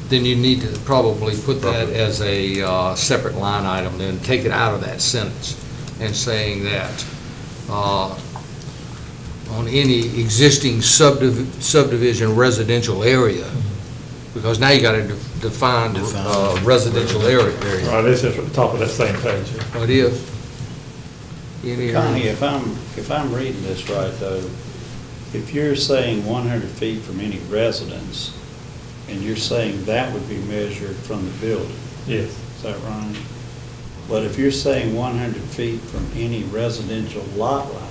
Then you need to probably put that as a separate line item, then take it out of that sentence, and saying that on any existing subdivision residential area, because now you got to define residential area. Right, this is at the top of that same page. Oh, it is? Connie, if I'm reading this right, though, if you're saying 100 feet from any residence, and you're saying that would be measured from the building? Yes. Is that right? But if you're saying 100 feet from any residential lot line?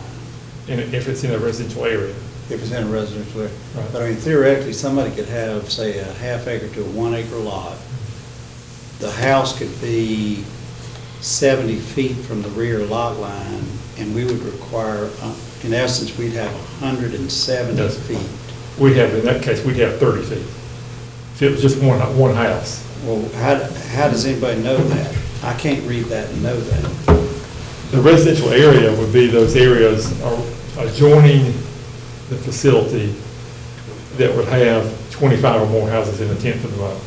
And if it's in a residential area. If it's in a residential area. Right. But I mean, theoretically, somebody could have, say, a half acre to a 1 acre lot. The house could be 70 feet from the rear lot line, and we would require, in essence, we'd have 170 Yes. feet. In that case, we'd have 30 feet. If it was just one house. Well, how does anybody know that? I can't read that and know that. The residential area would be those areas adjoining the facility that would have 25 or more houses in a tenth of the mile.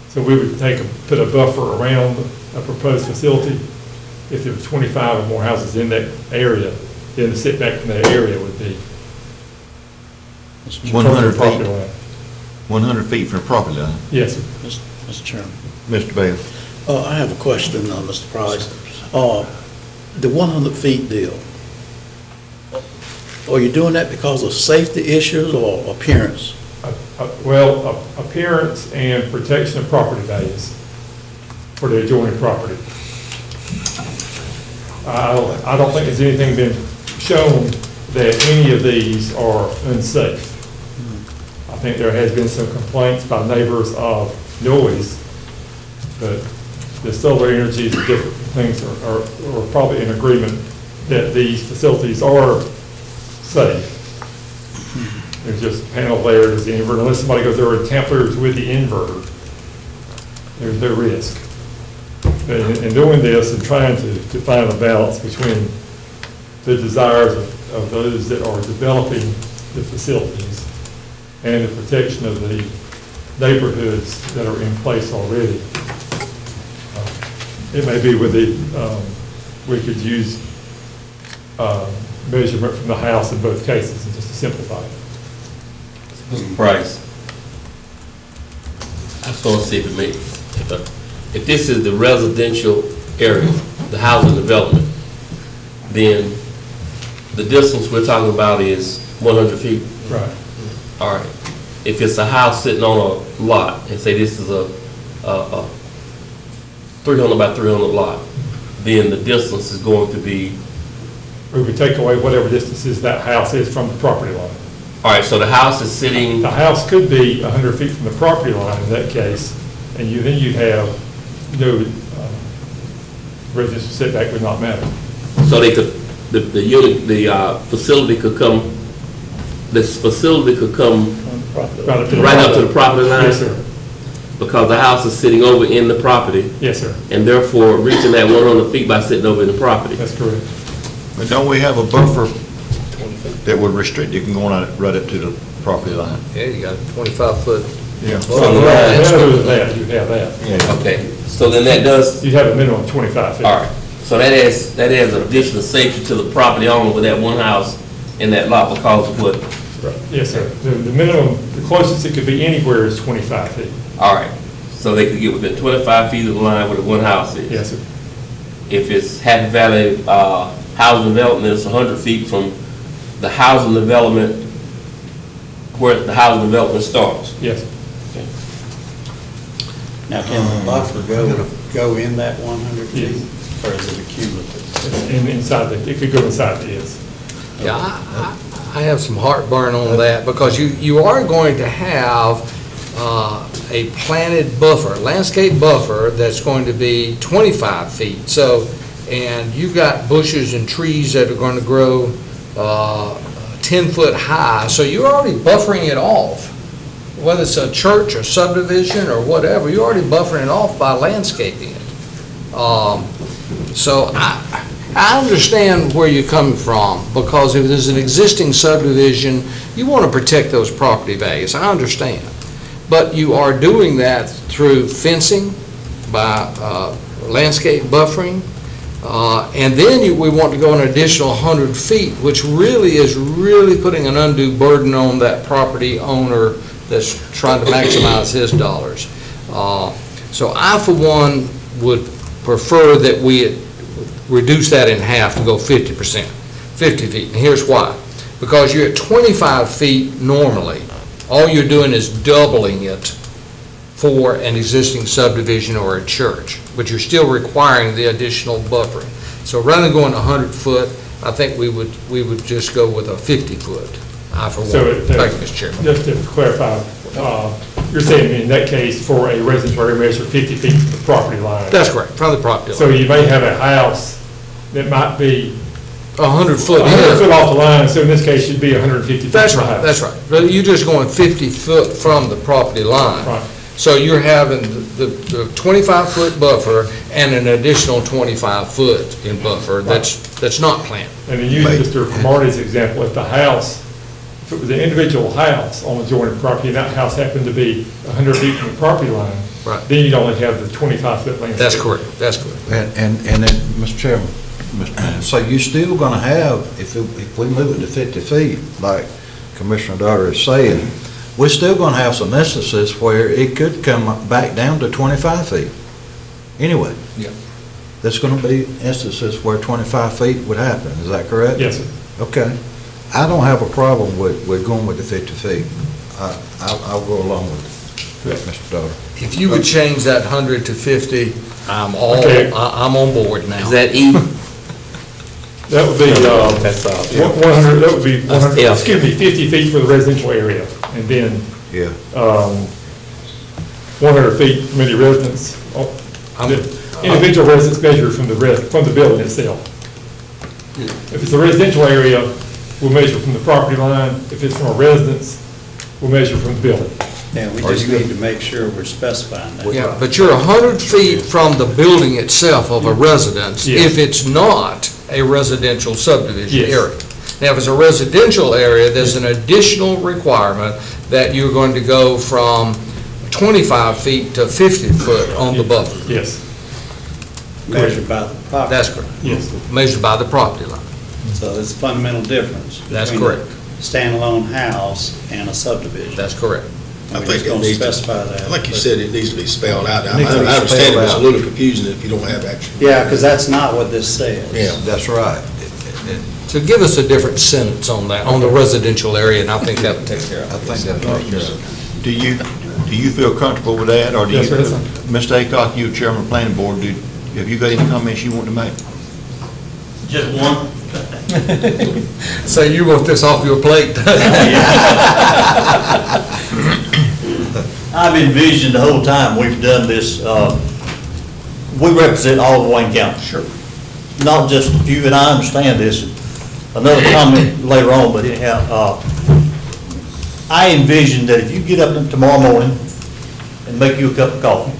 So we would put a buffer around a proposed facility. If there was 25 or more houses in that area, then the setback from that area would be 100 property feet. line. 100 feet from the property line. Yes, sir. Mr. Chairman. Mr. Bale. I have a question, Mr. Price. The 100 feet deal, are you doing that because of safety issues or appearance? Well, appearance and protection of property values for the adjoining property. I don't think there's anything been shown that any of these are unsafe. I think there has been some complaints by neighbors of noise, but the solar energies and different things are probably in agreement that these facilities are safe. There's just panel there, there's the inverter. Unless somebody goes over and tampers with the inverter, there's no risk. In doing this and trying to find a balance between the desires of those that are developing the facilities and the protection of the neighborhoods that are in place already. It may be with we could use measurement from the house in both cases, and just to simplify it. Mr. Price, I just want to see if this is the residential area, the housing development, then the distance we're talking about is 100 feet. Right. All right. If it's a house sitting on a lot, and say this is a 300 by 300 lot, then the distance is going to be? We would take away whatever distances that house is from the property line. All right, so the house is sitting? The house could be 100 feet from the property line in that case, and then you'd have no residential setback would not matter. So they could, the unit, the facility could come, this facility could come right up to the property line? Yes, sir. Because the house is sitting over in the property? Yes, sir. And therefore reaching that 100 feet by sitting over in the property? That's correct. But don't we have a buffer that would restrict you from going right up to the property line? Yeah, you got a 25-foot. Yeah. From the line. You have that. Yeah. Okay, so then that does? You have a minimum of 25 feet. All right, so that adds additional safety to the property owner with that one house in that lot because of what? Right. Yes, sir. The minimum, the closest it could be anywhere is 25 feet. All right, so they could get within 25 feet of the line where the one house is? Yes, sir. If it's Happy Valley housing development, it's 100 feet from the housing development, where the housing development starts? Yes. Okay. Now, can the buffer go in that 100 feet? Yes. Or is it accumulative? It could go inside the yes. Yeah, I have some heartburn on that, because you are going to have a planted buffer, landscape buffer that's going to be 25 feet. So, and you've got bushes and trees that are going to grow 10 foot high, so you're already buffering it off. Whether it's a church or subdivision or whatever, you're already buffering it off by landscaping it. So I understand where you're coming from, because if there's an existing subdivision, you want to protect those property values. I understand. But you are doing that through fencing, by landscape buffering, and then we want to go an additional 100 feet, which really is putting an undue burden on that property owner that's trying to maximize his dollars. So I, for one, would prefer that we reduce that in half to go 50%, 50 feet. And here's why. Because you're at 25 feet normally. All you're doing is doubling it for an existing subdivision or a church, but you're still requiring the additional buffering. So rather than going 100 foot, I think we would just go with a 50 foot. I, for one. Thank you, Mr. Chairman. Just to clarify, you're saying in that case, for a residential area, measure 50 feet from the property line? That's correct, from the property line. So you may have a house that might be 100 foot. 100 foot off the line, so in this case, should be 150 feet. That's right, that's right. But you're just going 50 foot from the property line. Right. So you're having the 25-foot buffer and an additional 25 foot in buffer that's not planned. And then using Mr. Marty's example, if the house, if it was an individual house on adjoining property, and that house happened to be 100 feet from the property line, right, then you'd only have the 25-foot landscape. That's correct, that's correct. And then, Mr. Chairman, so you're still gonna have, if we move it to 50 feet, like Commissioner Darter is saying, we're still gonna have some instances where it could come back down to 25 feet. Anyway. Yeah. There's gonna be instances where 25 feet would happen, is that correct? Yes, sir. Okay. I don't have a problem with going with the 50 feet. I'll go along with it, Mr. Darter. If you would change that 100 to 50, I'm on board now. Is that E? That would be, 100, that would be 100, excuse me, 50 feet for the residential area, and then, 100 feet from any residence. The individual residence measured from the building itself. If it's a residential area, we'll measure from the property line. If it's from a residence, we'll measure from the building. Yeah, we just need to make sure we're specifying that. Yeah, but you're 100 feet from the building itself of a residence if it's not a residential subdivision area. Now, if it's a residential area, there's an additional requirement that you're going to go from 25 feet to 50 foot on the buffer. Yes. Measured by the property. That's correct. Yes. Measured by the property line. So there's a fundamental difference. That's between correct. a standalone house and a subdivision. That's correct. I We're think just it gonna needs to, specify that. like you said, it needs to be spelled out. I It needs to be understand spelled it's a out. little confusing if you don't have actual. Yeah, because that's not what this says. Yeah. That's right. So give us a different sentence on that, on the residential area, and I think that would take care of it. I think that'll take care of it. Do you feel comfortable with that, or do you? Yes, sir. Mr. Aycock, you chairman of the planning board, have you got any comments you want to make? Just one. So you want this off your plate? I've envisioned the whole time we've done this, we represent all of Wayne County. Sure. Not just you, and I understand this. Another comment later on, but anyhow, I envision that if you get up tomorrow morning and make you a cup of coffee,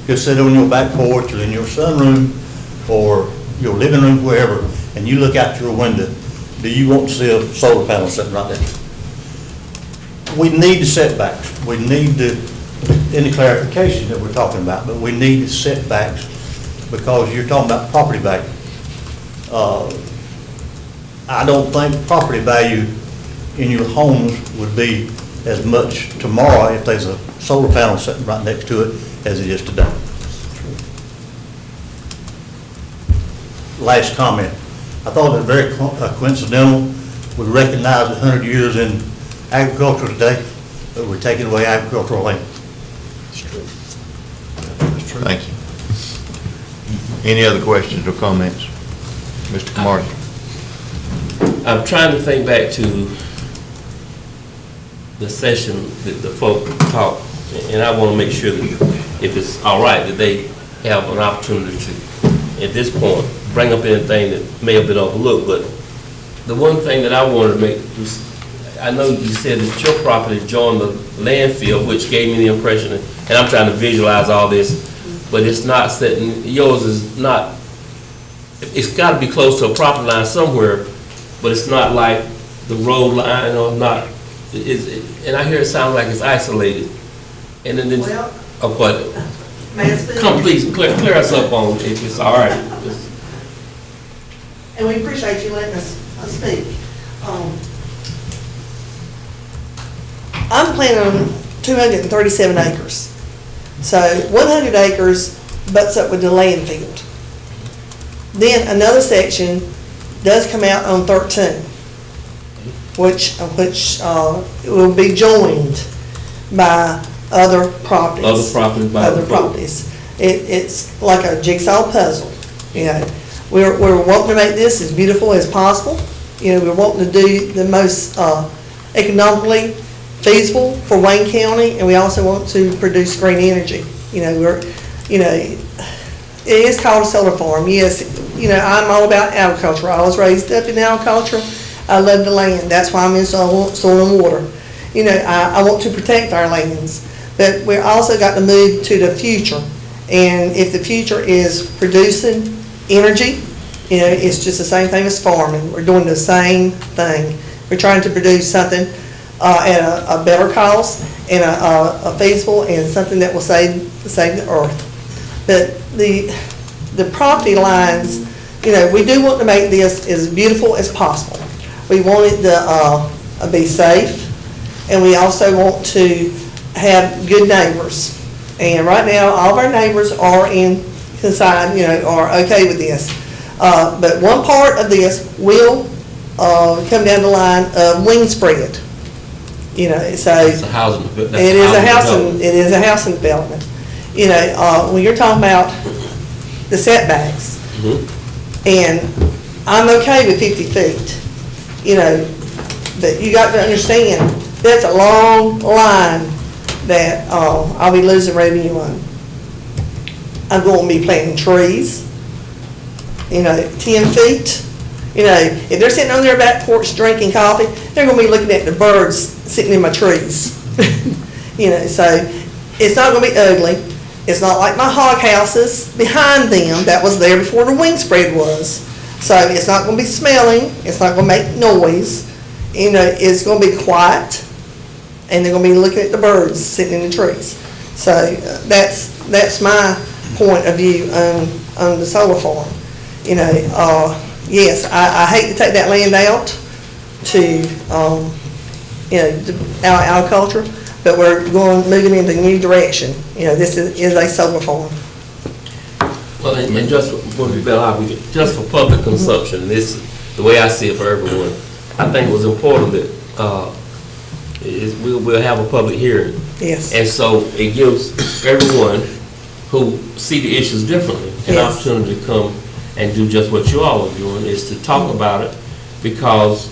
go sit on your back porch or in your sunroom or your living room, wherever, and you look out your window, do you want to see a solar panel sitting right there? We need the setbacks. We need any clarification that we're talking about, but we need the setbacks because you're talking about property value. I don't think property value in your homes would be as much tomorrow if there's a solar panel sitting right next to it as it is today. Last comment. I thought it was very coincidental. We recognized 100 years in agriculture today, but we're taking away agricultural land. It's true. Thank you. Any other questions or comments? Mr. Camardi? I'm trying to think back to the session that the folk talked and I want to make sure that if it's all right, that they have an opportunity to, at this point, bring up anything that may have been overlooked. But the one thing that I wanted to make was, I know you said that your property joined the landfill, which gave me the impression, and I'm trying to visualize all this, but it's not sitting, yours is not, it's got to be close to a property line somewhere, but it's not like the road line or not, and I hear it sounds like it's isolated. And then, Well, what? may I speak? Come, please, clear us up on if it's all right. And we appreciate you letting us speak. I'm planning on 237 acres. So 100 acres butts up with the landfill. Then another section does come out on 13, which will be joined by other properties. Other properties by other properties. It's like a jigsaw puzzle. You know, we're wanting to make this as beautiful as possible. You know, we're wanting to do the most economically feasible for Wayne County, and we also want to produce green energy. You know, it is called a solar farm. Yes, you know, I'm all about agriculture. I was raised up in agriculture. I love the land. That's why I'm in soil and water. You know, I want to protect our lands, but we're also got to move to the future. And if the future is producing energy, you know, it's just the same thing as farming. We're doing the same thing. We're trying to produce something at a better cost and a feasible and something that will save the earth. But the property lines, you know, we do want to make this as beautiful as possible. We want it to be safe, and we also want to have good neighbors. And right now, all of our neighbors are inside, you know, are okay with this. But one part of this will come down the line of wing spread. You know, so It's a housing. it is a housing development. You know, when you're talking about the setbacks, and I'm okay with 50 feet, you know, but you got to understand, that's a long line that I'll be losing revenue on. I'm going to be planting trees, you know, 10 feet. You know, if they're sitting on their back porch drinking coffee, they're going to be looking at the birds sitting in my trees. You know, so it's not going to be ugly. It's not like my hog houses behind them that was there before the wing spread was. So it's not going to be smelling. It's not going to make noise. You know, it's going to be quiet, and they're going to be looking at the birds sitting in the trees. So that's my point of view on the solar farm. You know, yes, I hate to take that land out to, you know, our agriculture, but we're moving into a new direction. You know, this is a solar farm. Well, and just for just for public consumption, this the way I see it for everyone. I think it was important that we'll have a public hearing. Yes. And so it gives everyone who see the issues differently an opportunity to come and do just what you all are doing, is to talk about it, because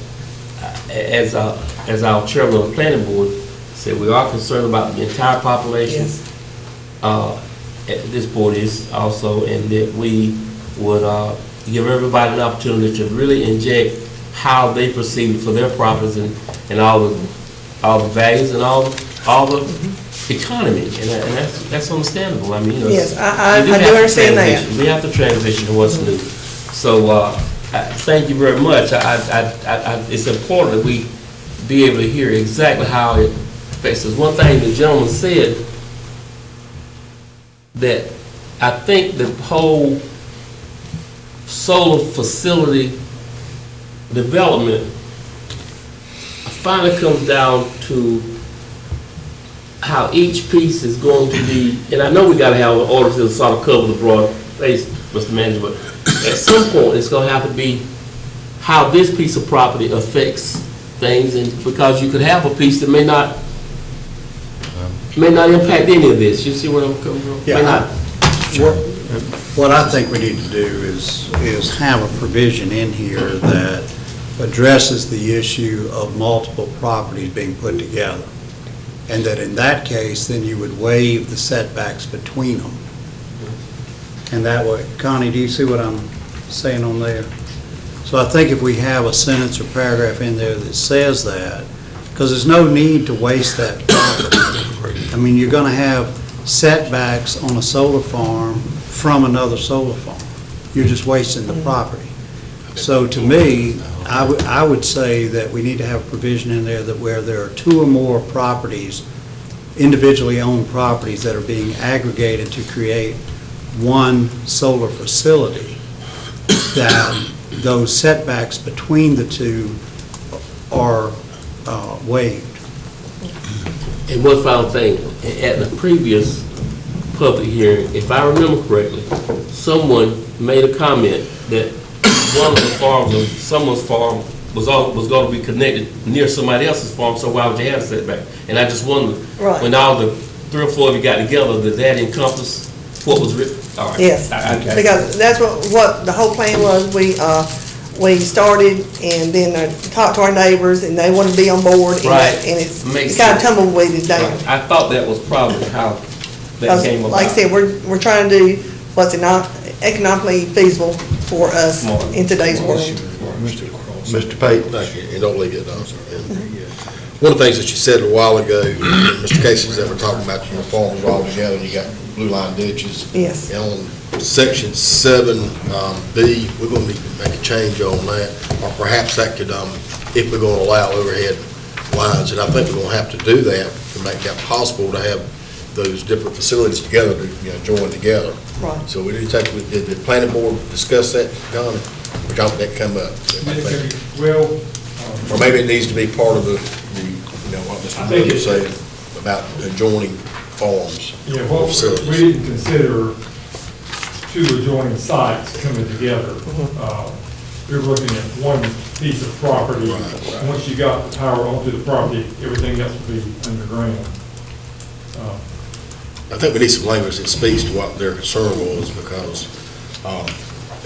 as our chairman of the planning board said, we are concerned about the entire population. This board is also, and that we would give everybody an opportunity to really inject how they perceive it for their properties and all the values and all the economy, and that's understandable. I mean, you know, yes, I do understand that. We have to transition to what's new. So thank you very much. It's important that we be able to hear exactly how it affects us. One thing the gentleman said, that I think the whole solar facility development finally comes down to how each piece is going to be, and I know we got to have an order to sort of cover the broad face, Mr. Manager, but at some point it's going to have to be how this piece of property affects things, and because you could have a piece that may not impact any of this. You see where I'm coming from? Yeah. What I think we need to do is have a provision in here that addresses the issue of multiple properties being put together. and that in that case, then you would waive the setbacks between them. And that way, Connie, do you see what I'm saying on there? So I think if we have a sentence or paragraph in there that says that, because there's no need to waste that property. I mean, you're going to have setbacks on a solar farm from another solar farm. You're just wasting the property. So to me, I would say that we need to have a provision in there that where there are two or more properties, individually owned properties that are being aggregated to create one solar facility, that those setbacks between the two are waived. And one final thing, at the previous public hearing, if I remember correctly, someone made a comment that one of the farms, someone's farm, was going to be connected near somebody else's farm, so why would you have a setback? And I just wondered, Right. when all the 3 or 4 of you got together, did that encompass what was written? All right. Yes, Okay. because that's what the whole plan was. We started and then talked to our neighbors and they wanted to be on board. And Right. and it's Makes kind of sense. tumbleweeded down. I thought that was probably how that Because, came about. like I said, we're trying to do what's not economically feasible for us Smart. in today's world. Mr. Pate? Thank you, and don't leave it, Don. One of the things that you said a while ago, Mr. Casey's ever talking about, farms are all together, and you got blue line ditches. Yes. And on section 7B, we're gonna need to make a change on that, or perhaps that could, if we're gonna allow overhead lines, and I think we're gonna have to do that to make that possible to have those different facilities together, to, join together. Right. So we need to take, did the planning board discuss that, Don? Or don't that come up? Well, Or maybe it needs to be part of the what I Mr. think Miller was saying about adjoining farms. yeah, or well, facilities. we didn't consider two adjoining sites coming together. We were looking at one piece of property. Once you got the power onto the property, everything else would be underground. I think we need some language that speaks to what their concern was, because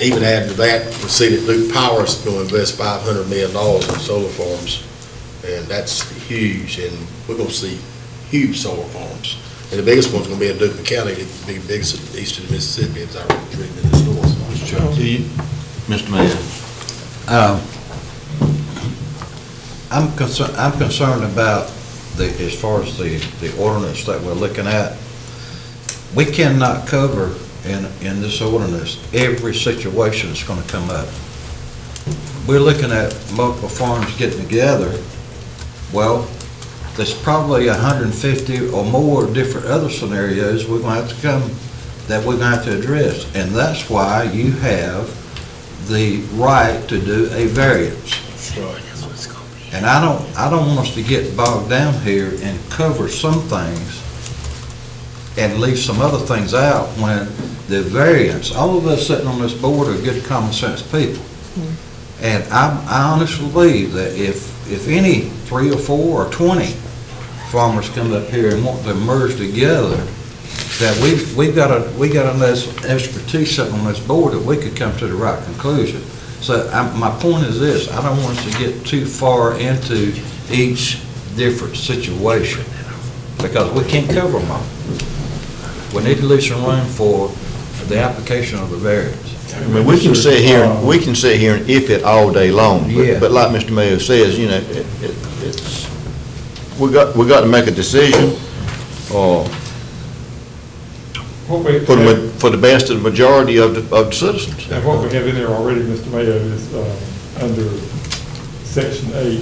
even adding to that, we see that Duke Power is going to invest $500 million in solar farms, and that's huge, and we're going to see huge solar farms. And the biggest one's going to be in Duke County, it'll be the biggest east of the Mississippi, as I read in this story. Mr. Mayor? I'm concerned about as far as the ordinance that we're looking at. We cannot cover in this ordinance every situation that's going to come up. We're looking at multiple farms getting together. Well, there's probably 150 or more different other scenarios we're going to have to that we're going to have to address. And that's why you have the right to do a variance. And I don't want us to get bogged down here and cover some things and leave some other things out when the variance, all of us sitting on this board are good common sense people. And I honestly believe that if any 3 or 4 or 20 farmers come up here and want to merge together, that we got enough expertise sitting on this board that we could come to the right conclusion. So my point is this: I don't want us to get too far into each different situation because we can't cover them all. We need to leave some room for the application of the variance. I mean, we can sit here and if it all day long. Yeah. But like Mr. Mayor says, it's, we got to make a decision, for the best of the majority of the citizens. And what we have in there already, Mr. Mayor, is under Section 8.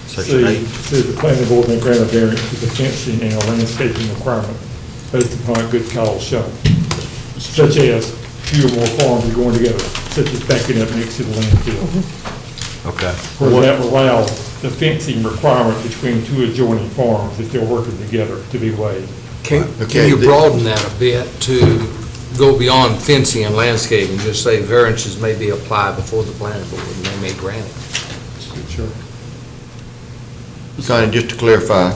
Section 8. Says the planning board may grant a variance to the fencing and a landscaping requirement based upon good cause shown, such as 2 or more farms are going together, such as backing up next to the landfill. Okay. Where that will allow the fencing requirement between 2 adjoining farms, if they're working together, to be waived. Can you broaden that a bit to go beyond fencing and landscaping, just say variances may be applied before the planning board and they may grant it? Sure. Kind of just to clarify,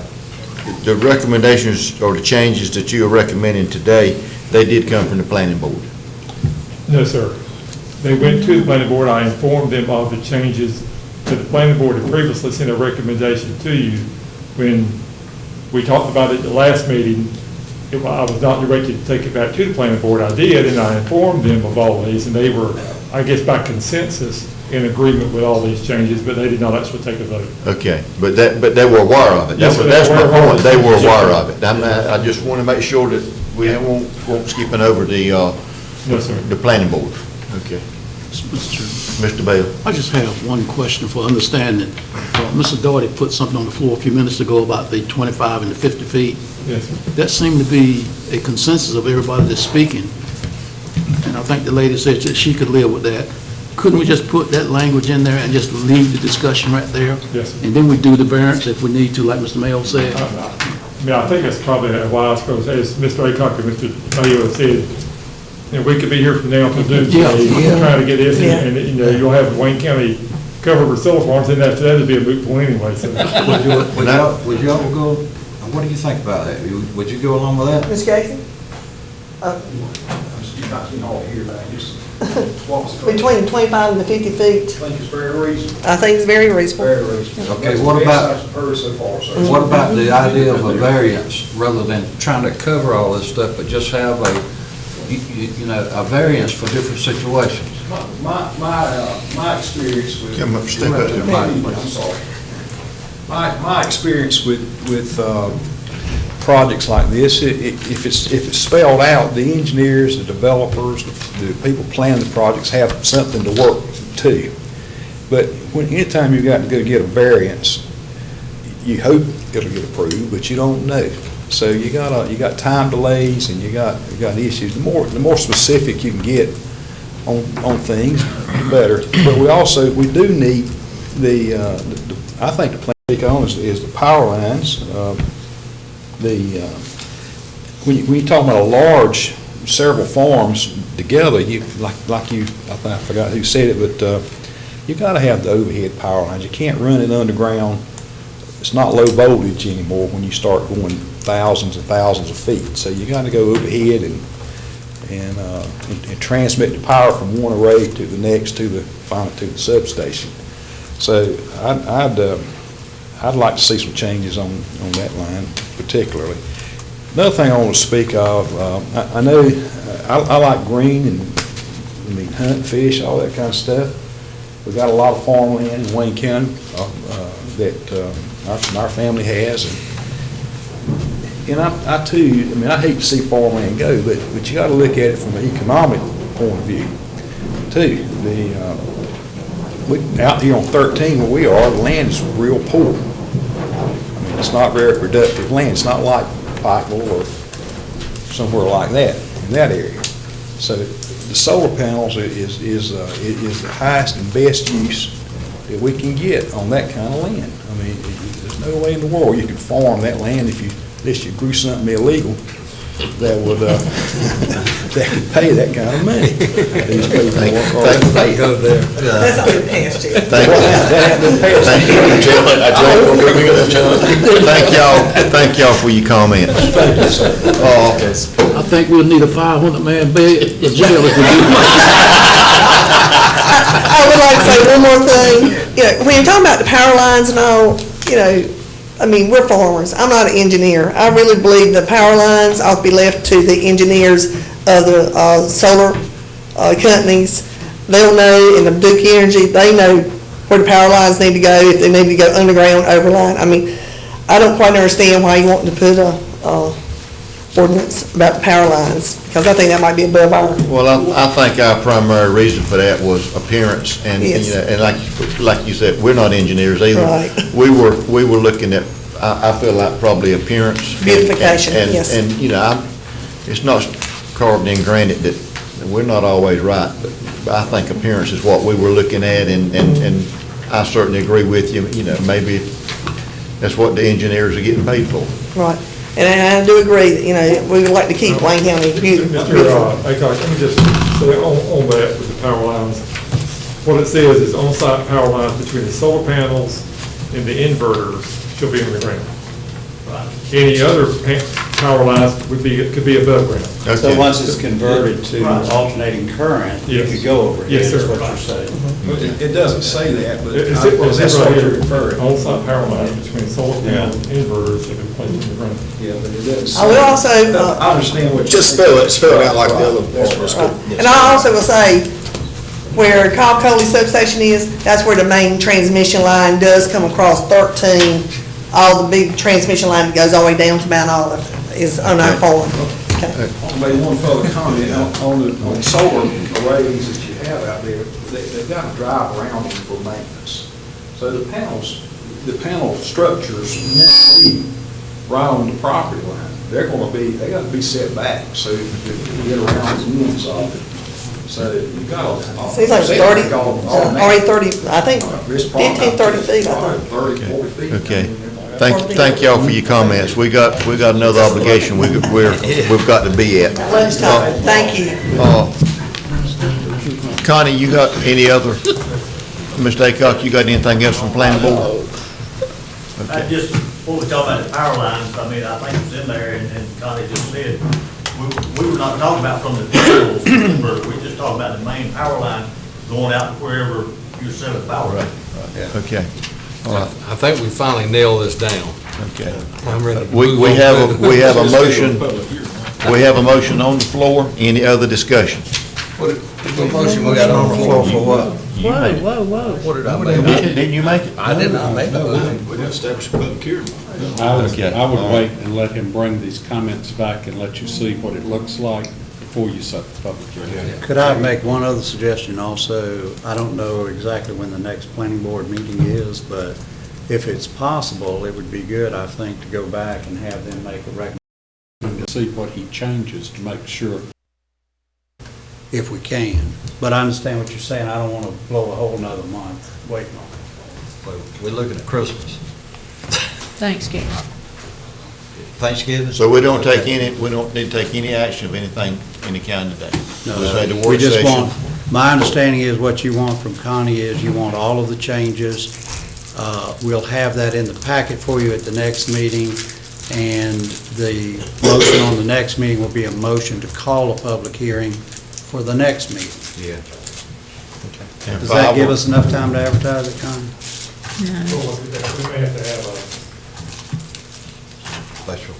the recommendations or the changes that you are recommending today, they did come from the planning board? No, sir. They went to the planning board. I informed them of the changes that the planning board had previously sent a recommendation to you when we talked about it at the last meeting. I was not directed to take it back to the planning board. I did, and I informed them of all these, and they were, I guess, by consensus, in agreement with all these changes, but they did not actually take a vote. Okay, but they were aware of it. Yes, sir, That's they my were aware of point. it. They were aware of it. I just want to make sure that we won't skipping over the, Yes, sir. the planning board. Okay. Mr. Bell. I just have one question for understanding. Mr. Doherty put something on the floor a few minutes ago about the 25 and the 50 feet. Yes, sir. That seemed to be a consensus of everybody that's speaking. And I think the lady said that she could live with that. Couldn't we just put that language in there and just leave the discussion right there? Yes, sir. And then we do the variance if we need to, like Mr. Mayo said? I mean, I think that's probably a wise, because as Mr. Aycock and Mr. Mayo said, you know, we could be here from now till doomsday, trying to get this, and, you know, you'll have Wayne County covered with solar farms, and after that, it'd be a moot point anyway, so. Would y'all go, what do you think about that? Would you go along with that? Ms. Gacy? Between 25 and the 50 feet. I think it's very reasonable. I think it's very reasonable. Very reasonable. Okay, what about, So far, so. what about the idea of a variance, rather than trying to cover all this stuff, but just have a, you know, a variance for different situations? My experience with. Come up, step up there, Mike. I'm sorry. My experience with projects like this, if it's spelled out, the engineers, the developers, the people planning the projects have something to work to. But anytime you've got to go get a variance, you hope it'll get approved, but you don't know. So you got time delays and you got issues. The more specific you can get on things, the better. But we do need I think the plan to take on is the power lines. When you talk about a large, several farms together, I forgot who said it, but you got to have the overhead power lines. You can't run it underground. It's not low voltage anymore when you start going thousands and thousands of feet. So you got to go overhead and transmit the power from one array to the next finally to the substation. So I'd like to see some changes on that line particularly. Another thing I want to speak of, I know I like green and hunt, fish, all that kind of stuff. We've got a lot of farmland in Wayne County that our family has, and I too, I hate to see farmland go, but you got to look at it from an economic point of view too. Out here on 13 where we are, the land is real poor. It's not very productive land. It's not like Pikeville or somewhere like that, in that area. So the solar panels is the highest and best use that we can get on that kind of land. There's no way in the world you can farm that land unless you grew something illegal that would that could pay that kind of money. These people work hard to pay. That's not been passed yet. Thank y'all for your comments. I think we'll need a 500-man bed in jail if we do. I would like to say one more thing. When you're talking about the power lines and all, we're farmers. I'm not an engineer. I really believe the power lines ought to be left to the engineers of the solar companies. They'll know, and the Duke Energy, they know where the power lines need to go, if they need to go underground, overline. I don't quite understand why you want to put a ordinance about the power lines, because I think that might be above our. Well, I think our primary reason for that was appearance, and Yes. and like you said, we're not engineers either. Right. We were looking at, I feel like probably appearance, Beautification, and yes. it's not carved in granite that we're not always right, but I think appearance is what we were looking at, and I certainly agree with you. Maybe that's what the engineers are getting paid for. Right. And I do agree that, we would like to keep Wayne County beautiful. Mr. Aycock, let me just say on that with the power lines, what it says is on-site power lines between the solar panels and the inverters shall be in the ground. Any other power lines could be above ground. So once it's converted to alternating current, you could go over here, Yes, sir. is what you're saying. It doesn't say that, but It's that's right what here. you're referring. On-site power lines between solar panels and inverters shall be placed in the ground. Yeah, but it doesn't. I will also, I understand what you're. Just spell it out like the other part. and I also will say, where Cobb Coley substation is, that's where the main transmission line does come across 13. All the big transmission line that goes all the way down to Mount Olive is on our farm. Okay. Maybe one further comment on the solar arrays that you have out there, they've got to drive around them for maintenance. So the panel structures won't be right on the property line. They got to be set back so you can get around the winds of it. So you got to. Seems like 30, already 30, I think 15, 30 feet, I think. 30, 40 feet. Okay. Thank y'all for your comments. We got another obligation we've got to be at. Lunchtime, thank you. Connie, you got any other, Mr. Aycock, you got anything else from planning board? I just, what we talk about the power lines, I mean, I think it's in there, and Connie just said, we were not talking about from the poles, we're just talking about the main power line going out to wherever you're selling power. Okay. All right. I think we finally nailed this down. Okay. I'm ready to We move on have to the- we have a motion, we have a motion on the floor. Any other discussion? What motion we got on the floor for what? Whoa. What did I make? Didn't you make it? I did not make that. We didn't establish a public hearing. I would wait and let him bring these comments back and let you see what it looks like before you set the public hearing. Could I make one other suggestion also? I don't know exactly when the next planning board meeting is, but if it's possible, it would be good, I think, to go back and have them make a recommendation. To see what he changes to make sure. If we can. But I understand what you're saying. I don't want to blow a whole nother month waiting on it. We're looking at Christmas. Thanksgiving. Thanksgiving? So we don't need to take any action of anything, any kind today? No, Just had the we work just session. want, my understanding is what you want from Connie is you want all of the changes. We'll have that in the packet for you at the next meeting, and the motion on the next meeting will be a motion to call a public hearing for the next meeting. Yeah. Does that give us enough time to advertise it, Connie? We may have to have a Special.